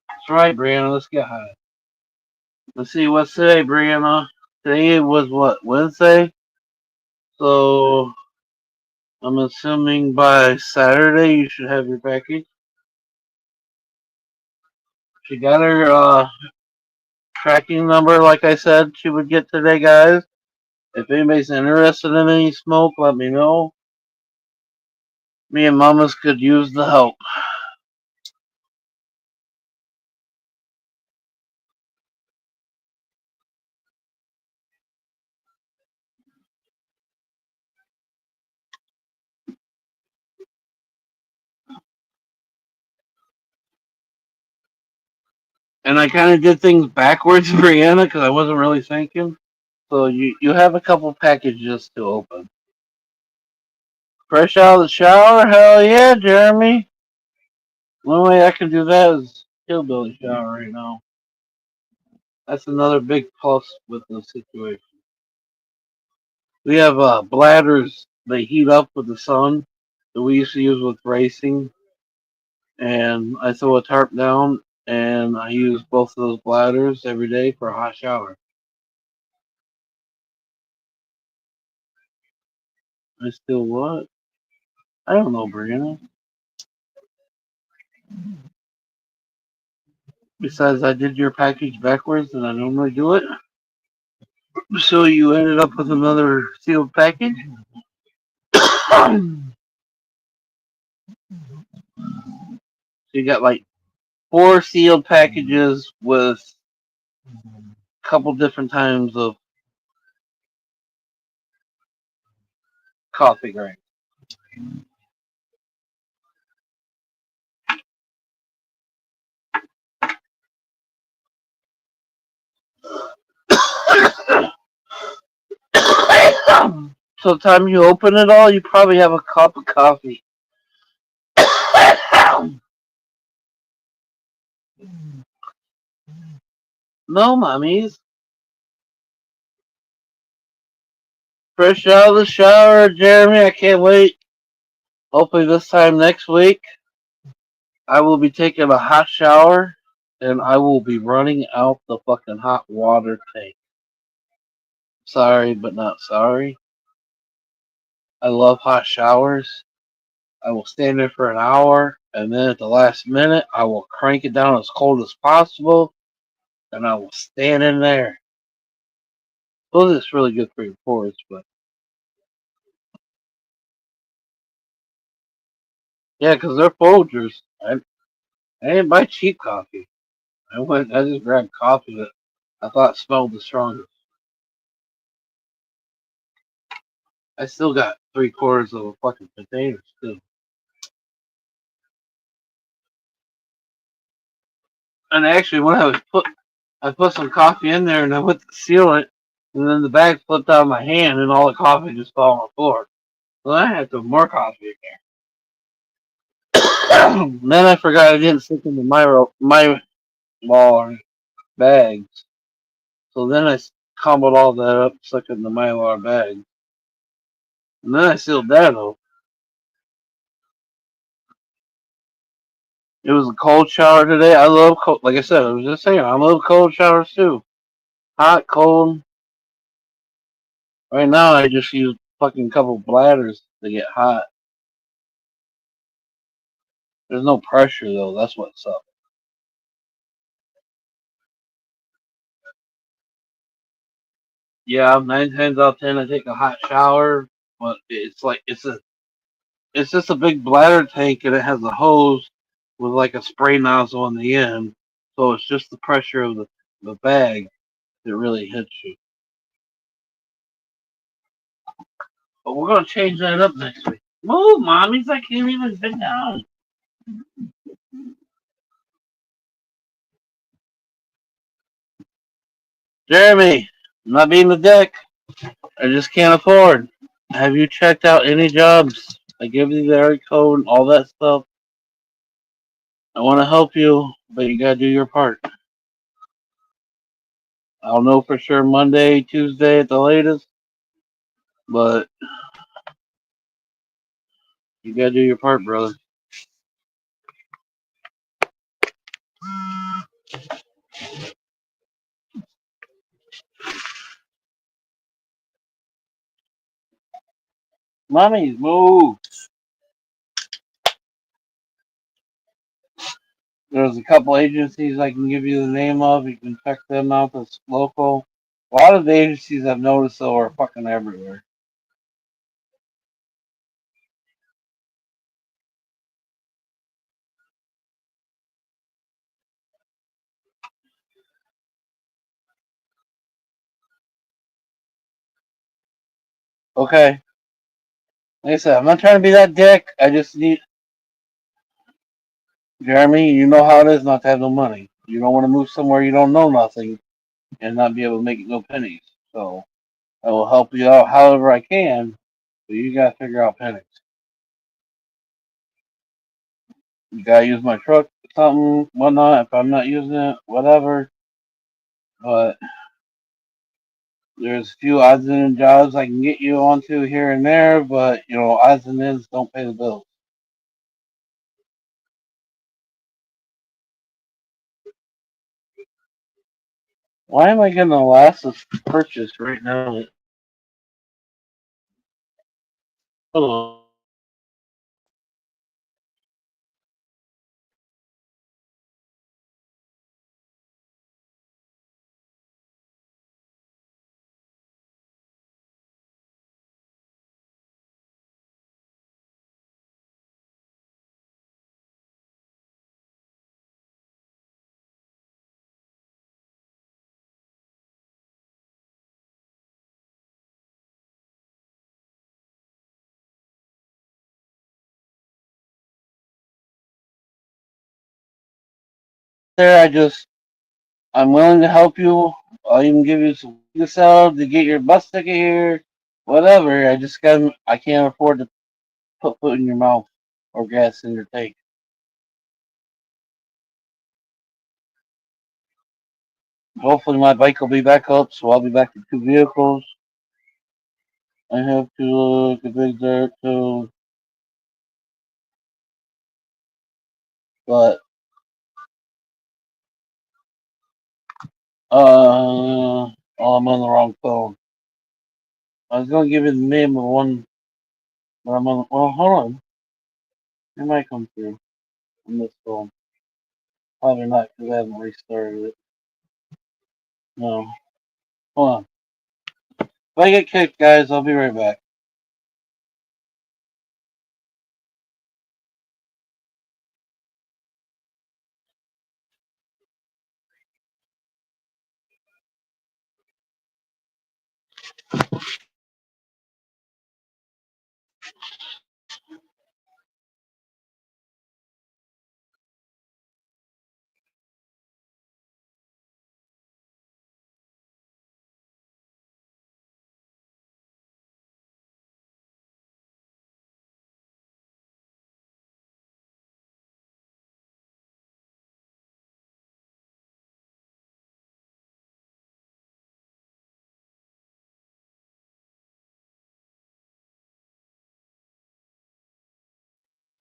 That's right, Brianna. Let's get high. Let's see what's today, Brianna. Today was what, Wednesday? So I'm assuming by Saturday you should have your package. She got her tracking number, like I said she would get today, guys. If anybody's interested in any smoke, let me know. Me and Mamas could use the help. And I kind of did things backwards, Brianna, because I wasn't really thinking. So you have a couple packages to open. Fresh out of the shower? Hell yeah, Jeremy. The only way I can do that is hillbilly shower right now. That's another big plus with the situation. We have bladders they heat up with the sun that we used to use with racing, and I throw a tarp down and I use both of those bladders every day for a hot shower. I still what? I don't know, Brianna. Besides, I did your package backwards than I normally do it. So you ended up with another sealed package. So you got like four sealed packages with a couple different times of coffee grain. So the time you open it all, you probably have a cup of coffee. No, mommies. Fresh out of the shower, Jeremy. I can't wait. Hopefully this time next week, I will be taking a hot shower and I will be running out the fucking hot water tank. Sorry, but not sorry. I love hot showers. I will stand there for an hour, and then at the last minute, I will crank it down as cold as possible, and I will stand in there. Well, it's really good for your pores, but yeah, because they're Folgers. I didn't buy cheap coffee. I just grabbed coffee that I thought smelled the strongest. I still got 3/4 of a fucking container still. And actually, when I put some coffee in there and I went to seal it, and then the bag flipped out of my hand and all the coffee just fell on the floor. So I had to put more coffee in there. Then I forgot I didn't stick in the my Mylar bags. So then I comboed all that up, stuck it in the Mylar bag. And then I sealed that up. It was a cold shower today. I love cold. Like I said, I was just saying, I love cold showers too. Hot, cold. Right now, I just use fucking couple bladders to get hot. There's no pressure though. That's what's up. Yeah, 9 times out of 10, I take a hot shower, but it's just a big bladder tank, and it has a hose with like a spray nozzle on the end. So it's just the pressure of the bag that really hits you. But we're gonna change that up next week. Move, mommies! I can't even sit down. Jeremy, I'm not being a dick. I just can't afford. Have you checked out any jobs? I give you the area code and all that stuff. I want to help you, but you gotta do your part. I'll know for sure Monday, Tuesday at the latest, but you gotta do your part, brother. Mommy, move. There's a couple agencies I can give you the name of. You can check them out. That's local. A lot of the agencies I've noticed though are fucking everywhere. Okay. Like I said, I'm not trying to be that dick. I just need Jeremy, you know how it is not to have no money. You don't want to move somewhere you don't know nothing and not be able to make no pennies. So I will help you out however I can, but you gotta figure out pennies. You gotta use my truck, something, whatnot. If I'm not using it, whatever. But there's a few odds and ends jobs I can get you onto here and there, but you know, odds and ends don't pay the bills. Why am I getting a last purchase right now? Hello. There, I'm willing to help you. I'll even give you some salad to get your bus ticket here. Whatever. I can't afford to put food in your mouth or gas in your tank. Hopefully my bike will be back up, so I'll be back to two vehicles. I have to look at big dirt too, but oh, I'm on the wrong phone. I was gonna give you the name of one, but I'm on. Well, hold on. It might come through on this phone. Probably not because I haven't restarted it. No. Hold on. If I get kicked, guys, I'll be right back.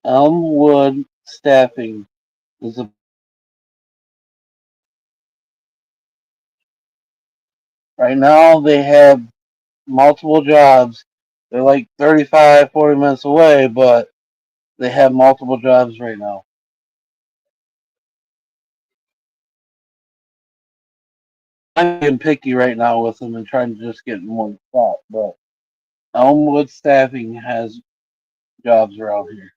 Elmwood Staffing is a right now they have multiple jobs. They're like 35, 40 minutes away, but they have multiple jobs right now. I'm getting picky right now with them and trying to just get more spot, but Elmwood Staffing has jobs around here.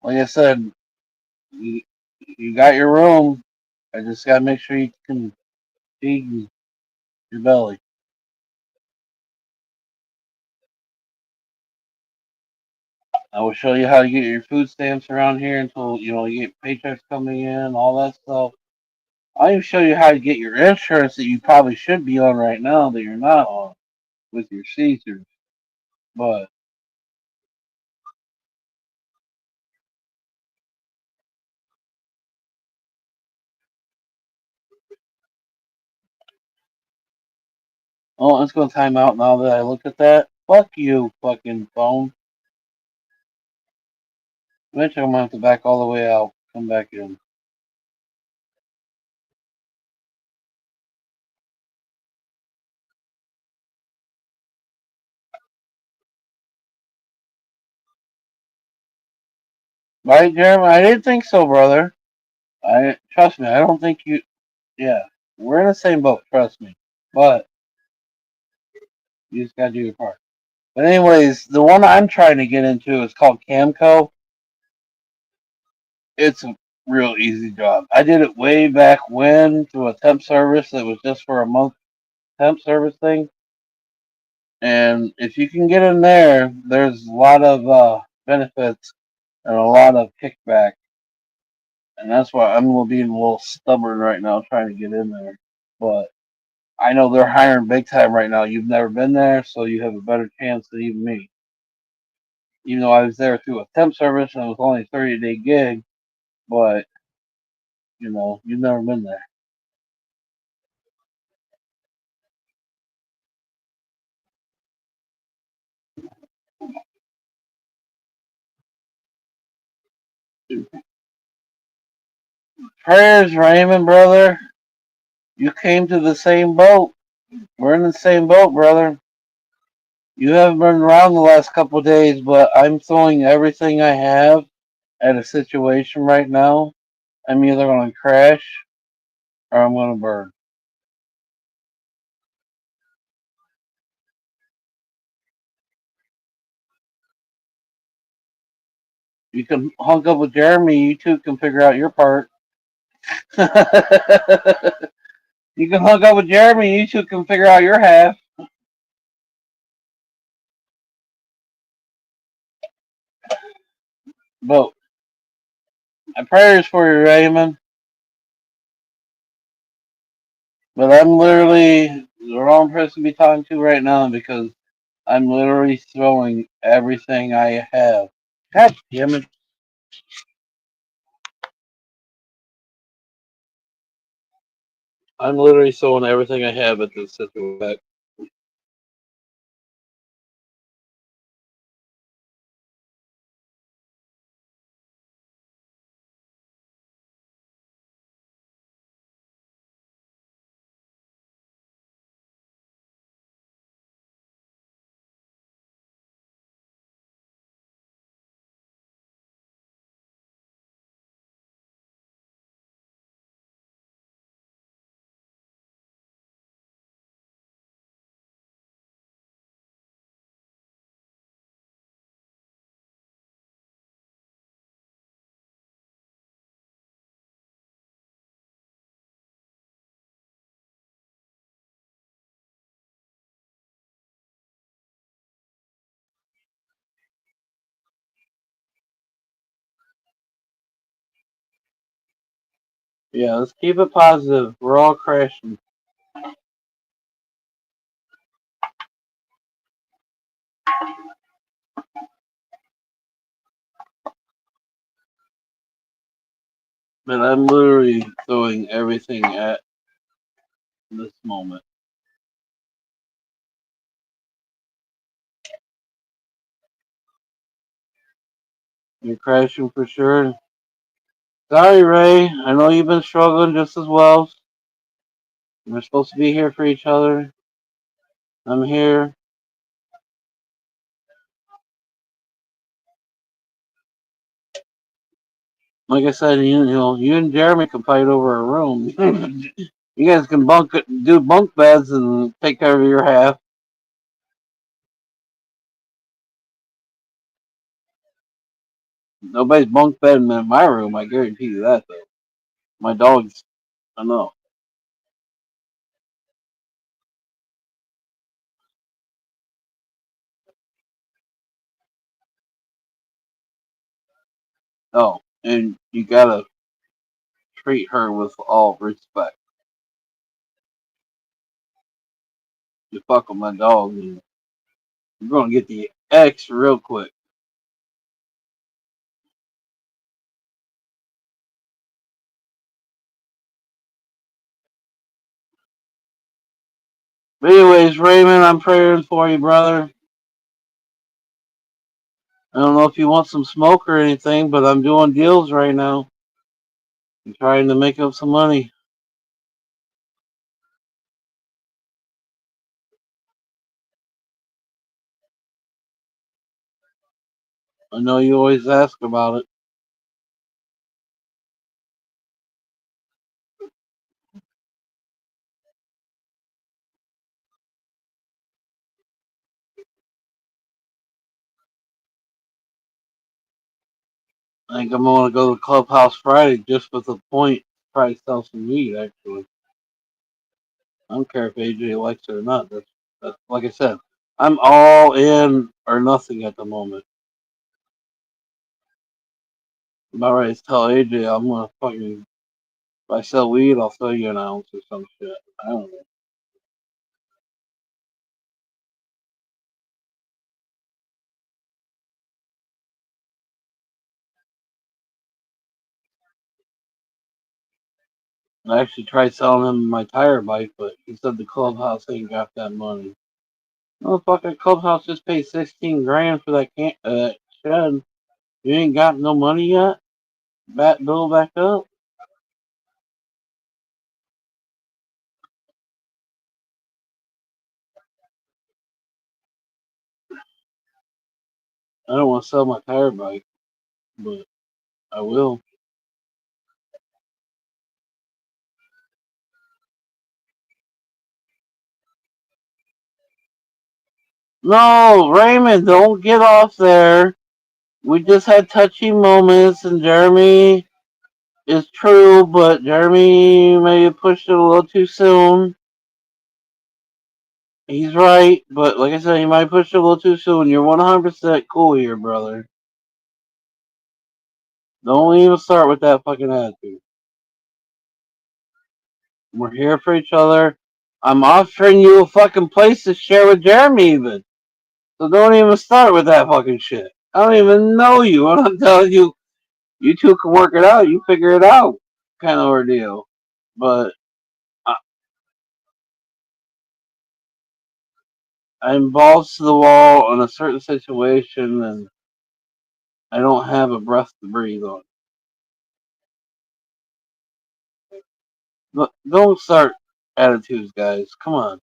Like I said, you, you got your room. I just gotta make sure you can feed your belly. I will show you how to get your food stamps around here until you get paychecks coming in, all that stuff. I'll even show you how to get your insurance that you probably should be on right now that you're not on with your Caesars. But oh, it's gonna time out now that I look at that. Fuck you, fucking phone. Eventually, I'm gonna have to back all the way out, come back in. Right, Jeremy? I didn't think so, brother. I trust me. I don't think you. Yeah, we're in the same boat. Trust me. But you just gotta do your part. But anyways, the one I'm trying to get into is called Camco. It's a real easy job. I did it way back when through a temp service that was just for a month temp service thing. And if you can get in there, there's a lot of benefits and a lot of kickback. And that's why I'm being a little stubborn right now trying to get in there. But I know they're hiring big time right now. You've never been there, so you have a better chance than even me. Even though I was there through a temp service and it was only a 30-day gig, but you've never been there. Prayers, Raymond, brother. You came to the same boat. We're in the same boat, brother. You haven't been around the last couple of days, but I'm throwing everything I have at a situation right now. I'm either going to crash or I'm going to burn. You can hunk up with Jeremy. You two can figure out your part. You can hook up with Jeremy. You two can figure out your half. But my prayers for you, Raymond. But I'm literally the wrong person to be talking to right now because I'm literally throwing everything I have. God damn it. I'm literally throwing everything I have at this situation. Yeah, let's keep it positive. We're all crashing. But I'm literally throwing everything at this moment. You're crashing for sure. Sorry, Ray. I know you've been struggling just as well. We're supposed to be here for each other. I'm here. Like I said, you and Jeremy can fight over a room. You guys can do bunk beds and take care of your half. Nobody's bunk bedding in my room. I guarantee you that, though. My dogs, I know. Oh, and you gotta treat her with all respect. You fuck with my dog, and you're gonna get the X real quick. But anyways, Raymond, I'm praying for you, brother. I don't know if you want some smoke or anything, but I'm doing deals right now. I'm trying to make up some money. I know you always ask about it. I think I'm gonna go to the clubhouse Friday just with the point to try to sell some weed. Actually, I don't care if AJ likes it or not. That's like I said. I'm all in or nothing at the moment. I'm about ready to tell AJ I'm gonna fucking if I sell weed, I'll sell you an ounce or some shit. I don't know. I actually tried selling him my tire bike, but he said the clubhouse ain't got that money. Motherfucker, clubhouse just paid 16 grand for that shed. You ain't got no money yet? Bat bill back up? I don't want to sell my tire bike, but I will. No, Raymond, don't get off there. We just had touchy moments, and Jeremy is true, but Jeremy may have pushed it a little too soon. He's right, but like I said, he might push it a little too soon. You're 100% cool here, brother. Don't even start with that fucking attitude. We're here for each other. I'm offering you a fucking place to share with Jeremy, even. So don't even start with that fucking shit. I don't even know you. I'm telling you, you two can work it out. You figure it out, kind of ordeal. But I'm balls to the wall on a certain situation, and I don't have a breath to breathe on. Look, don't start attitudes, guys. Come on.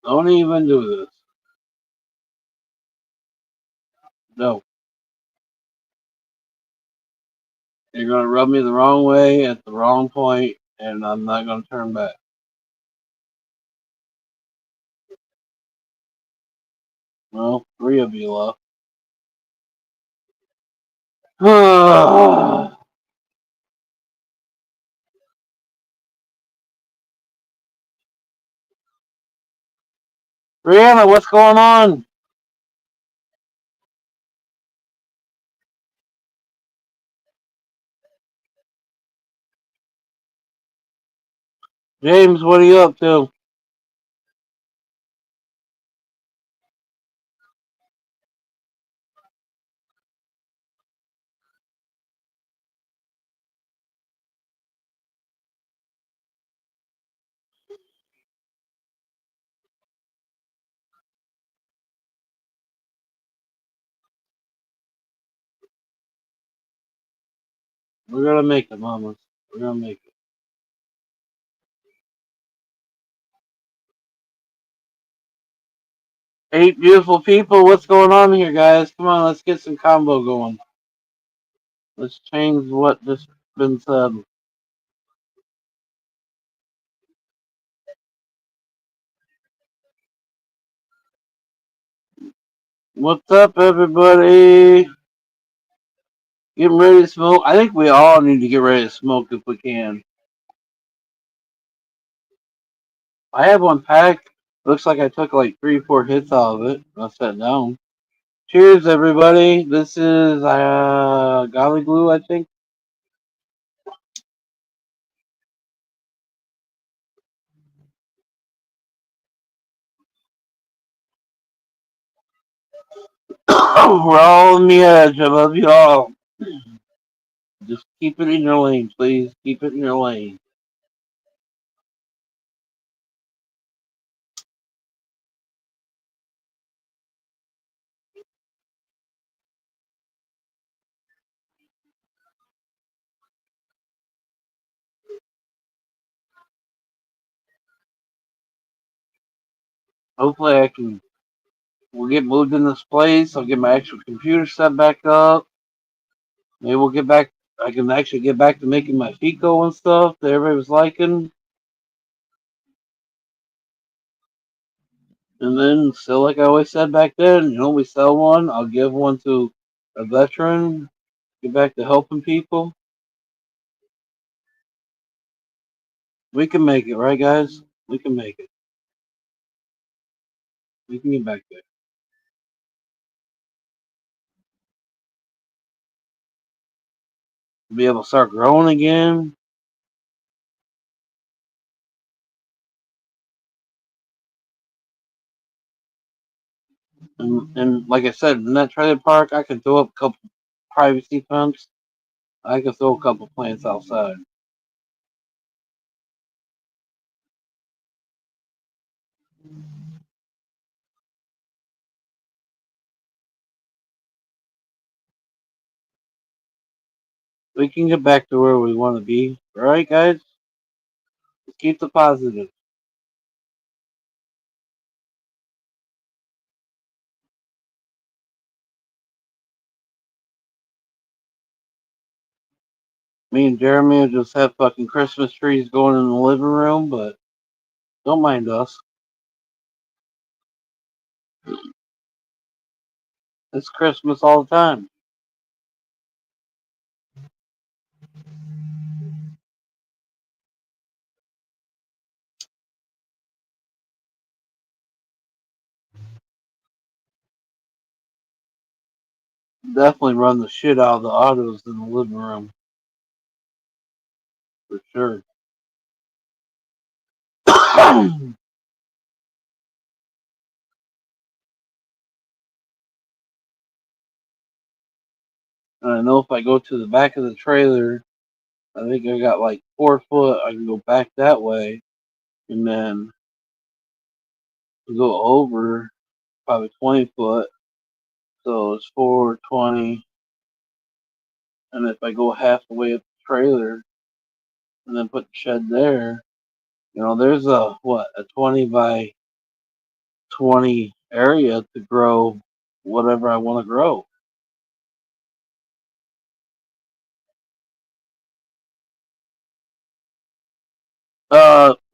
Don't even do this. No. You're going to rub me the wrong way at the wrong point, and I'm not going to turn back. Well, three of you left. Brianna, what's going on? James, what are you up to? We're gonna make it, mamas. We're gonna make it. Eight beautiful people. What's going on here, guys? Come on, let's get some combo going. Let's change what just been said. What's up, everybody? Getting ready to smoke. I think we all need to get ready to smoke if we can. I have one pack. Looks like I took like 3, 4 hits out of it. I sat down. Cheers, everybody. This is Golly Glue, I think. We're all on the edge. I love you all. Just keep it in your lane, please. Keep it in your lane. Hopefully, we'll get moved in this place. I'll get my actual computer set back up. Maybe we'll get back. I can actually get back to making my FICO and stuff that everybody was liking. And then, still like I always said back then, we sell one, I'll give one to a veteran, get back to helping people. We can make it, right, guys? We can make it. We can get back there. Be able to start growing again. And like I said, in that trailer park, I can throw up a couple privacy fence. I can throw a couple plants outside. We can get back to where we want to be. All right, guys? Let's keep the positive. Me and Jeremy will just have fucking Christmas trees going in the living room, but don't mind us. It's Christmas all the time. Definitely run the shit out of the autos in the living room. For sure. And I know if I go to the back of the trailer, I think I got like 4 foot. I can go back that way and then go over probably 20 foot. So it's 420. And if I go half the way up the trailer and then put the shed there, there's a 20 by 20 area to grow whatever I want to grow.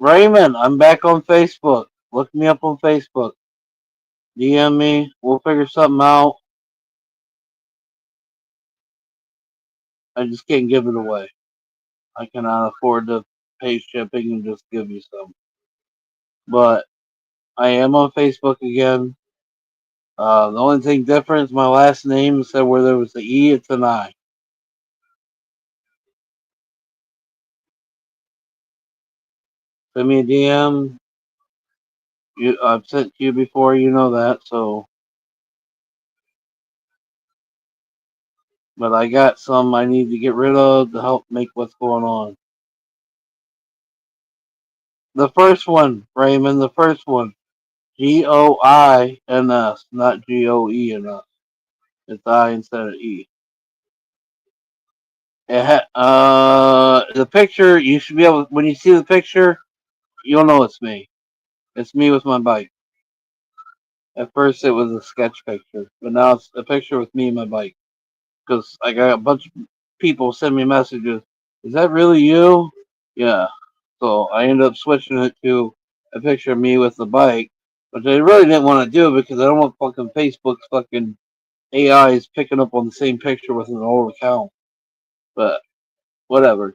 Raymond, I'm back on Facebook. Look me up on Facebook. DM me. We'll figure something out. I just can't give it away. I cannot afford to pay shipping and just give you some. But I am on Facebook again. The only thing different is my last name. Instead where there was the E, it's an I. Send me a DM. I've sent to you before, you know that. So, but I got some I need to get rid of to help make what's going on. The first one, Raymond, the first one. Goins, not Goens. It's I instead of E. The picture, you should be able, when you see the picture, you'll know it's me. It's me with my bike. At first, it was a sketch picture, but now it's a picture with me and my bike. Because I got a bunch of people send me messages. Is that really you? Yeah. So I ended up switching it to a picture of me with the bike, but I really didn't want to do it because I don't want fucking Facebook's fucking AI is picking up on the same picture with an old account. But whatever.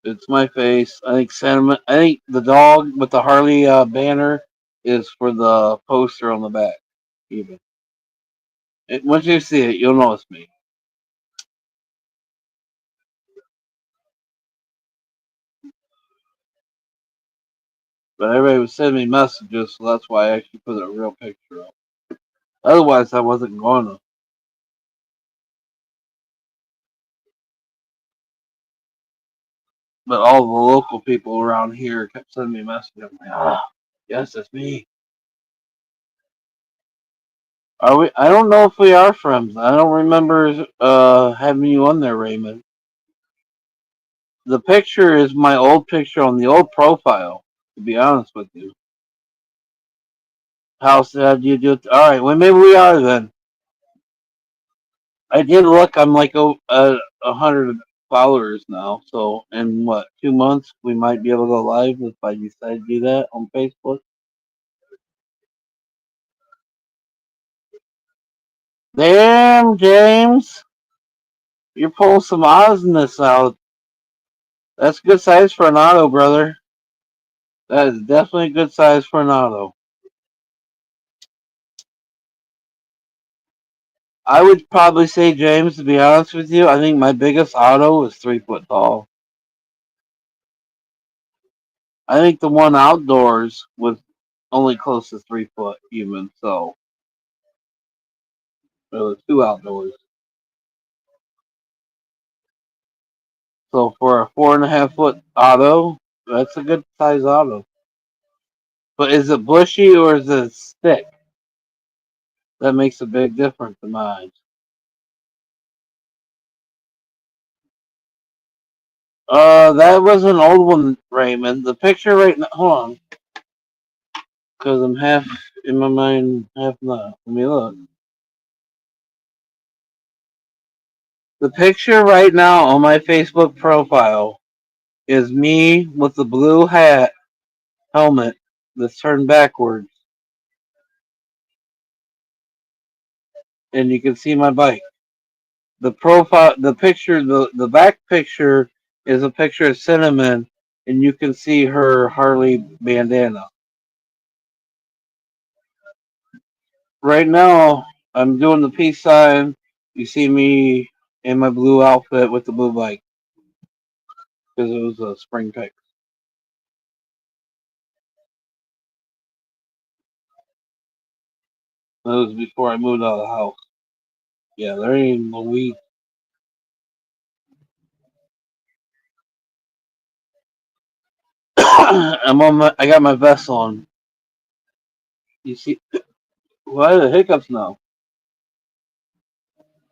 It's my face. I think sentiment. I think the dog with the Harley banner is for the poster on the back. Even once you see it, you'll know it's me. But everybody was sending me messages, so that's why I actually put a real picture up. Otherwise, I wasn't going to. But all the local people around here kept sending me messages. I'm like, yes, it's me. Are we? I don't know if we are friends. I don't remember having you on there, Raymond. The picture is my old picture on the old profile. To be honest with you, how sad you do? All right, well maybe we are then. I did look. I'm like 100 followers now. So in what 2 months we might be able to go live if I decide to do that on Facebook. Damn, James, you're pulling some Ozness out. That's good size for an auto, brother. That is definitely a good size for an auto. I would probably say, James, to be honest with you, I think my biggest auto is 3 foot tall. I think the one outdoors was only close to 3 foot, even so. There was two outdoors. So for a 4.5 foot auto, that's a good size auto. But is it bushy or is it thick? That makes a big difference in my eyes. That was an old one, Raymond. The picture right now, hold on, because I'm half in my mind, half not. Let me look. The picture right now on my Facebook profile is me with the blue hat helmet that's turned backwards, and you can see my bike. The profile, the picture, the back picture is a picture of Cinnamon, and you can see her Harley bandana. Right now, I'm doing the peace sign. You see me in my blue outfit with the blue bike because it was a spring pick. That was before I moved out of the house. Yeah, there ain't no weed. I got my vest on. You see, why the hiccups now?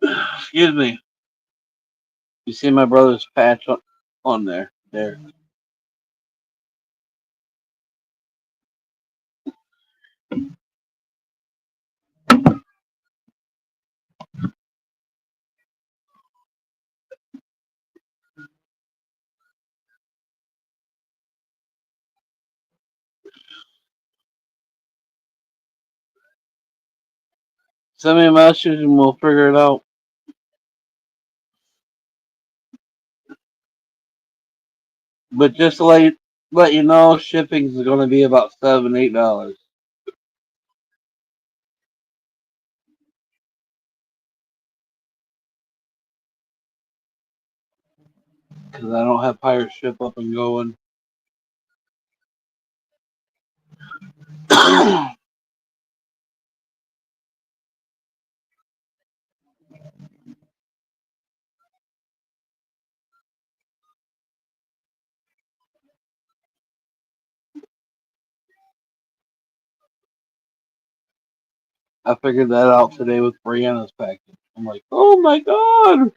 Excuse me. You see my brother's patch on there. There. Send me a message and we'll figure it out. But just to let you know, shipping is going to be about $7-8 because I don't have pirate ship up and going. I figured that out today with Brianna's package. I'm like, oh my god!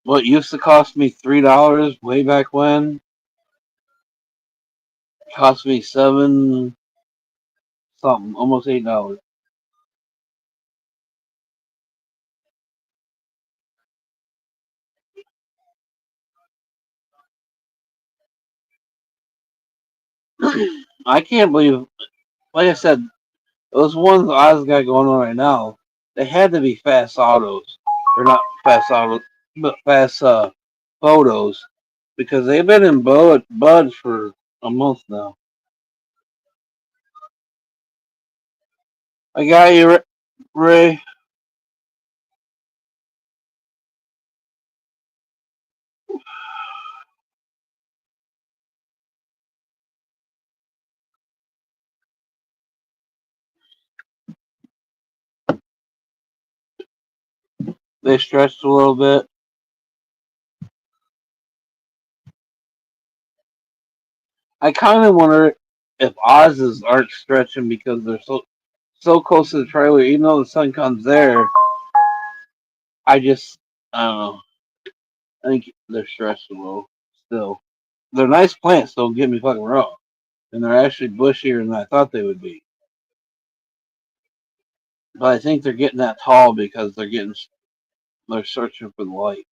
What used to cost me $3 way back when cost me seven something, almost $8. I can't believe, like I said, those ones Oz got going on right now, they had to be fast autos, or not fast autos, but fast photos, because they've been in bud for a month now. I got you, Ray. They stretched a little bit. I kind of wonder if Oz's aren't stretching because they're so close to the trailer. Even though the sun comes there, I don't know. I think they're stretched a little still. They're nice plants. Don't get me fucking wrong, and they're actually bushier than I thought they would be. But I think they're getting that tall because they're searching for the light.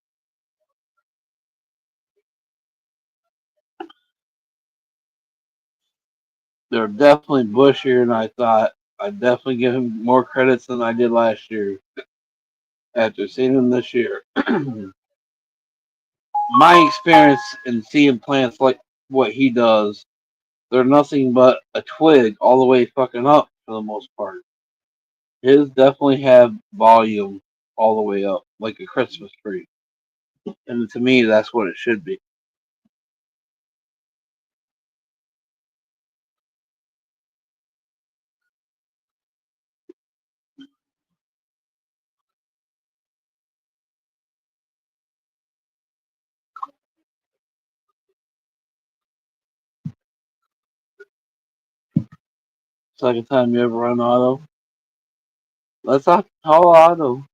They're definitely bushier than I thought. I definitely give him more credits than I did last year after seeing him this year. My experience in seeing plants like what he does, they're nothing but a twig all the way fucking up for the most part. His definitely have volume all the way up, like a Christmas tree. And to me, that's what it should be. Second time you ever run auto? Let's not call auto.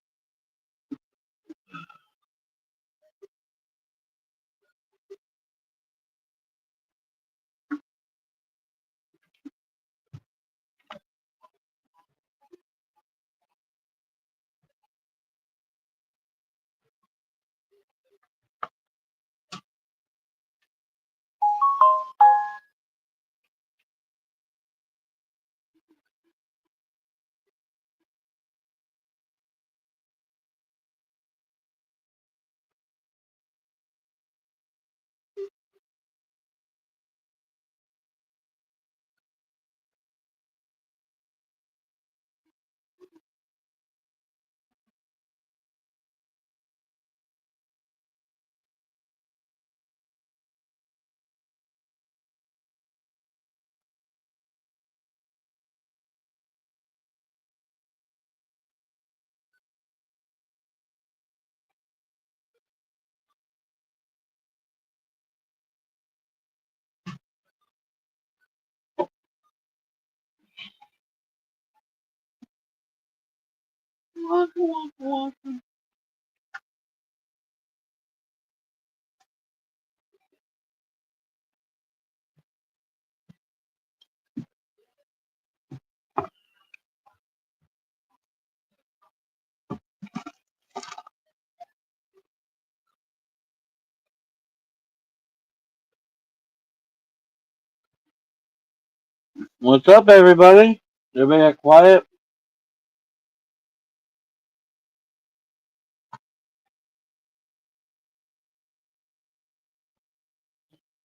What's up, everybody? Everybody got quiet?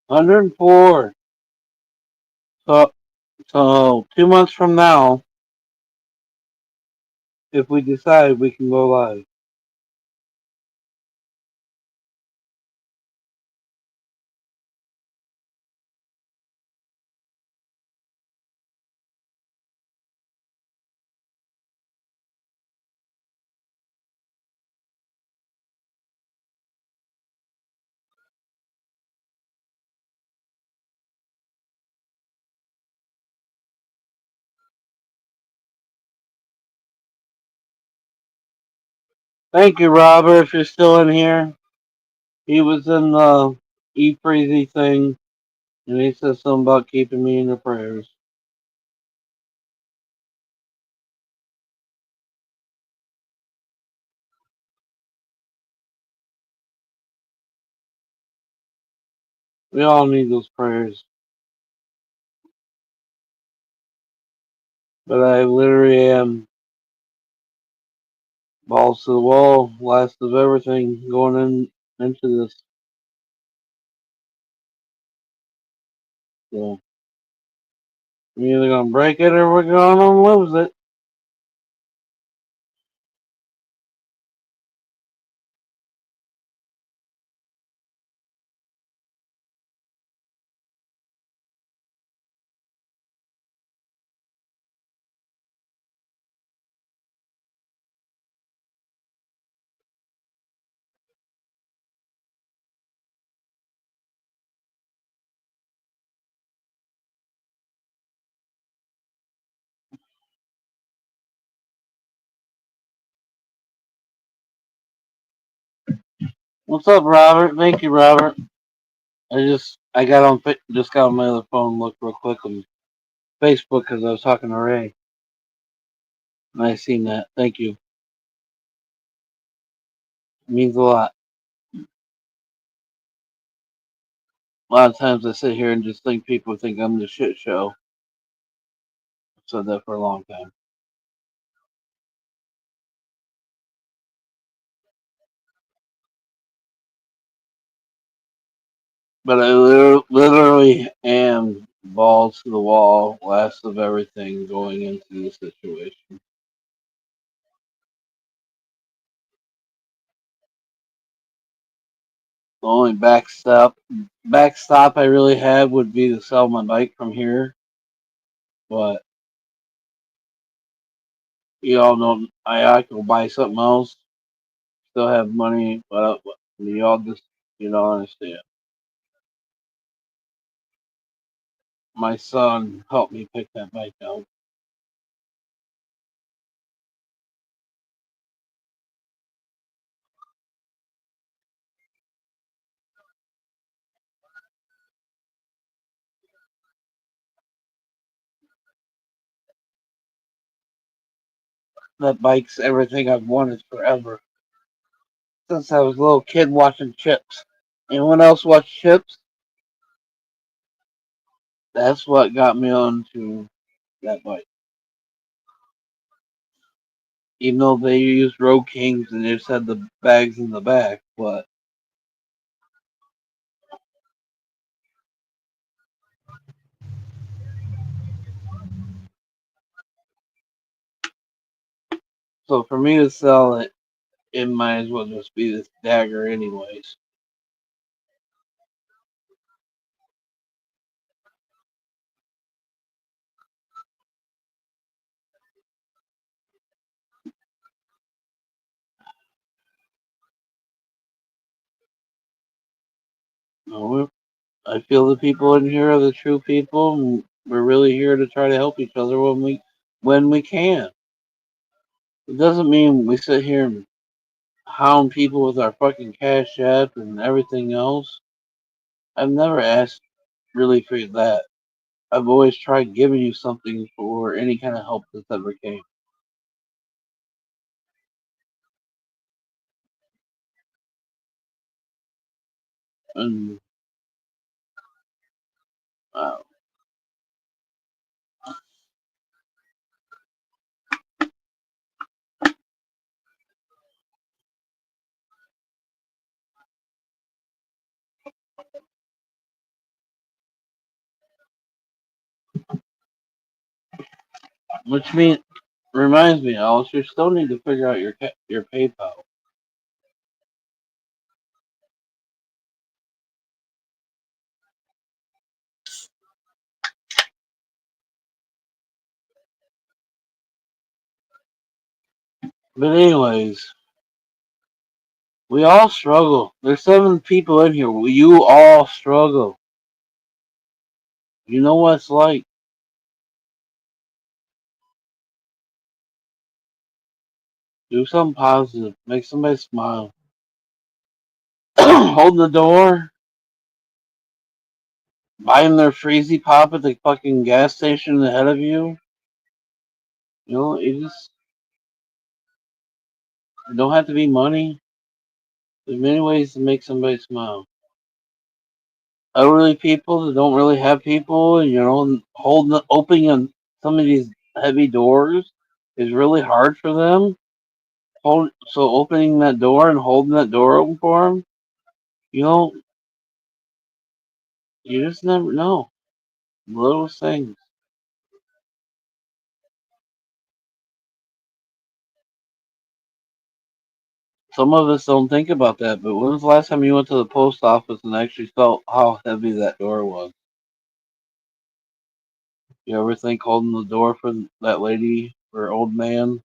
104. So, so 2 months from now, if we decide, we can go live. Thank you, Robert, if you're still in here. He was in the E Freezy thing, and he said something about keeping me in your prayers. We all need those prayers. But I literally am balls to the wall, last of everything going into this. So we're either gonna break it or we're gonna lose it. What's up, Robert? Thank you, Robert. Just got on my other phone, looked real quick on Facebook because I was talking to Ray, and I seen that. Thank you. It means a lot. A lot of times I sit here and just think people think I'm the shit show. I've said that for a long time. But I literally am balls to the wall, last of everything going into this situation. The only backstop I really had would be to sell my bike from here. But you all know I could buy something else, still have money, but you all just you don't understand. My son helped me pick that bike out. That bike's everything I've wanted forever. Since I was a little kid watching Chips. Anyone else watch Chips? That's what got me onto that bike. Even though they used Road Kings and they just had the bags in the back, but so for me to sell it, it might as well just be this dagger anyways. I feel the people in here are the true people, and we're really here to try to help each other when we can. It doesn't mean we sit here and hound people with our fucking cash app and everything else. I've never asked really for that. I've always tried giving you something for any kind of help that's ever came. And uh, which means reminds me, Alice, you still need to figure out your PayPal. But anyways, we all struggle. There's 7 people in here. You all struggle. You know what it's like. Do something positive. Make somebody smile. Hold the door. Buy them their freezy pop at the fucking gas station ahead of you. You know, it don't have to be money. There's many ways to make somebody smile. Elderly people that don't really have people, opening some of these heavy doors is really hard for them. So opening that door and holding that door open for them, you know, you just never know. Little things. Some of us don't think about that, but when was the last time you went to the post office and actually felt how heavy that door was? You ever think holding the door for that lady or old man?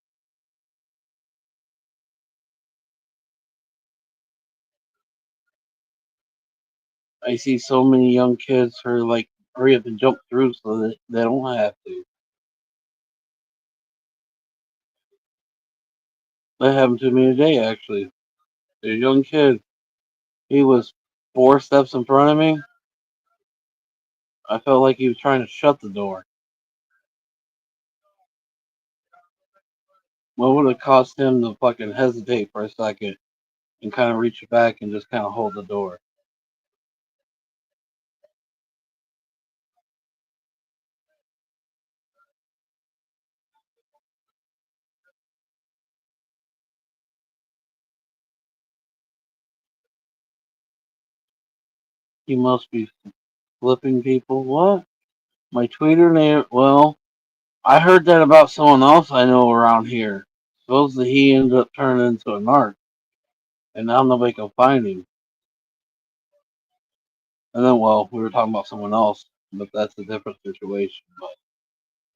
I see so many young kids who are like, hurry up and jump through so that they don't have to. That happened to me today, actually. A young kid, he was 4 steps in front of me. I felt like he was trying to shut the door. What would it cost him to fucking hesitate for a second and kind of reach back and just kind of hold the door? He must be flipping people. What? My Twitter name? Well, I heard that about someone else I know around here. Supposedly he ended up turning into a narc, and now nobody can find him. And then, well, we were talking about someone else, but that's a different situation. But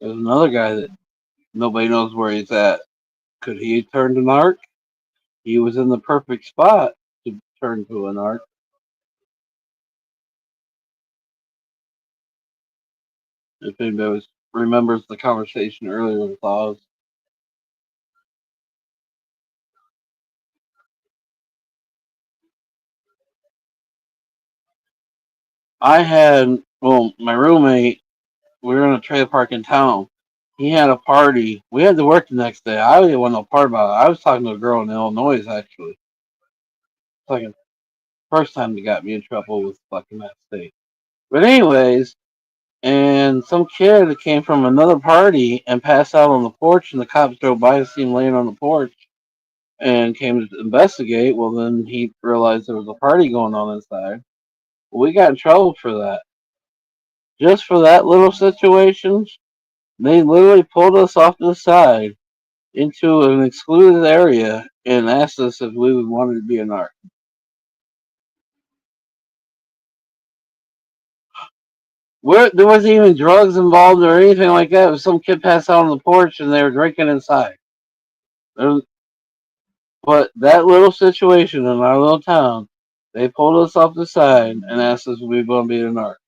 there's another guy that nobody knows where he's at. Could he turn to narc? He was in the perfect spot to turn to a narc. If anybody remembers the conversation earlier with Oz. My roommate, we were in a trailer park in town. He had a party. We had to work the next day. I didn't want no part about it. I was talking to a girl in Illinois, actually. Fucking first time they got me in trouble with fucking that state. But anyways, and some kid that came from another party and passed out on the porch, and the cops drove by to see him laying on the porch and came to investigate. Well, then he realized there was a party going on inside. We got in trouble for that. Just for that little situation, they literally pulled us off to the side into an excluded area and asked us if we would wanted to be an art. There wasn't even drugs involved or anything like that. It was some kid passed out on the porch and they were drinking inside. Was, but that little situation in our little town, they pulled us off the side and asked us if we want to be an art.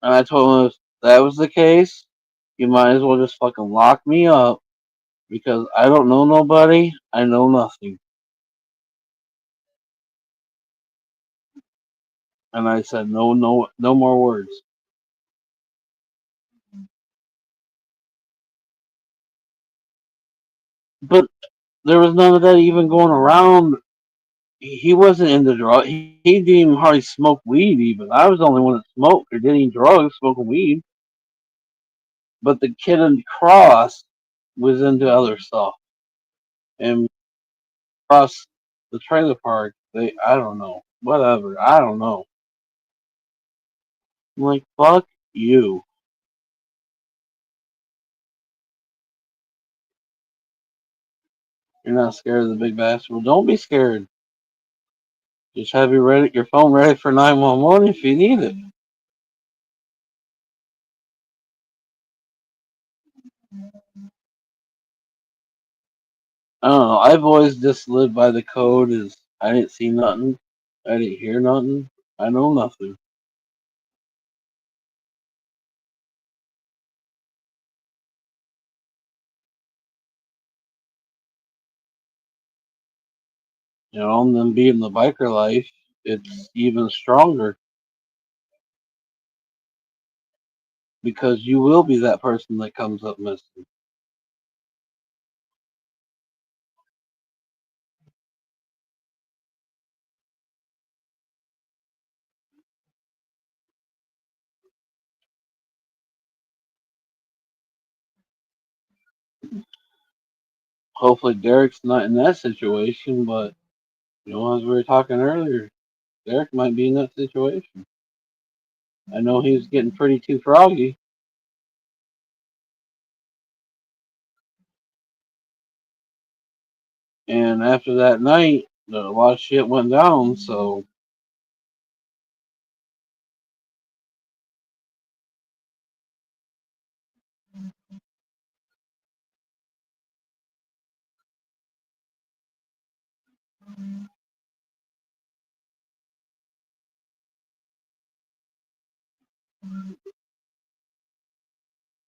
And I told them if that was the case, you might as well just fucking lock me up because I don't know nobody. I know nothing. And I said, no, no, no more words. But there was none of that even going around. He wasn't into drugs. He didn't even hardly smoke weed. Even I was the only one that smoked or did any drugs, smoking weed. But the kid in the cross was into other stuff. And across the trailer park, I don't know, whatever, I don't know. I'm like, fuck you. You're not scared of the big bastard. Well, don't be scared. Just have your phone ready for 911 if you need it. I don't know. I've always just lived by the code is I didn't see nothing. I didn't hear nothing. I know nothing. And then being the biker life, it's even stronger because you will be that person that comes up missing. Hopefully, Derek's not in that situation, but as we were talking earlier, Derek might be in that situation. I know he was getting pretty too froggy, and after that night, a lot of shit went down. So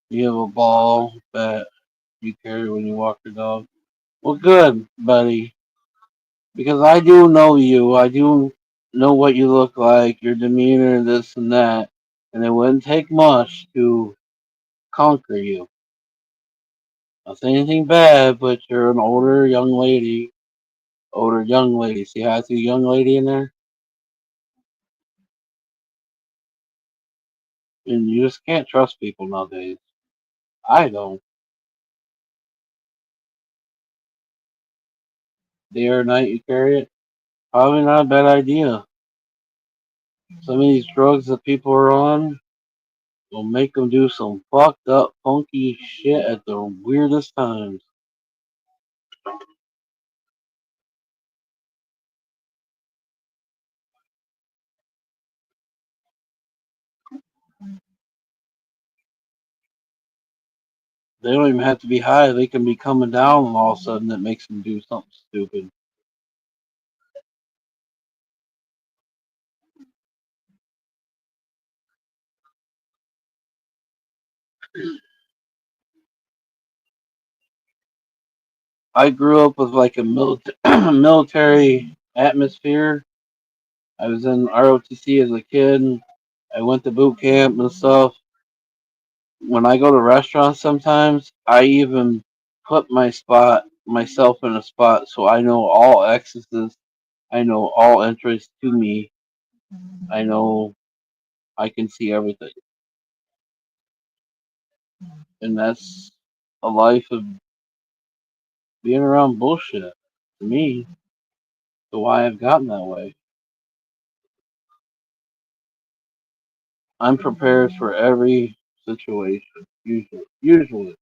you have a ball that you carry when you walk your dog. Well, good, buddy, because I do know you. I do know what you look like, your demeanor, this and that, and it wouldn't take much to conquer you. Not saying anything bad, but you're an older young lady. Older young lady. See how I see young lady in there? And you just can't trust people nowadays. I don't. Day or night you carry it? Probably not a bad idea. Some of these drugs that people are on will make them do some fucked up, funky shit at the weirdest times. They don't even have to be high. They can be coming down and all of a sudden it makes them do something stupid. I grew up with like a military atmosphere. I was in ROTC as a kid. I went to boot camp and stuff. When I go to restaurants sometimes, I even put myself in a spot so I know all accesses, I know all entries to me, I know I can see everything. And that's a life of being around bullshit to me, to why I've gotten that way. I'm prepared for every situation, usually. Usually.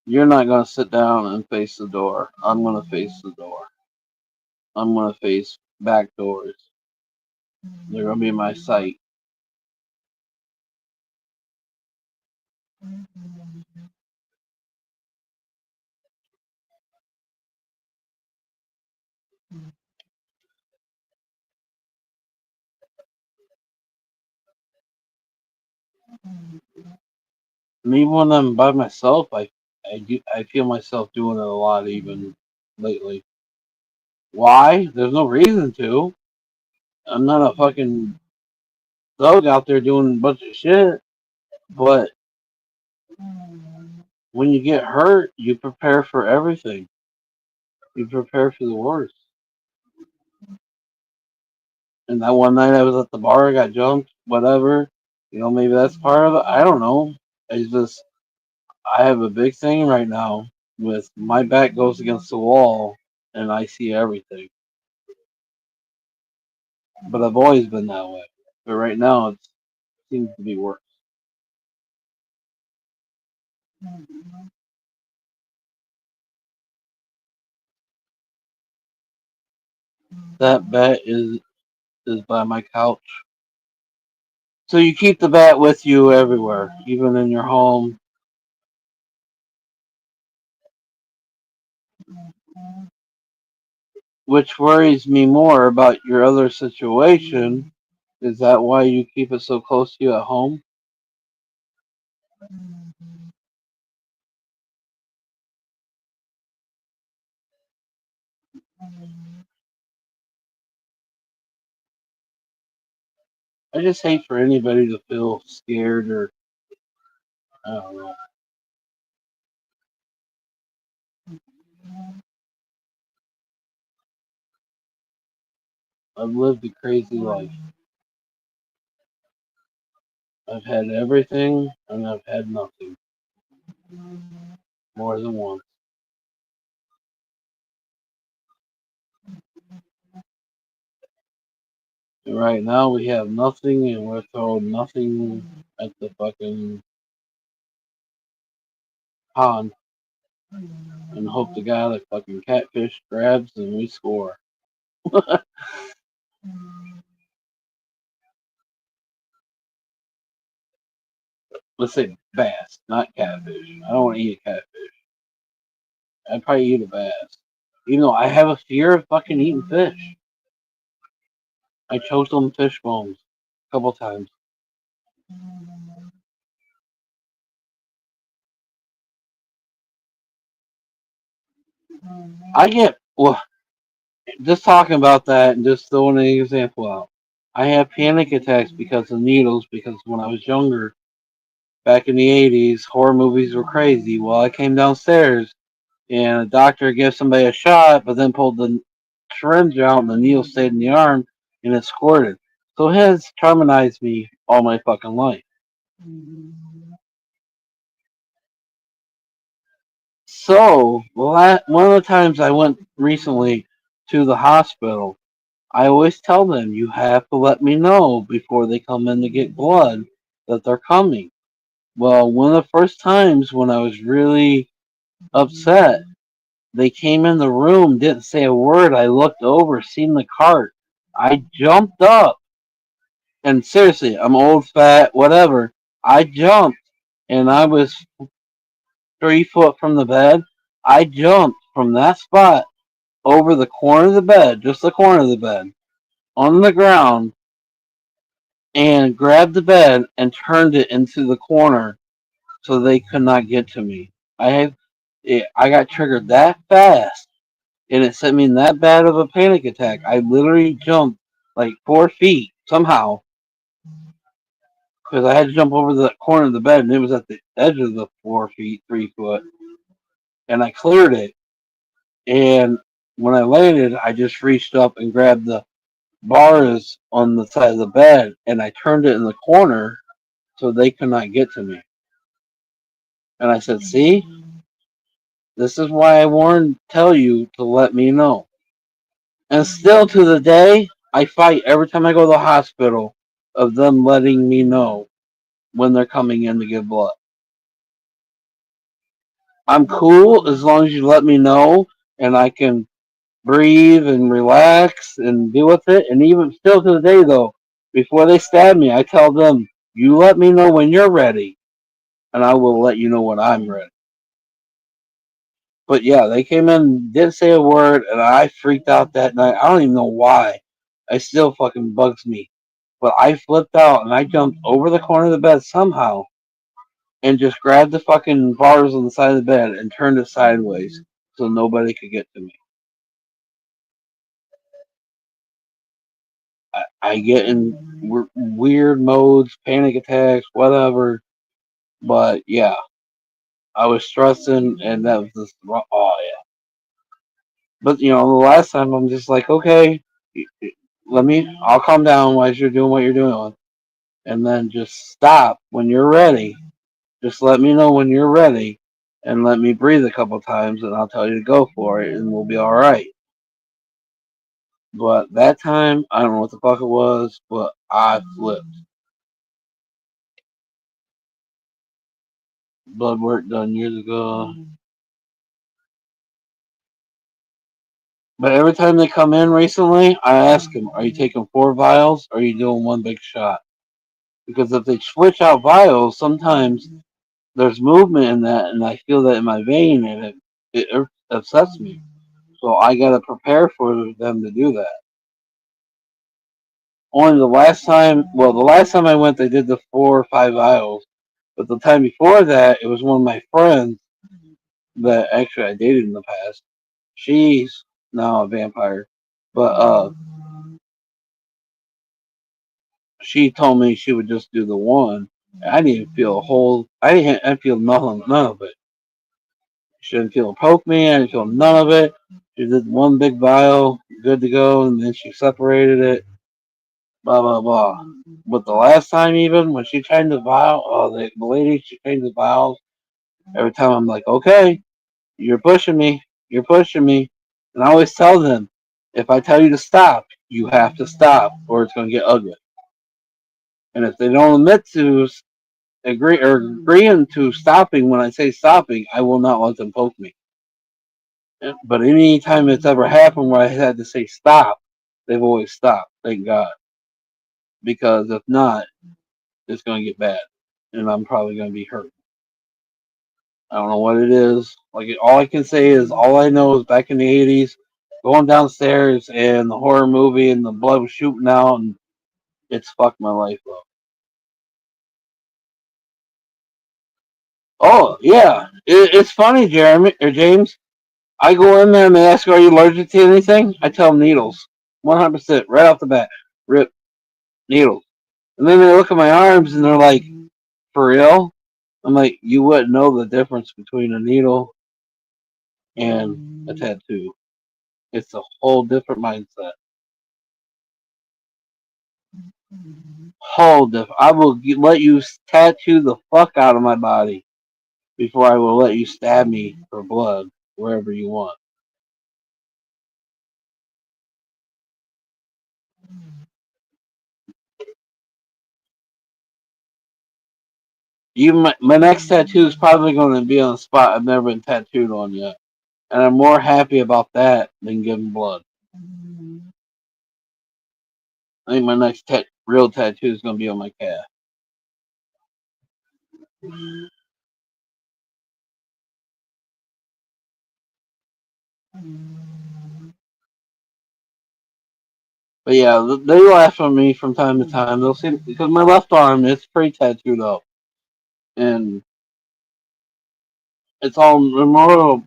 You're not going to sit down and face the door. I'm going to face the door. I'm going to face back doors. They're going to be my sight. And even when I'm by myself, I feel myself doing it a lot even lately. Why? There's no reason to. I'm not a fucking thug out there doing a bunch of shit. But when you get hurt, you prepare for everything. You prepare for the worst. And that one night I was at the bar, I got jumped, whatever. Maybe that's part of it. I don't know. It's just I have a big thing right now with my back goes against the wall and I see everything. But I've always been that way. But right now it seems to be worse. That bat is by my couch. So you keep the bat with you everywhere, even in your home. Which worries me more about your other situation. Is that why you keep it so close to you at home? I just hate for anybody to feel scared or I don't know. I've lived a crazy life. I've had everything and I've had nothing more than once. And right now we have nothing and we're throwing nothing at the fucking pond and hope to God a fucking catfish grabs and we score. Let's say bass, not catfish. I don't want to eat a catfish. I'd probably eat a bass. Even though I have a fear of fucking eating fish. I choked on fish bones a couple times. I get well. Just talking about that and just throwing an example out. I have panic attacks because of needles. Because when I was younger, back in the '80s, horror movies were crazy. Well, I came downstairs and a doctor gave somebody a shot, but then pulled the syringe out and the needle stayed in the arm and it squirted. So it has traumatized me all my fucking life. So one of the times I went recently to the hospital, I always tell them you have to let me know before they come in to get blood that they're coming. Well, one of the first times when I was really upset, they came in the room, didn't say a word. I looked over, seen the cart. I jumped up, and seriously, I'm old, fat, whatever. I jumped, and I was 3 foot from the bed. I jumped from that spot over the corner of the bed, just the corner of the bed, on the ground, and grabbed the bed and turned it into the corner so they could not get to me. I got triggered that fast, and it sent me in that bad of a panic attack. I literally jumped like 4 feet somehow because I had to jump over the corner of the bed, and it was at the edge of the 4 feet, 3 foot, and I cleared it. And when I landed, I just reached up and grabbed the bars on the side of the bed, and I turned it in the corner so they could not get to me. And I said, "See, this is why I tell you to let me know." And still to the day, I fight every time I go to the hospital of them letting me know when they're coming in to give blood. I'm cool as long as you let me know and I can breathe and relax and deal with it. And even still to the day, though, before they stab me, I tell them, "You let me know when you're ready, and I will let you know when I'm ready." But yeah, they came in, didn't say a word, and I freaked out that night. I don't even know why. It still fucking bugs me. But I flipped out and I jumped over the corner of the bed somehow and just grabbed the fucking bars on the side of the bed and turned it sideways so nobody could get to me. I get in weird modes, panic attacks, whatever. But yeah, I was stressing and that was just, oh yeah. But the last time I'm just like, okay, I'll calm down while you're doing what you're doing. And then just stop when you're ready. Just let me know when you're ready and let me breathe a couple times and I'll tell you to go for it and we'll be alright. But that time, I don't know what the fuck it was, but I flipped. Blood work done years ago. But every time they come in recently, I ask them, are you taking 4 vials or are you doing one big shot? Because if they switch out vials, sometimes there's movement in that and I feel that in my vein and it upsets me. So I gotta prepare for them to do that. Only the last time I went, they did the 4 or 5 vials. But the time before that, it was one of my friends that actually I dated in the past. She's now a vampire. But she told me she would just do the one. I didn't feel a whole. I feel nothing, none of it. She didn't feel poke me. I didn't feel none of it. She did one big vial, good to go, and then she separated it. Blah blah blah. But the last time, even when she changed the vial, the lady she changed the vials. Every time I'm like, okay, you're pushing me, you're pushing me, and I always tell them, if I tell you to stop, you have to stop, or it's gonna get ugly. And if they don't admit to agreeing to stopping when I say stopping, I will not let them poke me. But any time it's ever happened where I had to say stop, they've always stopped. Thank God, because if not, it's going to get bad, and I'm probably going to be hurt. I don't know what it is. Like all I can say is all I know is back in the '80s, going downstairs and the horror movie and the blood was shooting out, and it's fucked my life up. Oh yeah, it's funny, Jeremy or James. I go in there and they ask, "Are you allergic to anything?" I tell them needles, 100%, right off the bat. Rip needles, and then they look at my arms and they're like, "For real?" I'm like, "You wouldn't know the difference between a needle and a tattoo. It's a whole different mindset. Whole different. I will let you tattoo the fuck out of my body before I will let you stab me for blood wherever you want." Even my next tattoo is probably going to be on a spot I've never been tattooed on yet, and I'm more happy about that than giving blood. I think my next real tattoo is going to be on my calf. But yeah, they laugh at me from time to time. They'll see because my left arm is pretty tattooed up, and it's all memorial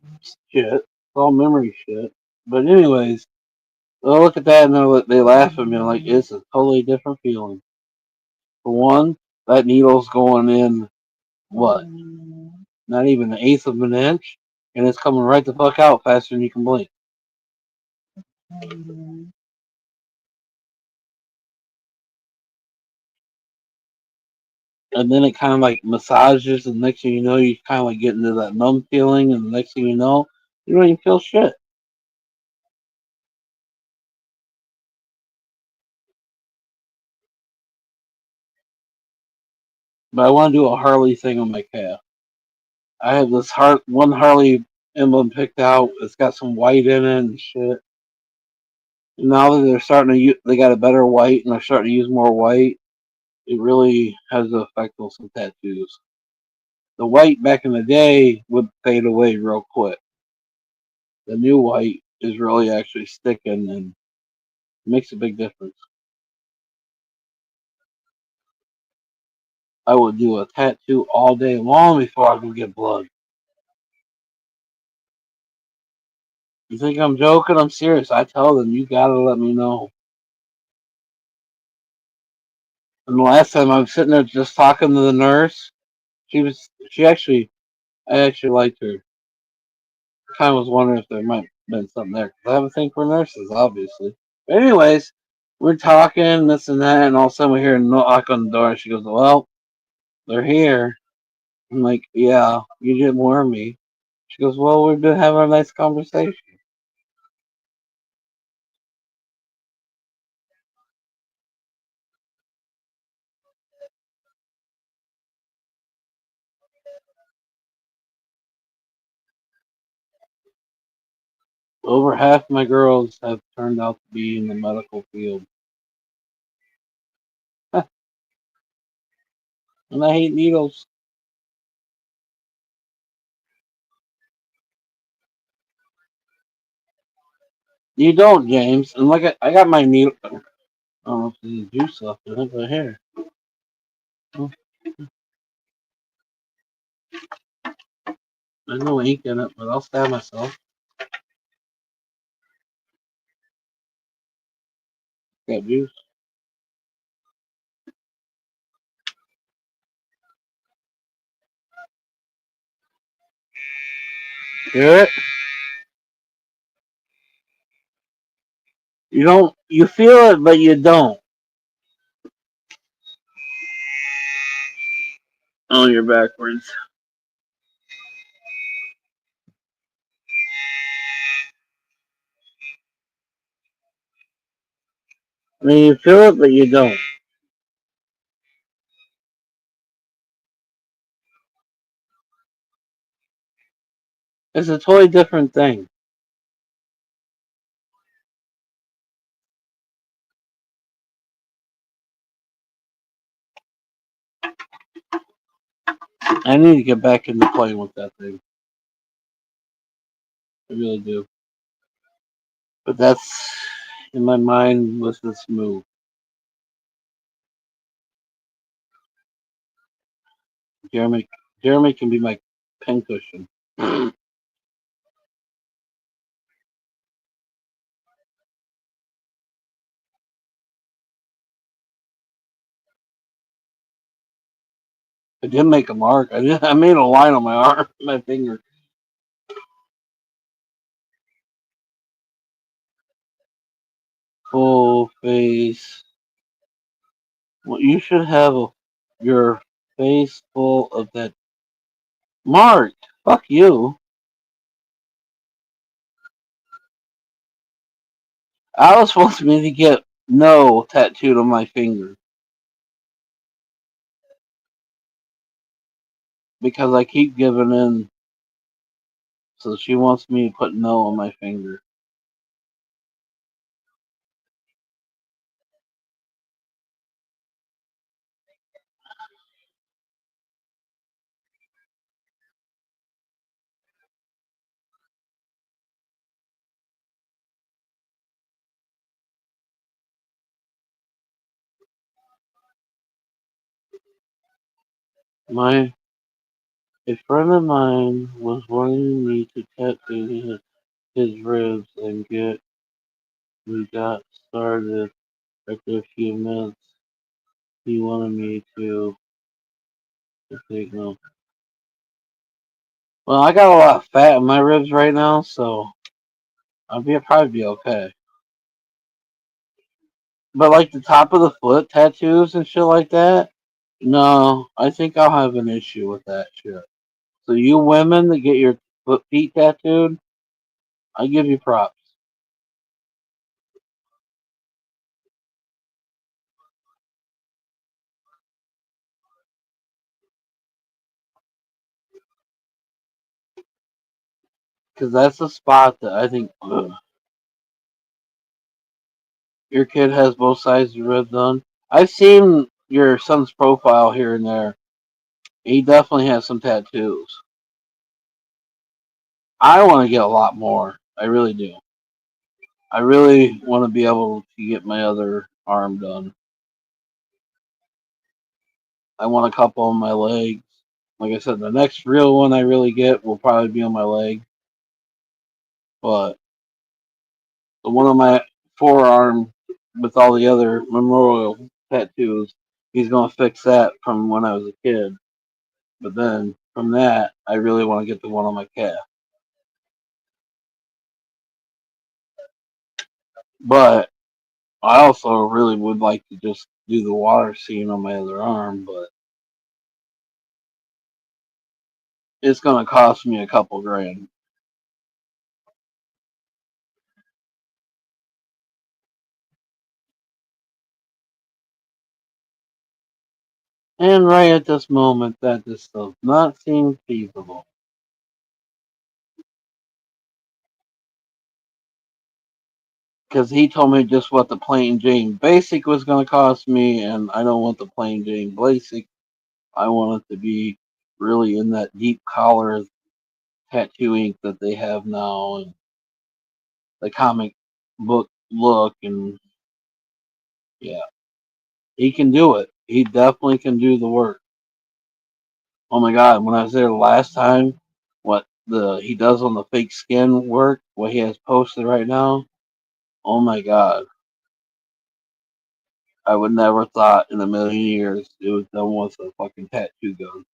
shit. It's all memory shit. But anyways, they'll look at that and they laugh at me like it's a totally different feeling. For one, that needle's going in what? Not even an eighth of an inch, and it's coming right the fuck out faster than you can blink. And then it kind of like massages, and the next thing you know, you kind of like get into that numb feeling, and the next thing you know, you don't even feel shit. But I want to do a Harley thing on my calf. I have this one Harley emblem picked out. It's got some white in it and shit. And now that they're starting to use, they got a better white, and they're starting to use more white. It really has an effect on some tattoos. The white back in the day would fade away real quick. The new white is really actually sticking and makes a big difference. I would do a tattoo all day long before I could get blood. You think I'm joking? I'm serious. I tell them, you gotta let me know. And the last time I was sitting there just talking to the nurse, I actually liked her. Kind of was wondering if there might have been something there. 'Cause I have a thing for nurses, obviously. But anyways, we're talking this and that, and all of a sudden we hear a knock on the door, and she goes, "Well, they're here." I'm like, "Yeah, you didn't warn me." She goes, "Well, we've been having a nice conversation." Over half my girls have turned out to be in the medical field. And I hate needles. You don't, James. And like I got my needle. I don't know if there's juice left in it, but here. Oh, there's no ink in it, but I'll stab myself. Got juice. Hear it? You don't. You feel it, but you don't. Oh, you're backwards. I mean, you feel it, but you don't. It's a totally different thing. I need to get back into playing with that thing. I really do. But that's in my mind with this move. Jeremy, Jeremy can be my pincushion. I did make a mark. I made a line on my arm, my finger. Full face. Well, you should have your face full of that mark. Fuck you. I was supposed to be to get no tattooed on my finger because I keep giving in. So she wants me to put no on my finger. My A friend of mine was wanting me to tattoo his ribs and we got started. After a few minutes, he wanted me to take no. Well, I got a lot of fat in my ribs right now, so probably be okay. But like the top of the foot tattoos and shit like that, no, I think I'll have an issue with that shit. So you women that get your feet tattooed, I give you props because that's a spot that I think your kid has both sides of the rib done. I've seen your son's profile here and there. He definitely has some tattoos. I want to get a lot more. I really do. I really want to be able to get my other arm done. I want a couple on my legs. Like I said, the next real one I really get will probably be on my leg. But the one on my forearm with all the other memorial tattoos, he's going to fix that from when I was a kid. But then from that, I really want to get the one on my calf. But I also really would like to just do the water scene on my other arm, but it's going to cost me a couple grand. And right at this moment, that just does not seem feasible. Because he told me just what the plain Jane Basic was going to cost me, and I don't want the plain Jane Basic. I want it to be really in that deep collar tattoo ink that they have now, and the comic book look, and yeah, he can do it. He definitely can do the work. Oh my god, when I was there the last time, what the he does on the fake skin work, what he has posted right now, oh my god. I would never thought in a million years it was done with a fucking tattoo gun.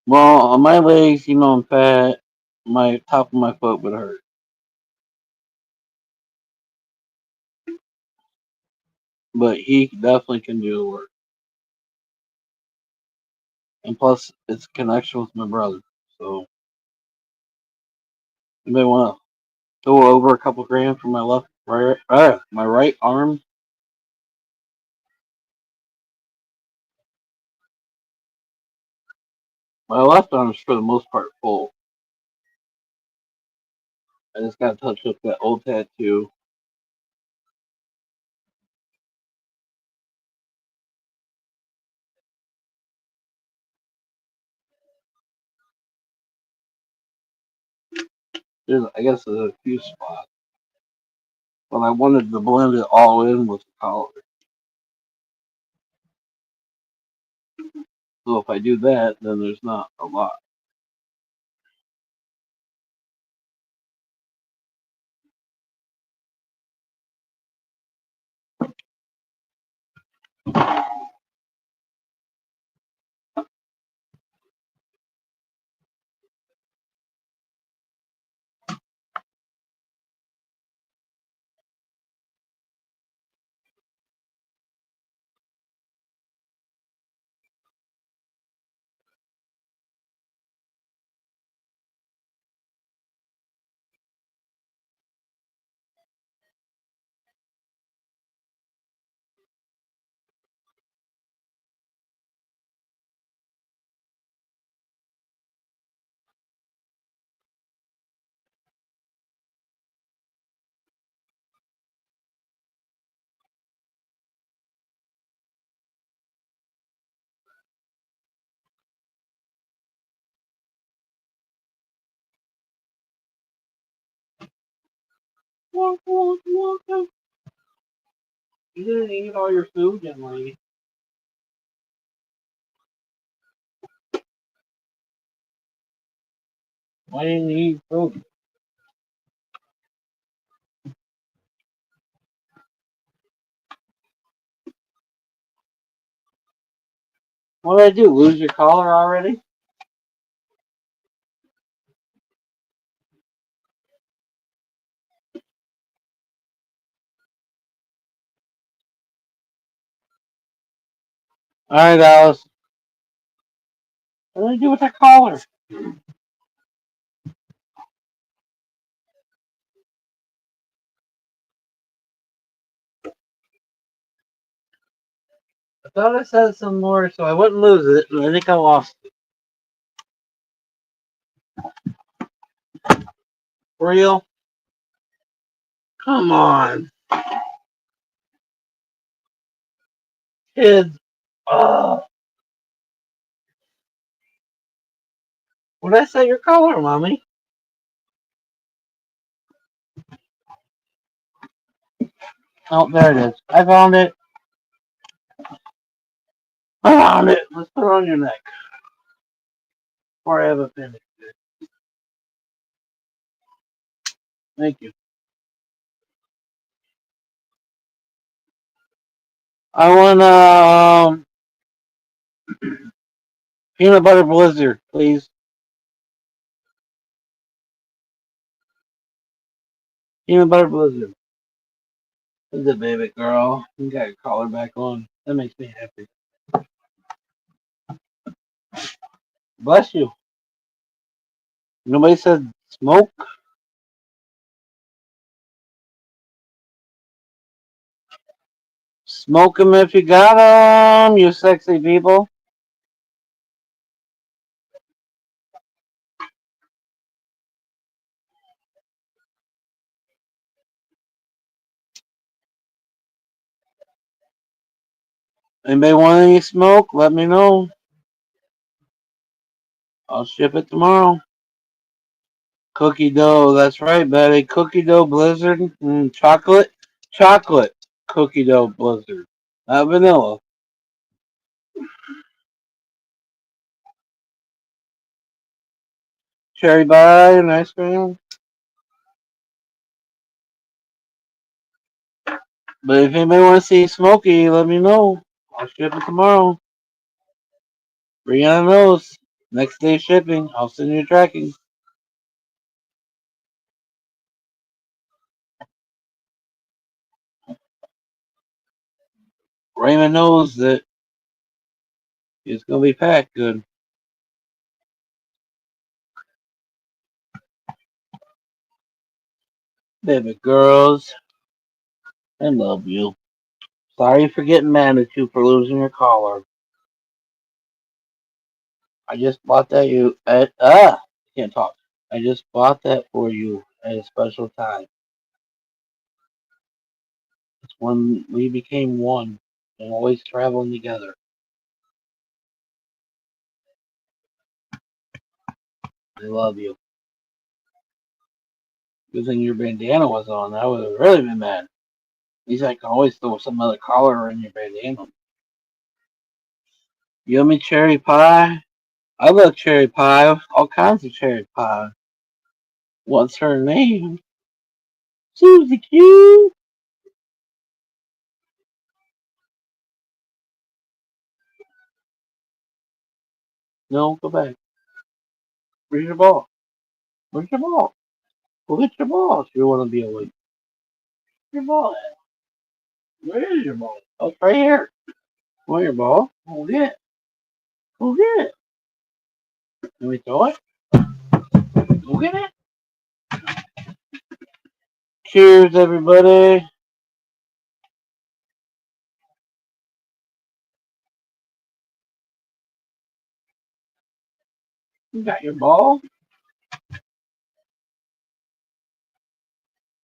Well, on my legs, I'm fat. My top of my foot would hurt. But he definitely can do the work. And plus, it's a connection with my brother. So, you may want to go over a couple grand for my my right arm. My left arm is for the most part full. I just got to touch up that old tattoo. I guess there's a few spots. But I wanted to blend it all in with the collar. So if I do that, then there's not a lot. You didn't eat all your food, young lady. Why didn't you eat food? What did I do? Lose your collar already? Alright, Alice. What did I do with that collar? I thought I said some more so I wouldn't lose it, and I think I lost it. Real? Come on. Kids. Oh. What did I say your collar, Mommy? Oh, there it is. I found it. I found it. Let's put it on your neck before I have a finish. Thank you. I want peanut butter blizzard, please. Peanut butter blizzard. That's a baby girl. You got your collar back on. That makes me happy. Bless you. Nobody said smoke. Smoke 'em if you got 'em, you sexy people. Anybody want any smoke? Let me know. I'll ship it tomorrow. Cookie dough. That's right, Betty. Cookie dough blizzard. Chocolate. Chocolate cookie dough blizzard. Not vanilla. Cherry pie and ice cream. But if anybody wants to see Smokey, let me know. I'll ship it tomorrow. Brianna knows. Next day shipping. I'll send you tracking. Raymond knows that it's gonna be packed good. Baby girls, I love you. Sorry for getting mad at you for losing your collar. I just bought that you at can't talk. I just bought that for you at a special time. It's when we became one and always traveling together. I love you. Good thing your bandana was on. I would have really been mad. At least I can always throw some other collar in your bandana. Yummy cherry pie. I love cherry pie. All kinds of cherry pie. What's her name? Susie Q. No, go back. Where's your ball? Where's your ball? Go get your ball if you want to be awake. Your ball at? Where is your ball? Oh, it's right here. Want your ball? Go get it. Go get it. Let me throw it. Go get it. Cheers, everybody. You got your ball?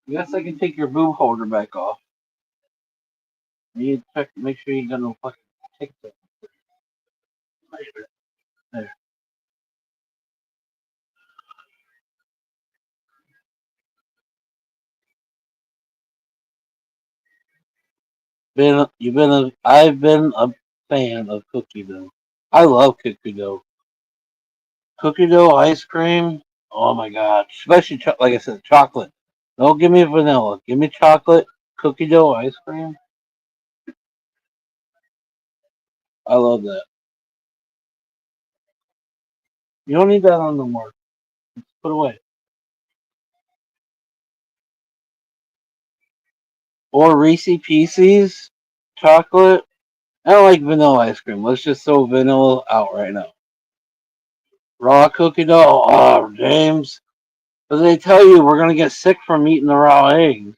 I guess I can take your boob holder back off. You need to check, make sure you got no fucking tickets. There. I've been a fan of cookie dough. I love cookie dough. Cookie dough ice cream. Oh my god, especially like I said, chocolate. Don't give me vanilla. Give me chocolate. Cookie dough ice cream. I love that. You don't need that on no more. Put away. Or Reese Pieces, chocolate. I don't like vanilla ice cream. Let's just throw vanilla out right now. Raw cookie dough. Oh, James. But they tell you we're gonna get sick from eating the raw eggs.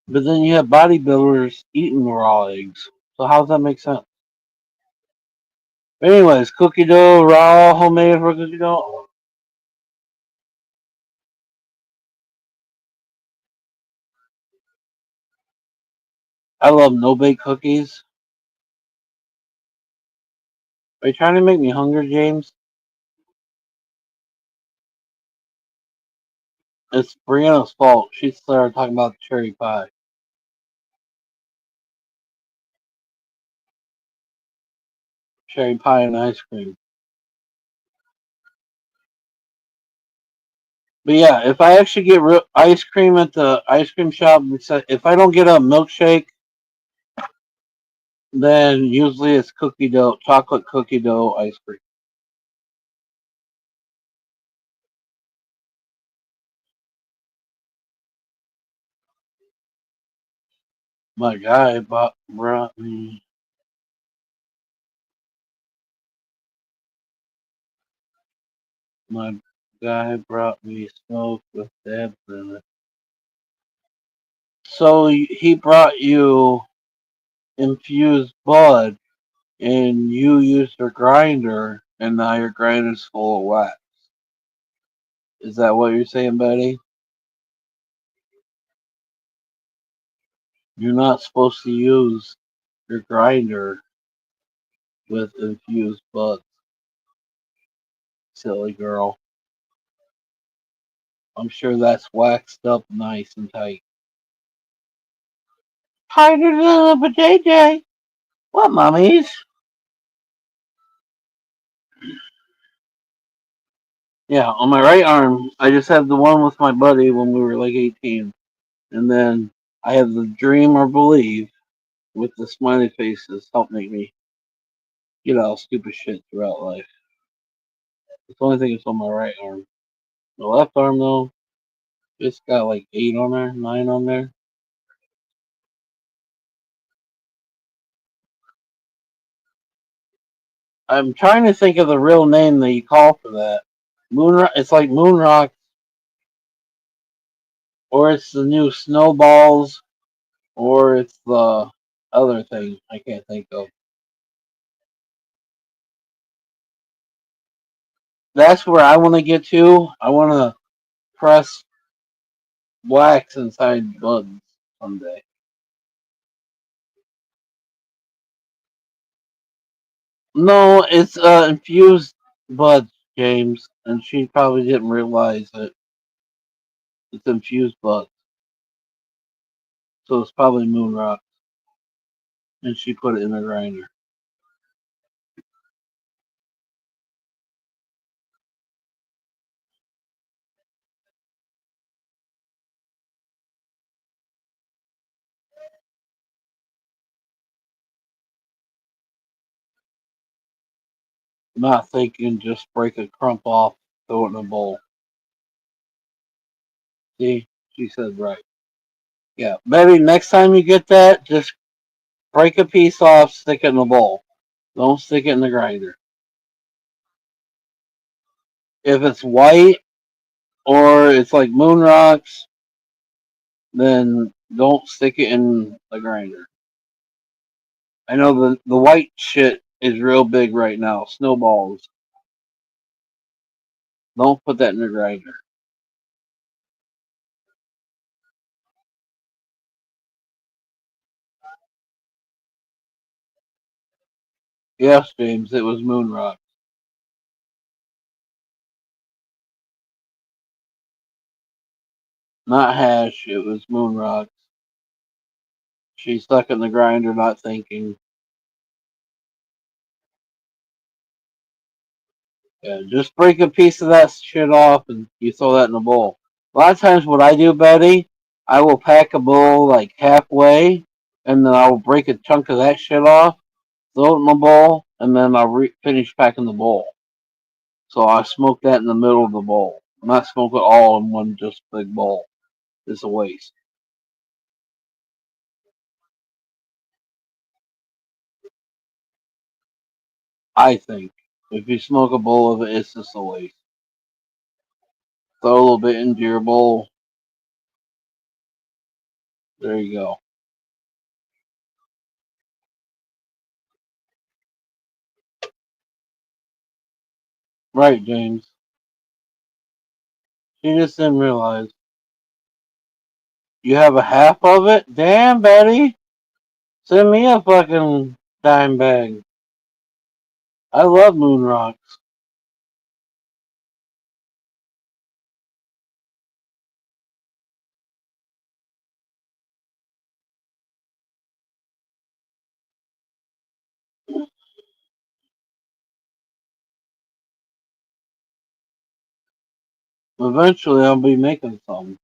But then you have bodybuilders eating the raw eggs. So how does that make sense? But anyways, cookie dough, raw, homemade for cookie dough. I love no bake cookies. Are you trying to make me hungry, James? It's Brianna's fault. She started talking about cherry pie. Cherry pie and ice cream. But yeah, if I actually get real ice cream at the ice cream shop, if I don't get a milkshake, then usually it's cookie dough, chocolate cookie dough ice cream. My guy brought me. My guy brought me smoke with dabs in it. So he brought you infused bud, and you used your grinder, and now your grinder's full of wax. Is that what you're saying, Betty? You're not supposed to use your grinder with infused buds, silly girl. I'm sure that's waxed up nice and tight. Tighter than a JJ. What, mummies? Yeah, on my right arm, I just had the one with my buddy when we were like 18. And then I have the dream or believe with the smiley faces help make me get out of stupid shit throughout life. It's the only thing that's on my right arm. The left arm, though, it's got like 8 on there, 9 on there. I'm trying to think of the real name that you call for that. It's like moon rock, or it's the new snowballs, or it's the other thing I can't think of. That's where I want to get to. I want to press wax inside buds someday. No, it's infused buds, James, and she probably didn't realize it. It's infused buds, so it's probably moon rock, and she put it in the grinder. Not thinking, just break a crump off, throw it in a bowl. See, she said right. Yeah, maybe next time you get that, just break a piece off, stick it in a bowl. Don't stick it in the grinder. If it's white or it's like moon rocks, then don't stick it in the grinder. I know the white shit is real big right now. Snowballs. Don't put that in the grinder. Yes, James, it was moon rock. Not hash, it was moon rock. She stuck in the grinder not thinking. Yeah, just break a piece of that shit off and you throw that in a bowl. A lot of times, what I do, Betty, I will pack a bowl like halfway, and then I will break a chunk of that shit off, throw it in the bowl, and then I'll finish packing the bowl. So I smoke that in the middle of the bowl. I'm not smoke it all in one just big bowl. It's a waste. I think if you smoke a bowl of it, it's just a waste. Throw a little bit into your bowl. There you go. Right, James. She just didn't realize. You have a half of it? Damn, Betty. Send me a fucking dime bag. I love moon rocks. Eventually, I'll be making some.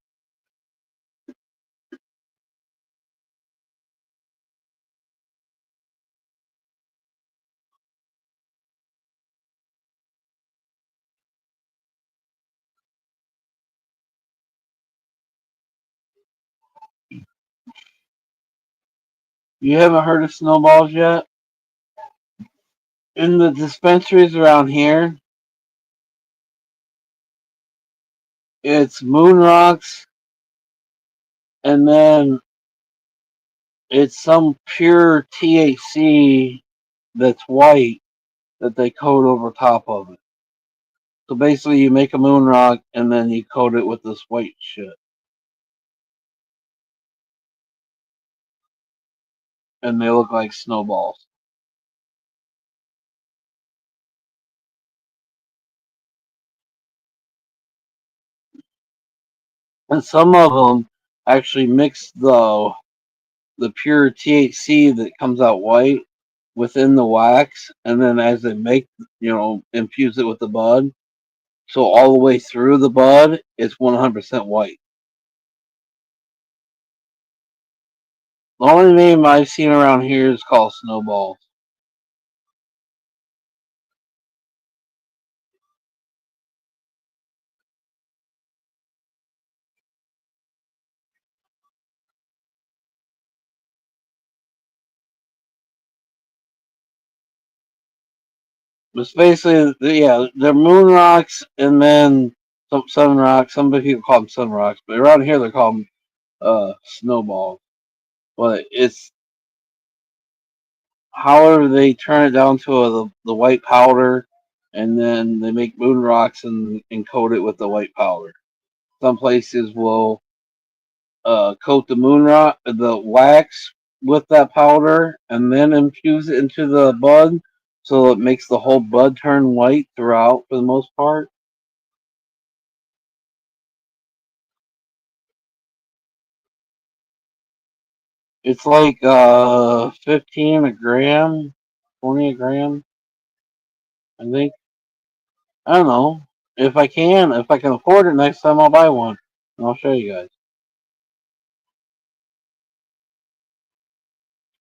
You haven't heard of snowballs yet? In the dispensaries around here, it's moon rocks, and then it's some pure THC that's white that they coat over top of it. So basically, you make a moon rock and then you coat it with this white shit, and they look like snowballs. And some of them actually mix the pure THC that comes out white within the wax, and then as they make, infuse it with the bud, So all the way through the bud, it's 100% white. The only name I've seen around here is called snowballs. It's basically, yeah, they're moon rocks and then some sun rocks. Some people call them sun rocks, but around here they're called snowballs. But it's however they turn it down to the white powder, and then they make moon rocks and coat it with the white powder. Some places will coat the moon rock, the wax with that powder, and then infuse it into the bud, so it makes the whole bud turn white throughout for the most part. It's like 15 a gram, 20 a gram, I think. I don't know. If I can afford it next time, I'll buy one. And I'll show you guys.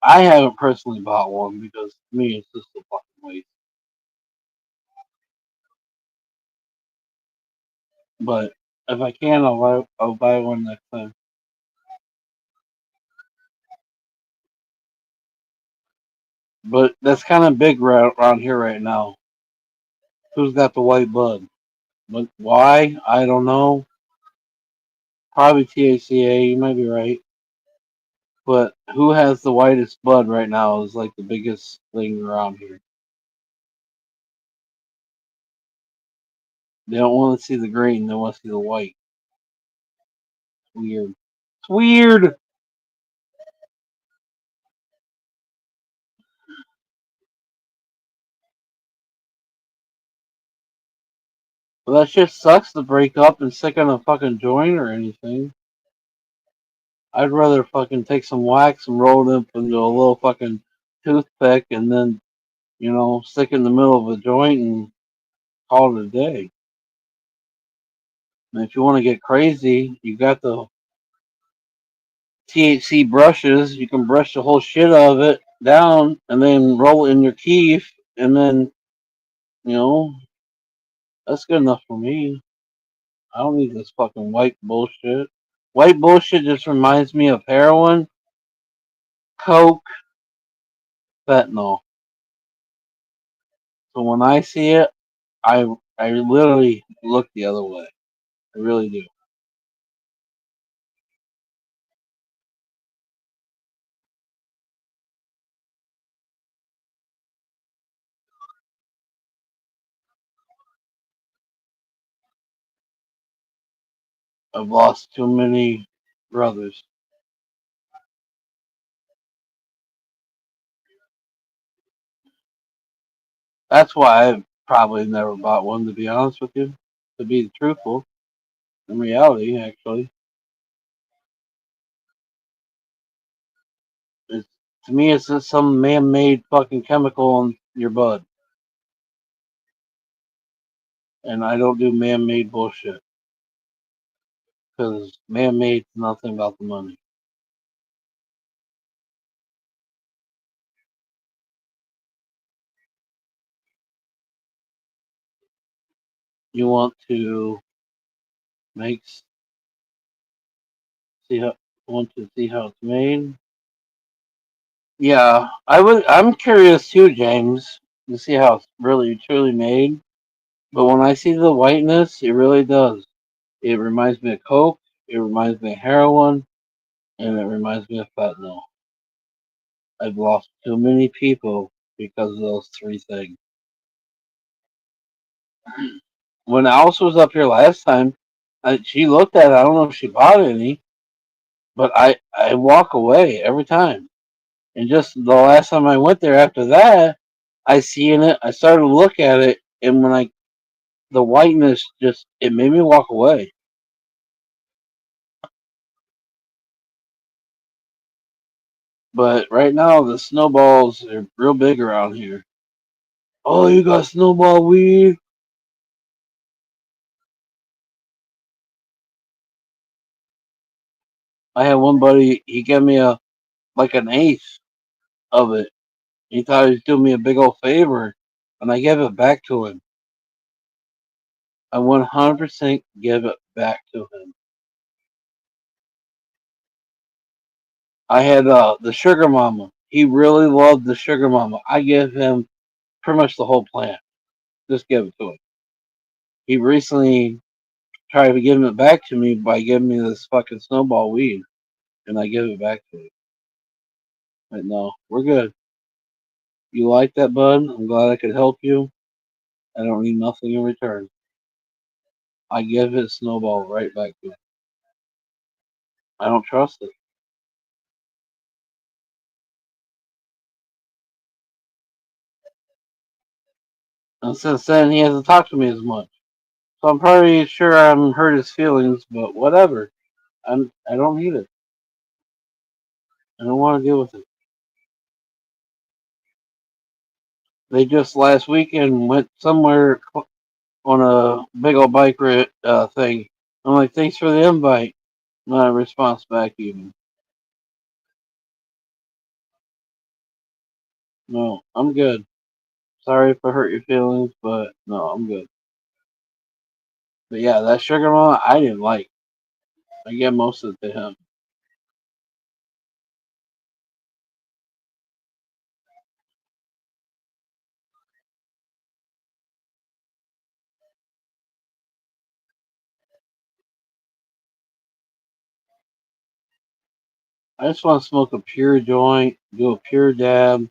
I haven't personally bought one because to me it's just a fucking waste. But if I can, I'll buy one next time. But that's kind of big around here right now. Who's got the white bud? But why? I don't know. Probably THCA. You might be right. But who has the whitest bud right now is like the biggest thing around here. They don't want to see the green. They want to see the white. It's weird. It's weird. But that shit sucks to break up and stick on a fucking joint or anything. I'd rather fucking take some wax and roll it up into a little fucking toothpick and then, stick it in the middle of a joint and call it a day. And if you want to get crazy, you got the THC brushes. You can brush the whole shit out of it down and then roll it in your keef, and then, you know, that's good enough for me. I don't need this fucking white bullshit. White bullshit just reminds me of heroin, coke, fentanyl. So when I see it, I literally look the other way. I really do. I've lost too many brothers. That's why I've probably never bought one, to be honest with you. To be truthful, in reality, actually, it's to me it's just some man-made fucking chemical in your blood, and I don't do man-made bullshit because man-made's nothing about the money. You make see how want to see how it's made. Yeah, I would. I'm curious too, James, to see how it's really truly made. But when I see the whiteness, it really does. It reminds me of coke. It reminds me of heroin, and it reminds me of fentanyl. I've lost too many people because of those three things. When Alice was up here last time, she looked at it. I don't know if she bought any, but I walk away every time. And just the last time I went there after that, I seen it. I started to look at it, and when the whiteness just it made me walk away. But right now the snowballs are real big around here. Oh, you got snowball weed? I had one buddy. He gave me a like an eighth of it. He thought he was doing me a big old favor, and I gave it back to him. I 100% give it back to him. I had the sugar mama. He really loved the sugar mama. I gave him pretty much the whole plant. Just give it to him. He recently tried to give it back to me by giving me this fucking snowball weed, and I give it back to him. But no, we're good. You like that, bud? I'm glad I could help you. I don't need nothing in return. I give his snowball right back to him. I don't trust it. And since then, he hasn't talked to me as much. So I'm pretty sure I'm hurt his feelings, but whatever. I don't need it. I don't want to deal with it. They just last weekend went somewhere on a big old bike thing. I'm like, thanks for the invite. Not a response back even. No, I'm good. Sorry if I hurt your feelings, but no, I'm good. But yeah, that sugar mama I didn't like. I gave most of it to him. I just want to smoke a pure joint, do a pure dab,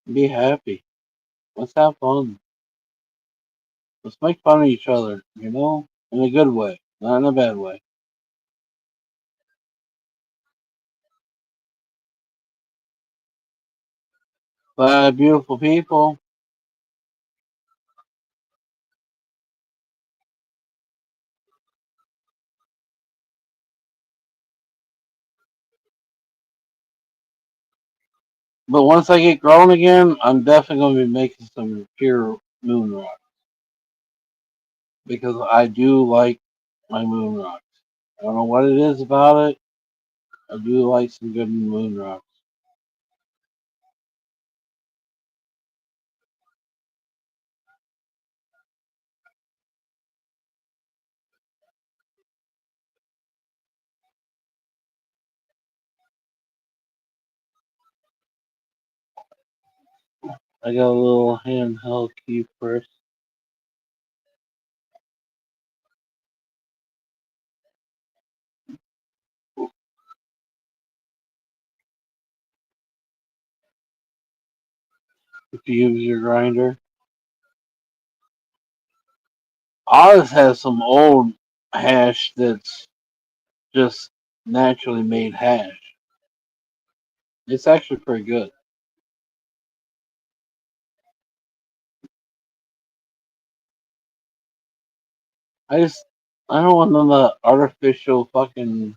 and be happy. Let's have fun. Let's make fun of each other, in a good way, not in a bad way. But beautiful people. But once I get grown again, I'm definitely going to be making some pure moon rock because I do like my moon rocks. I don't know what it is about it. I do like some good moon rocks. I got a little handheld key first. If you use your grinder, ours has some old hash that's just naturally made hash. It's actually pretty good. I just I don't want none of the artificial fucking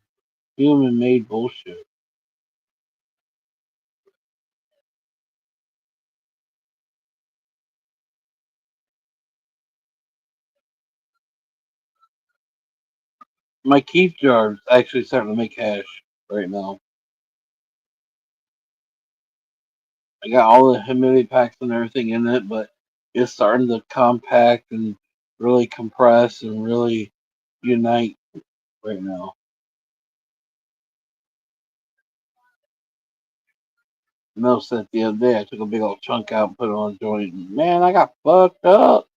human made bullshit. My keef jar is actually starting to make hash right now. I got all the humidity packs and everything in it, but it's starting to compact and really compress and really unite right now. I noticed that the other day I took a big old chunk out and put it on a joint, and man, I got fucked up.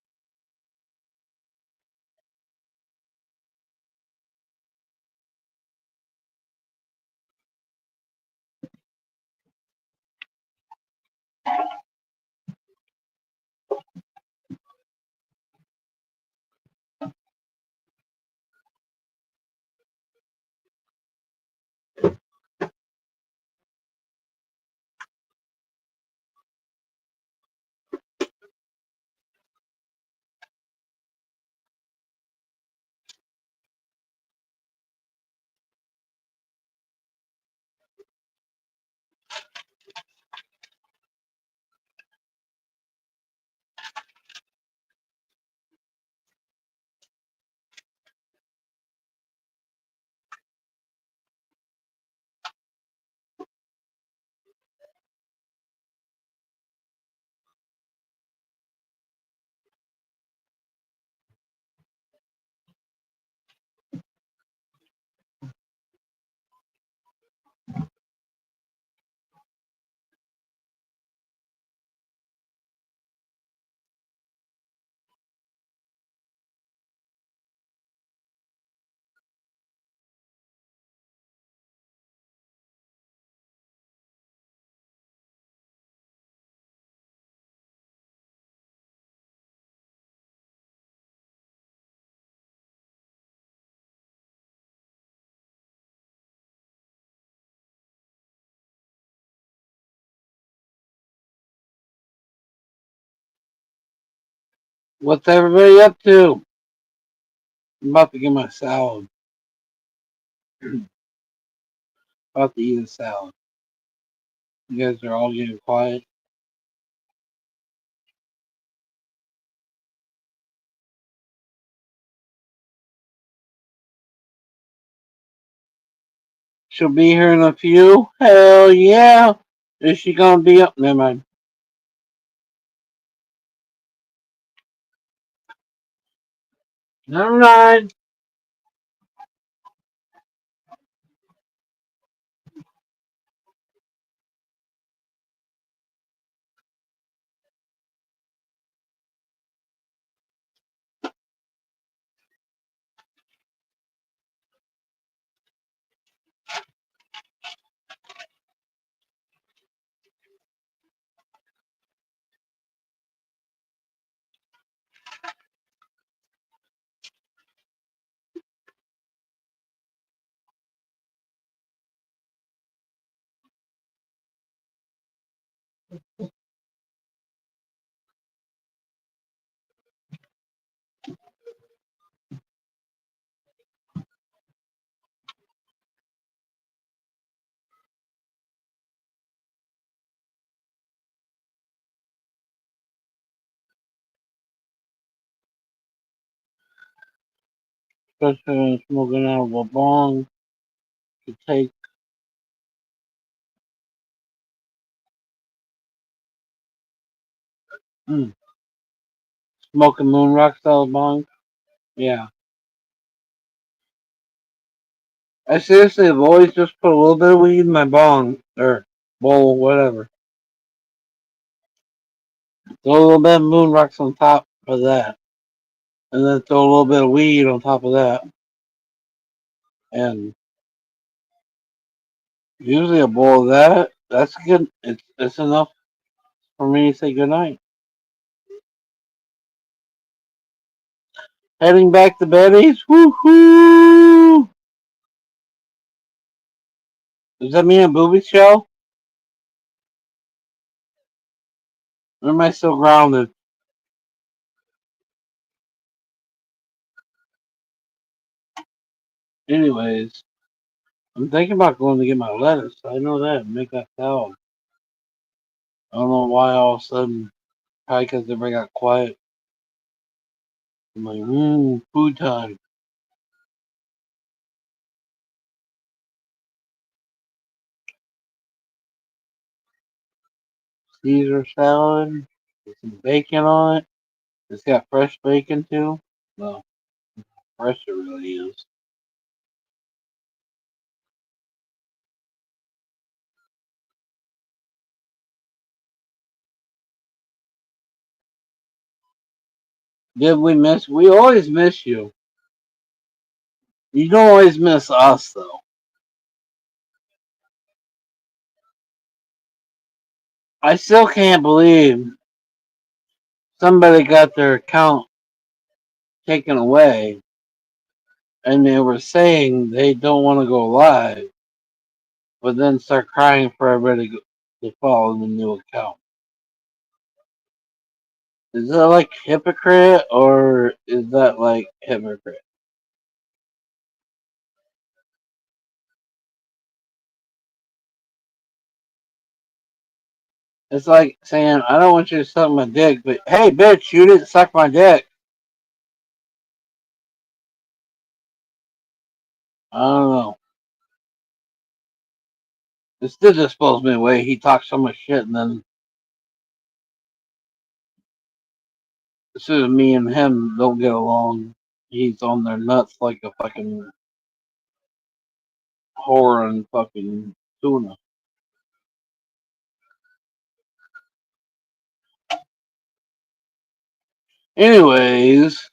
What's everybody up to? I'm about to get my salad. About to eat a salad. You guys are all getting quiet. She'll be here in a few. Hell yeah. Is she gonna be up? Never mind. Never mind. Especially smoking out of a bong to take. Mm. Smoking moon rock style bong. Yeah. I seriously have always just put a little bit of weed in my bong or bowl, whatever. Throw a little bit of moon rocks on top of that, and then throw a little bit of weed on top of that, and usually a bowl of that. That's good. It's enough for me to say goodnight. Heading back to Betty's. Woohoo! Does that mean a booby show? Or am I still grounded? Anyways, I'm thinking about going to get my lettuce. I know that. Make that salad. I don't know why all of a sudden. Probably because everybody got quiet. I'm like, food time. Caesar salad with some bacon on it. It's got fresh bacon too. Well, fresh it really is. Did we miss? We always miss you. You don't always miss us though. I still can't believe somebody got their account taken away and they were saying they don't want to go live, but then start crying for everybody to follow the new account. Is that like hypocrite or is that like hypocrite? It's like saying, I don't want you to suck my dick, but hey, bitch, you didn't suck my dick. I don't know. It still just blows me away. He talks so much shit, and then as soon as me and him don't get along, he's on their nuts like a fucking whore and fucking tuna. Anyways,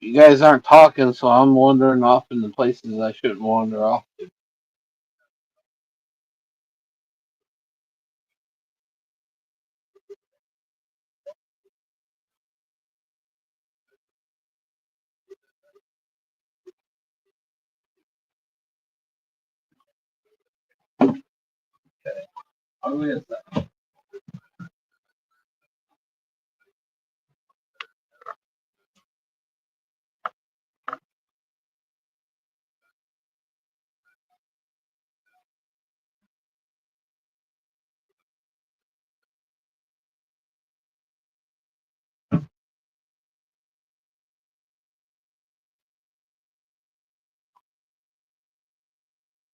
you guys aren't talking, so I'm wandering off into places I shouldn't wander off to. Oh, yes.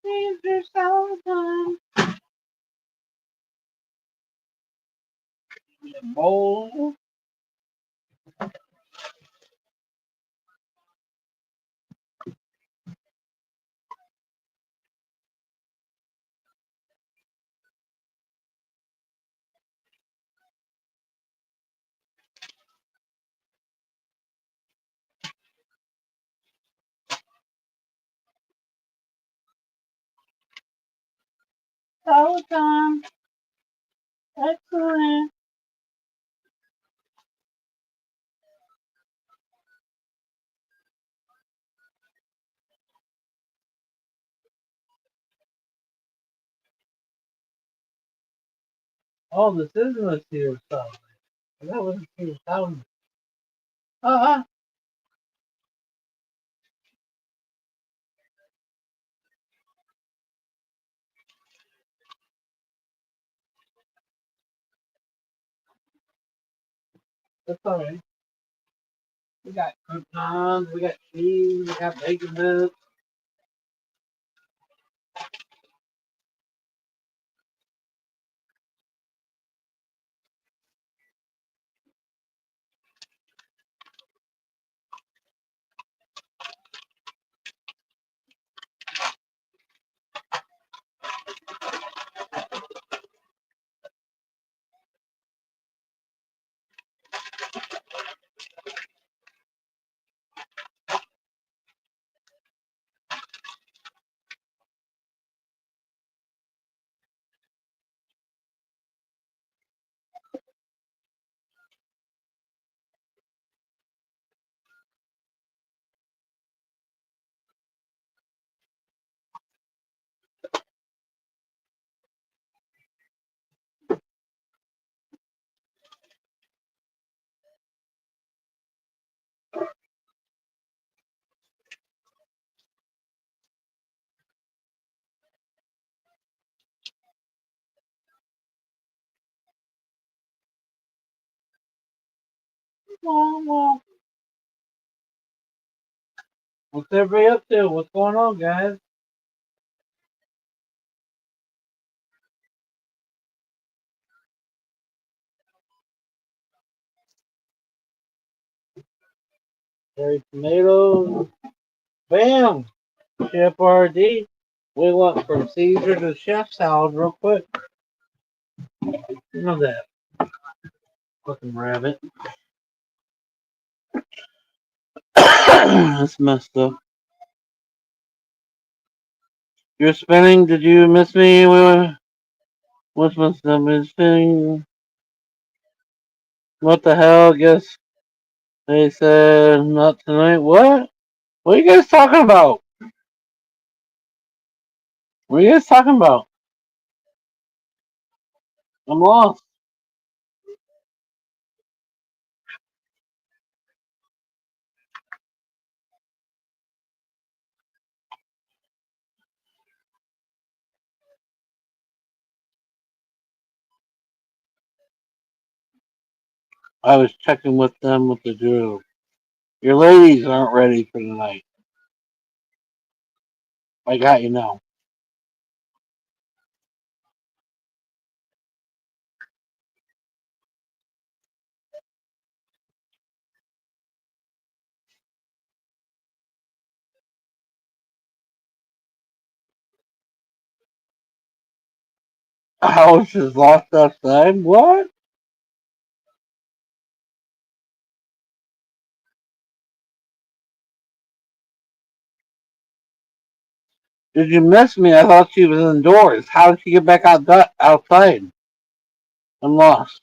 Caesar salad time. Bowl. Salad time. Excellent. Oh, this isn't a Caesar salad. That was a Caesar salad. Uh-huh. That's alright. We got croutons, we got cheese, we got bacon bits. Well, what's everybody up to? What's going on, guys? Cherry tomatoes. Bam! Chef RD. We went from Caesar to chef salad real quick. You know that fucking rabbit. That's messed up. You're spinning? Did you miss me? What's messed up? Is spinning? What the hell? Guess they said not tonight. What? What are you guys talking about? What are you guys talking about? I'm lost. I was checking with them with the drill. Your ladies aren't ready for tonight. I got you now. House is lost outside. What? Did you miss me? I thought she was indoors. How did she get back outside? I'm lost.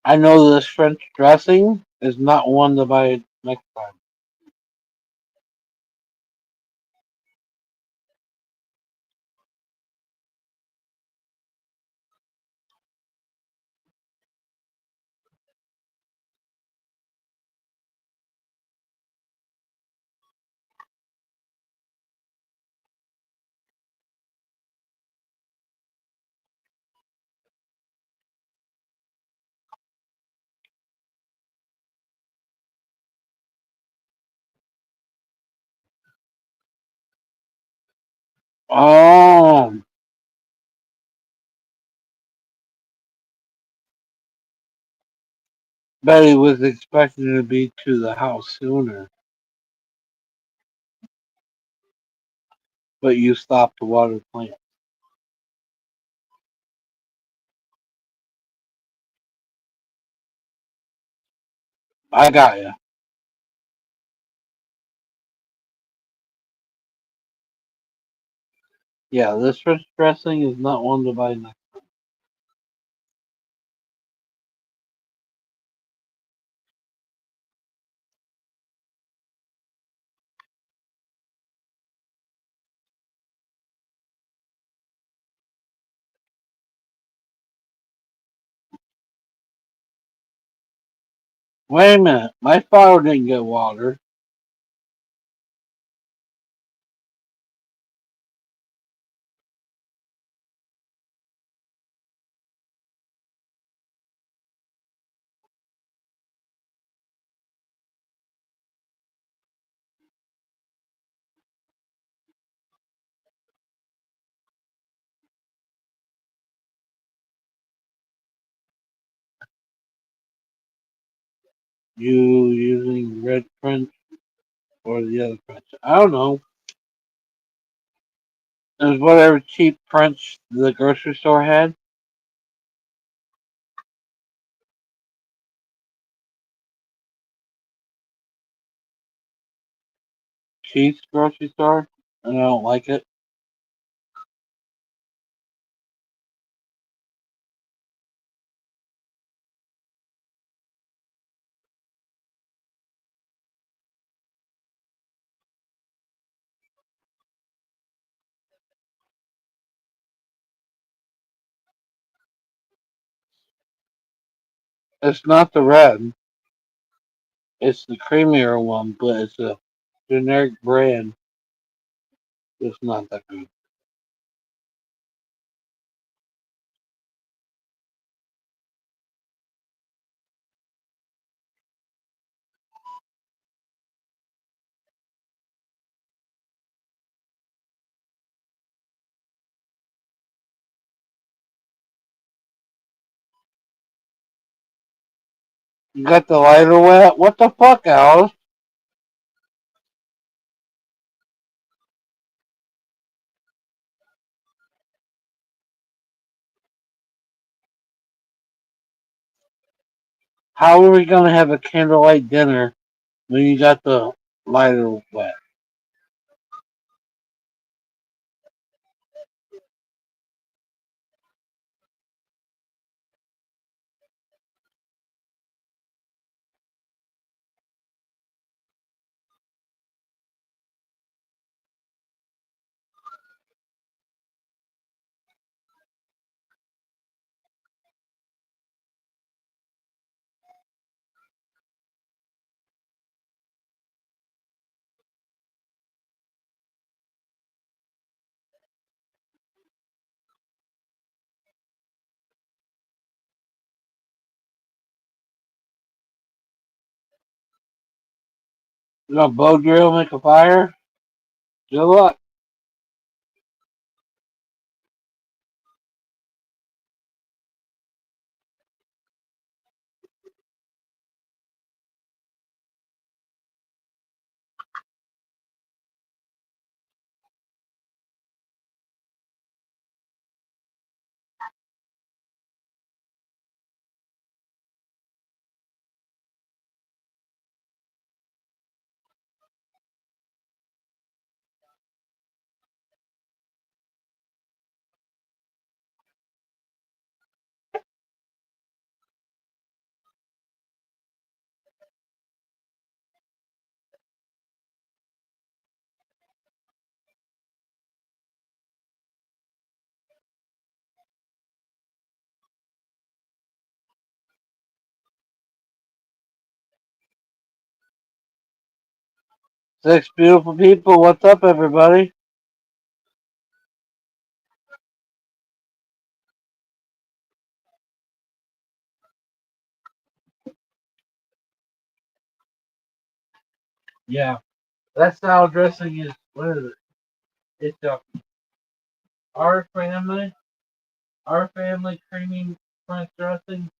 I know this French dressing is not one to buy next time. Oh, Betty was expecting to be to the house sooner, but you stopped to water the plant. I got you. Yeah, this rich dressing is not one to buy next. Wait a minute, my flower didn't get water. You using red French or the other French? I don't know. It was whatever cheap French the grocery store had. Cheese grocery store, and I don't like it. It's not the red. It's the creamier one, but it's a generic brand. It's not that good. You got the lighter wet? What the fuck, Alice? How are we gonna have a candlelight dinner when you got the lighter wet? You gonna bow drill, make a fire? Good luck. Six beautiful people. What's up, everybody? Yeah, that style dressing is what is it? It's our family creamy French dressing.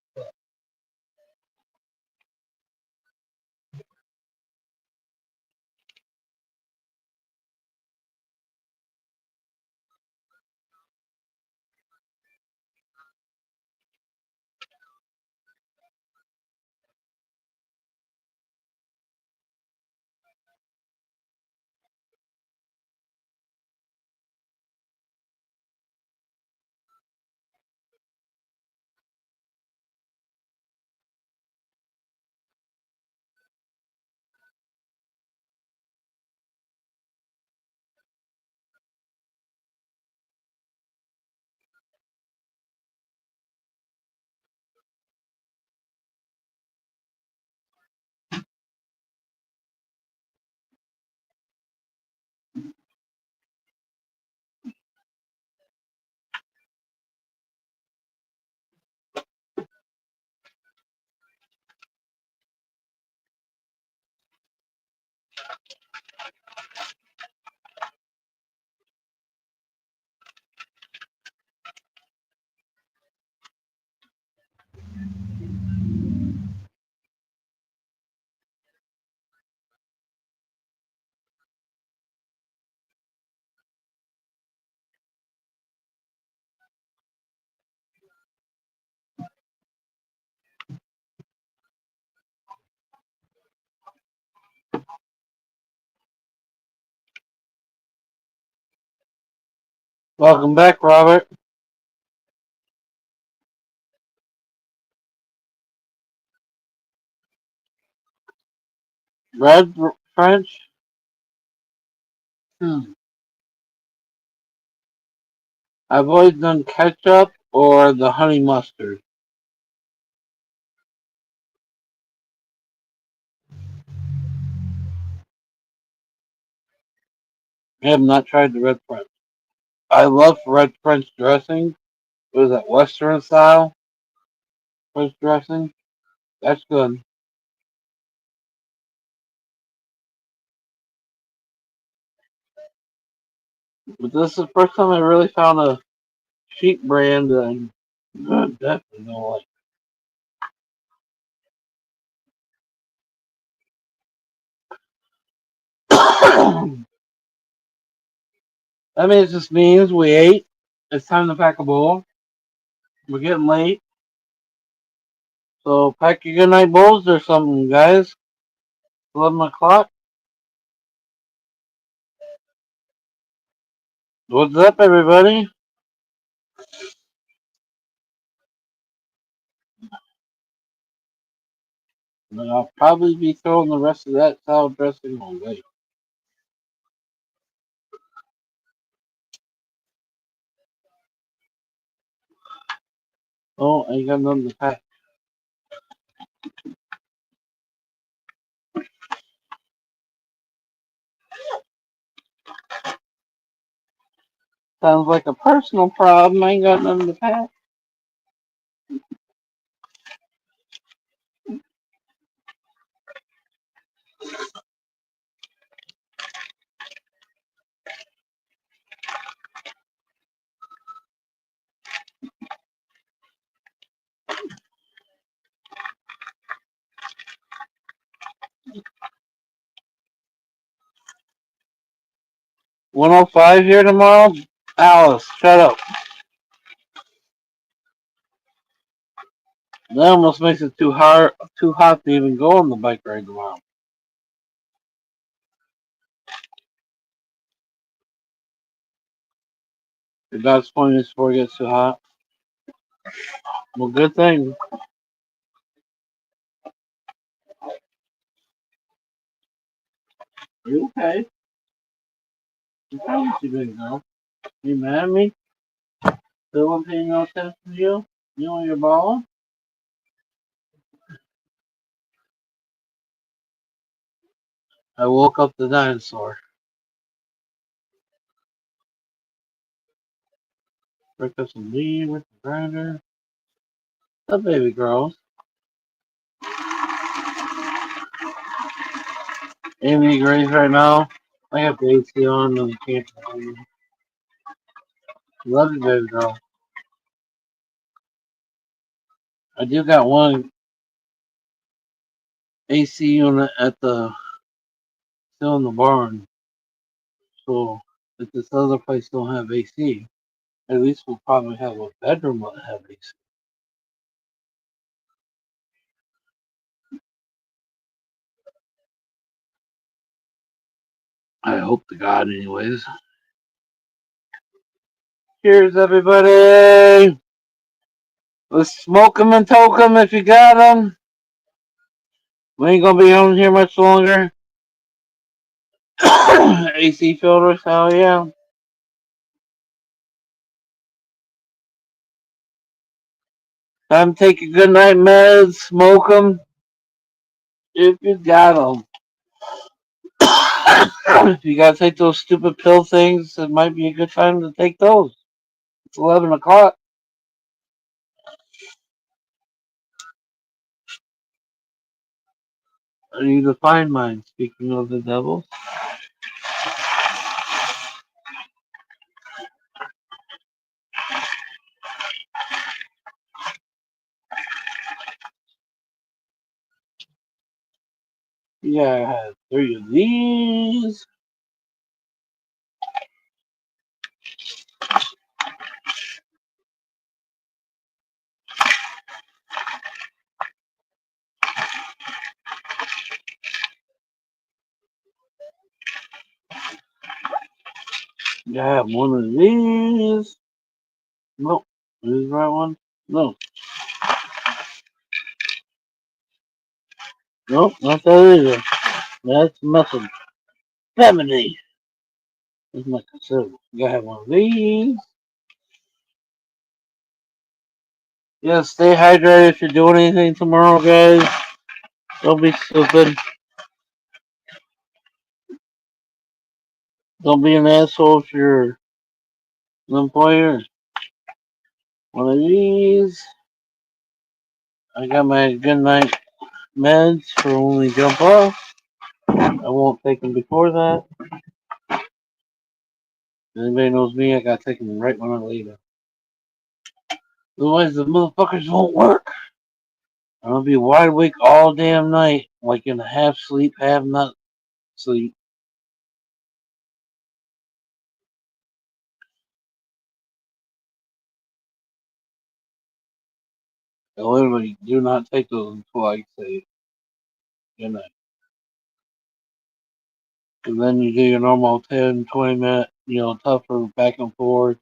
Welcome back, Robert. Red French. I've always done ketchup or the honey mustard. I have not tried the red French. I love red French dressing. What is that, Western style French dressing? That's good. But this is the first time I really found a cheap brand that I definitely don't like. That means just means we ate. It's time to pack a bowl. We're getting late. So pack your good night bowls or something, guys. 11 o'clock. What's up, everybody? And I'll probably be throwing the rest of that salad dressing away. Oh, I got nothing to pack. Sounds like a personal problem. I ain't got nothing to pack. " 105 here tomorrow. Alice, shut up. That almost makes it too hot to even go on the bike ride tomorrow. Your dog's pointing this before it gets too hot. Well, good thing. You okay? You promise you big girl. You mad at me? Still not paying no attention to you? You and your ball? I woke up the dinosaur. Break up some lead with the grinder. The baby girls. Amy agrees right now. I have the AC on and the camera on. Love you, baby girl. I do got one AC unit at the still in the barn, so if this other place don't have AC, at least we'll probably have a bedroom that have AC. I hope to God, anyways. Cheers, everybody. Let's smoke 'em and toke 'em if you got 'em. We ain't gonna be on here much longer. AC filters, hell yeah. Time to take a good night meds, smoke 'em if you got 'em. If you gotta take those stupid pill things, it might be a good time to take those. It's 11 o'clock. I need to find mine. Speaking of the devil. Yeah, I have 3 of these. Yeah, I have 1 of these. Nope. Is this the right one? No. Nope, not that either. That's message. Femini. That's not considered. You gotta have 1 of these. Yeah, stay hydrated if you're doing anything tomorrow, guys. Don't be stupid. Don't be an asshole if you're an employer. 1 of these. I got my good night meds for when we jump off. I won't take them before that. Anybody knows me, I gotta take them right when I leave. Otherwise, the motherfuckers won't work. I'm gonna be wide awake all damn night, like in a half sleep, half not sleep. I literally do not take those until I say good night. And then you do your normal 10, 20 minute, tougher back and forth.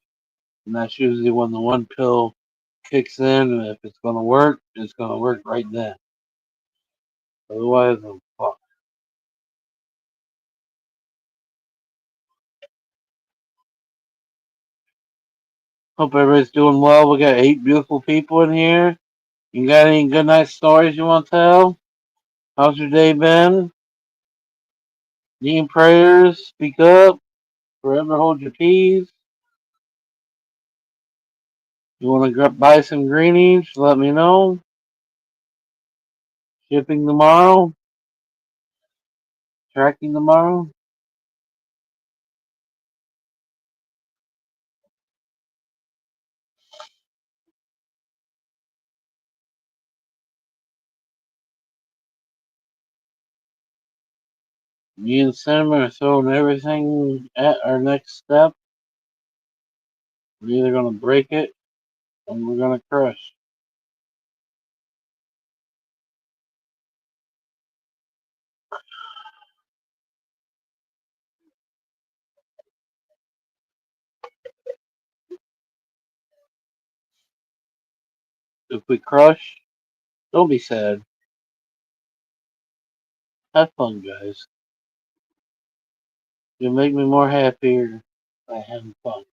And that's usually when the one pill kicks in. And if it's gonna work, it's gonna work right then. Otherwise, I'm fucked. Hope everybody's doing well. We got 8 beautiful people in here. You got any good night stories you want to tell? How's your day been? Needing prayers? Speak up. Forever hold your peace. You want to buy some greenies? Let me know. Shipping tomorrow. Tracking tomorrow. Me and Sam are throwing everything at our next step. We're either going to break it or we're going to crush. If we crush, don't be sad. Have fun, guys. You'll make me more happier by having fun.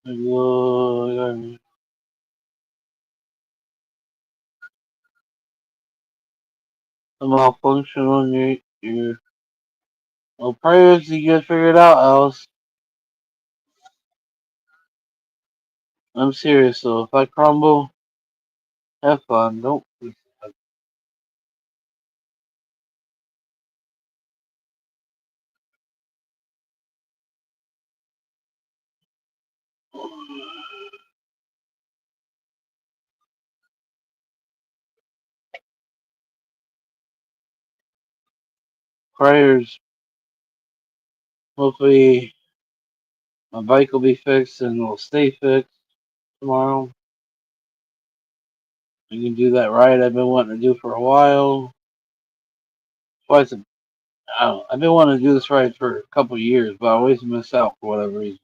The malfunction on your well, prayers you get figured out, Alice. I'm serious though. If I crumble, have fun. Don't. Prayers. Hopefully, my bike will be fixed and it'll stay fixed tomorrow. I can do that ride I've been wanting to do for a while. Twice a, I don't know, I've been wanting to do this ride for a couple of years, but I always miss out for whatever reason.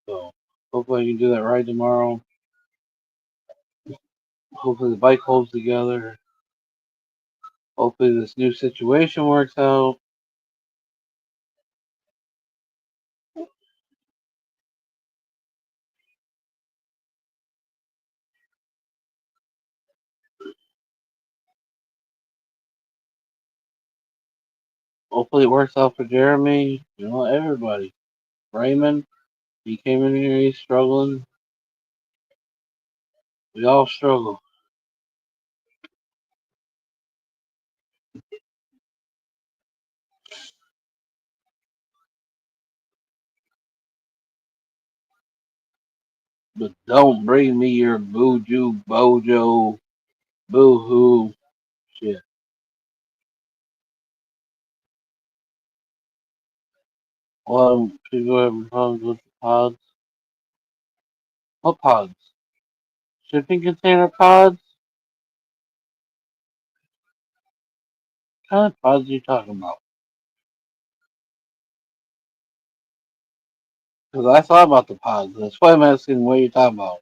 So hopefully I can do that ride tomorrow. Hopefully the bike holds together. Hopefully this new situation works out. Hopefully it works out for Jeremy. You know, everybody. Raymond, he came in here, he's struggling. We all struggle. But don't bring me your booju, bojo, boo-hoo shit. Well, people having problems with the pods. What pods? Shipping container pods? What kind of pods are you talking about? Because I thought about the pods. That's why I'm asking what you're talking about.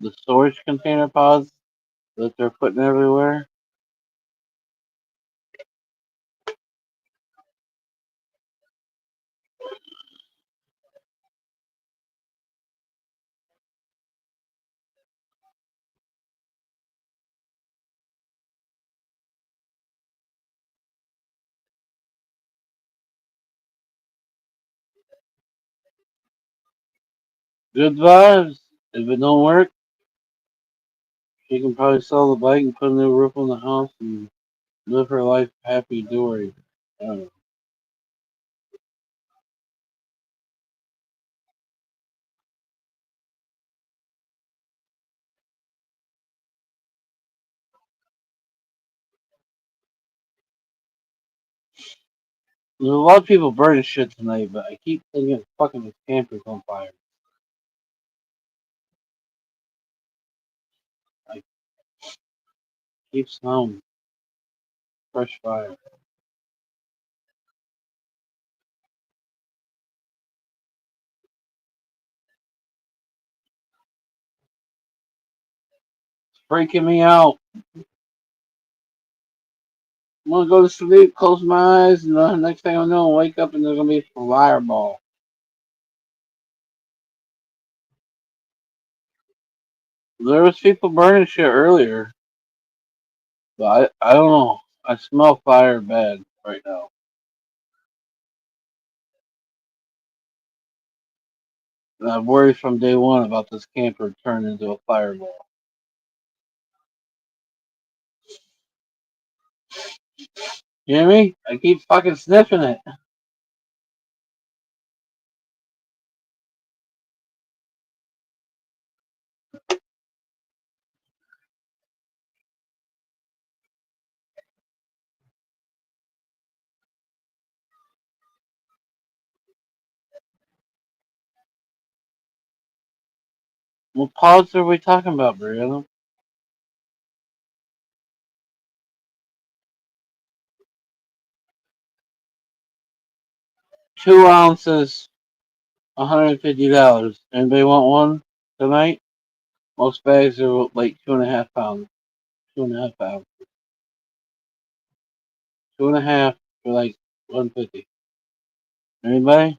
The storage container pods that they're putting everywhere? Good vibes. If it don't work, she can probably sell the bike and put a new roof on the house and live her life happy dory. I don't know. There's a lot of people burning shit tonight, but I keep thinking fucking this camper's on fire. I keep smelling fresh fire. It's freaking me out. I'm gonna go to sleep, close my eyes, and the next thing I know, I wake up and there's gonna be a fireball. There was people burning shit earlier, but I don't know. I smell fire bad right now. And I've worried from day one about this camper turning into a fireball. You hear me? I keep fucking sniffing it. What pods are we talking about, Brianna? 2 ounces, $150. Anybody want one tonight? Most bags are like 2.5 pounds. 2.5 pounds. 2.5. for like 150. Anybody?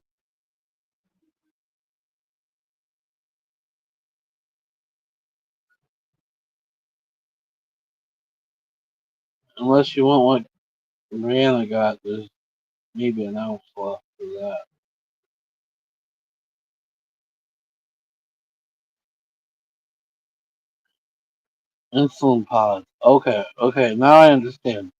Unless you want what Mariana got, there's maybe an ounce left for that. Insulin pods. Okay, okay, now I understand.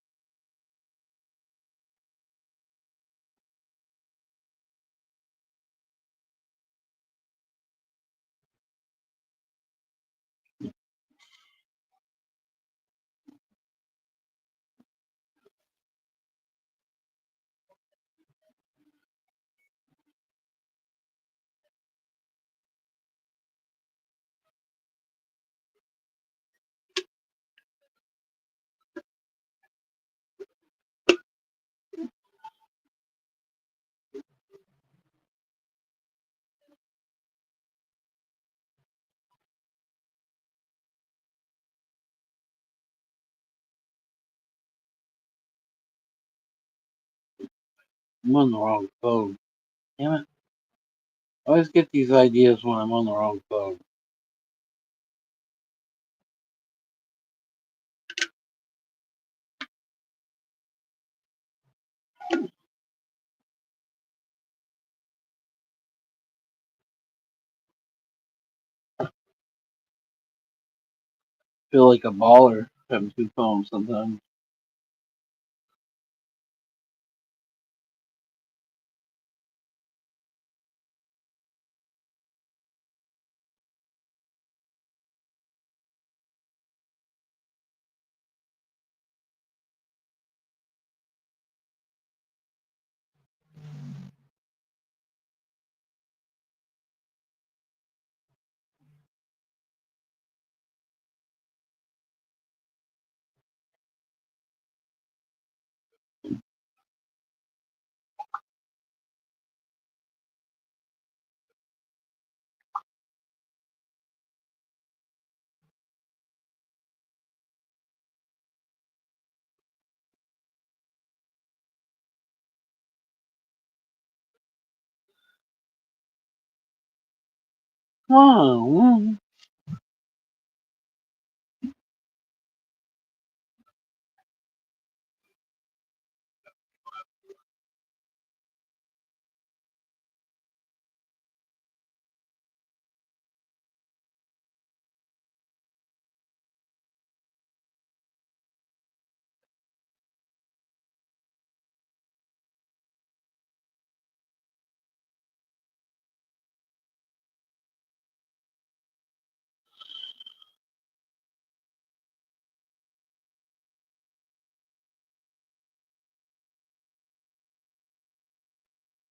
I'm on the wrong phone. Damn it. I always get these ideas when I'm on the wrong phone. Feel like a baller having two phones sometimes. Come on.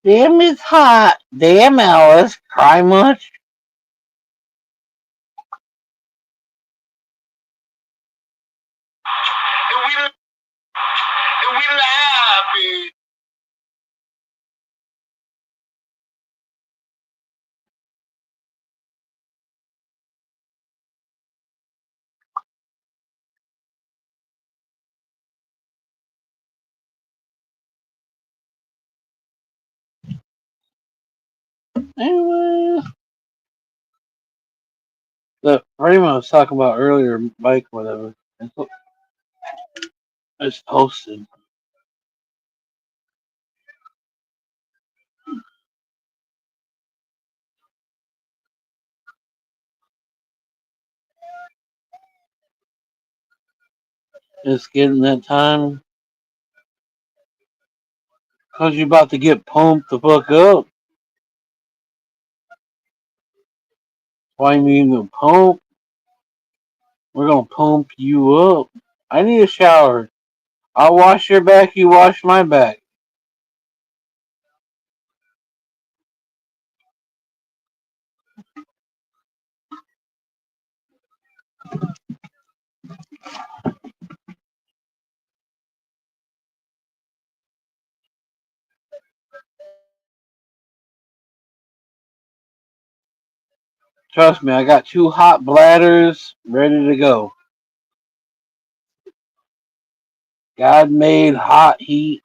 Damn, it's hot. Damn, Alice. Cry much? And we laughing. Anyway. The frame I was talking about earlier, Mike, whatever. It's posted. It's getting that time. Cause you're about to get pumped the fuck up. Why you mean the pump? We're gonna pump you up. I need a shower. I'll wash your back, you wash my back. Trust me, I got two hot bladders ready to go. God made hot heat.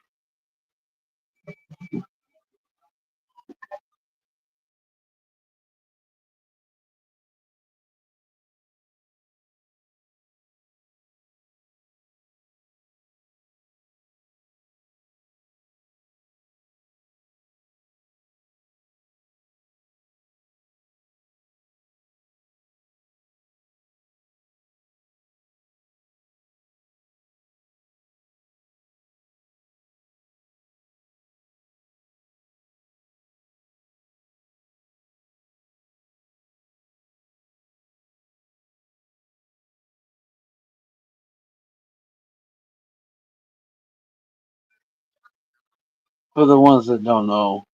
For the ones that don't know,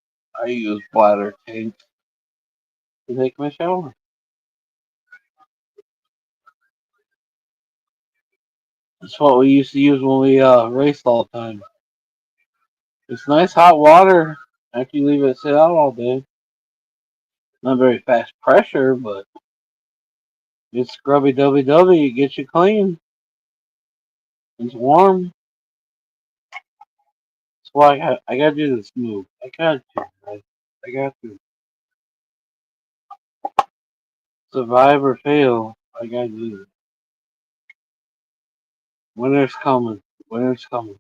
I use bladder tanks to take my shower. That's what we used to use when we raced all the time. It's nice hot water after you leave it sit out all day. Not very fast pressure, but it's scrubby dubby dubby. It gets you clean. It's warm. That's why I gotta do this move. I got to, guys. I got to survive or fail. I gotta do it. Winter's coming. Winter's coming.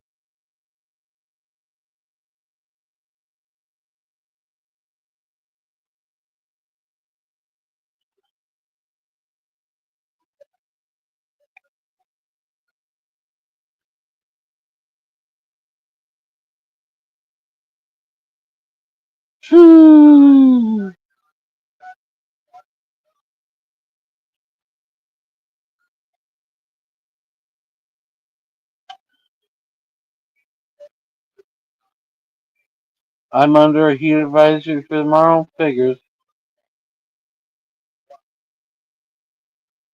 I'm under a heat advisory for tomorrow. Figures.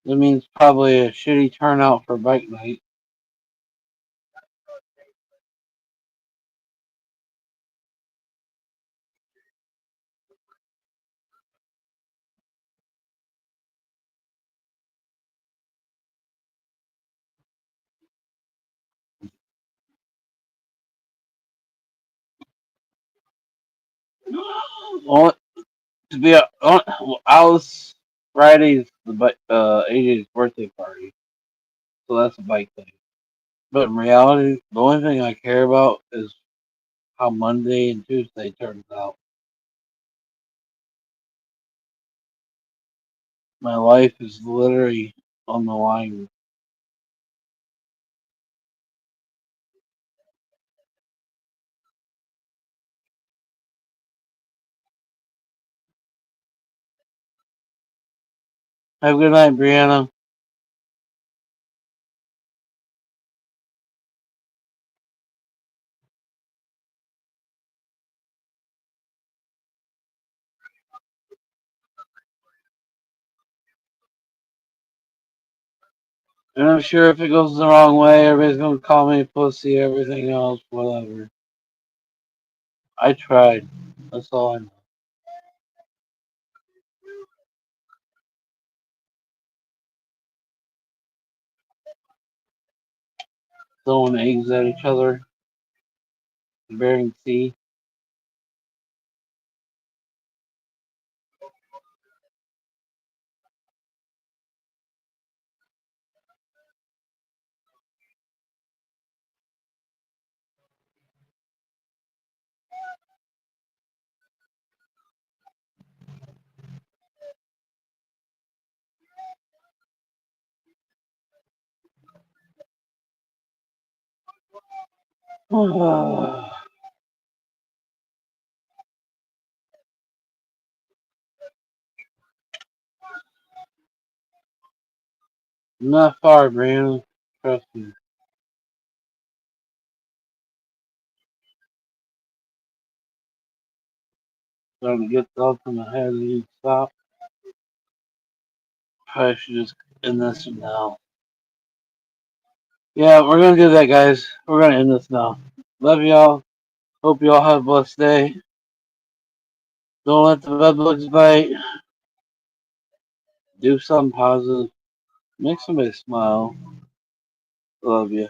That means probably a shitty turnout for bike night. Well, to be I was Friday's AJ's birthday party, so that's a bike thing. But in reality, the only thing I care about is how Monday and Tuesday turns out. My life is literally on the line. Have a good night, Brianna. And I'm sure if it goes the wrong way, everybody's gonna call me pussy, everything else, whatever. I tried. That's all I know. Throwing eggs at each other, Bering Sea. Not far, Brianna. Trust me. Starting to get up in the head and you stop. Probably should just end this now. Yeah, we're gonna do that, guys. We're gonna end this now. Love y'all. Hope y'all have a blessed day. Don't let the bad bugs bite. Do something positive. Make somebody smile. Love you.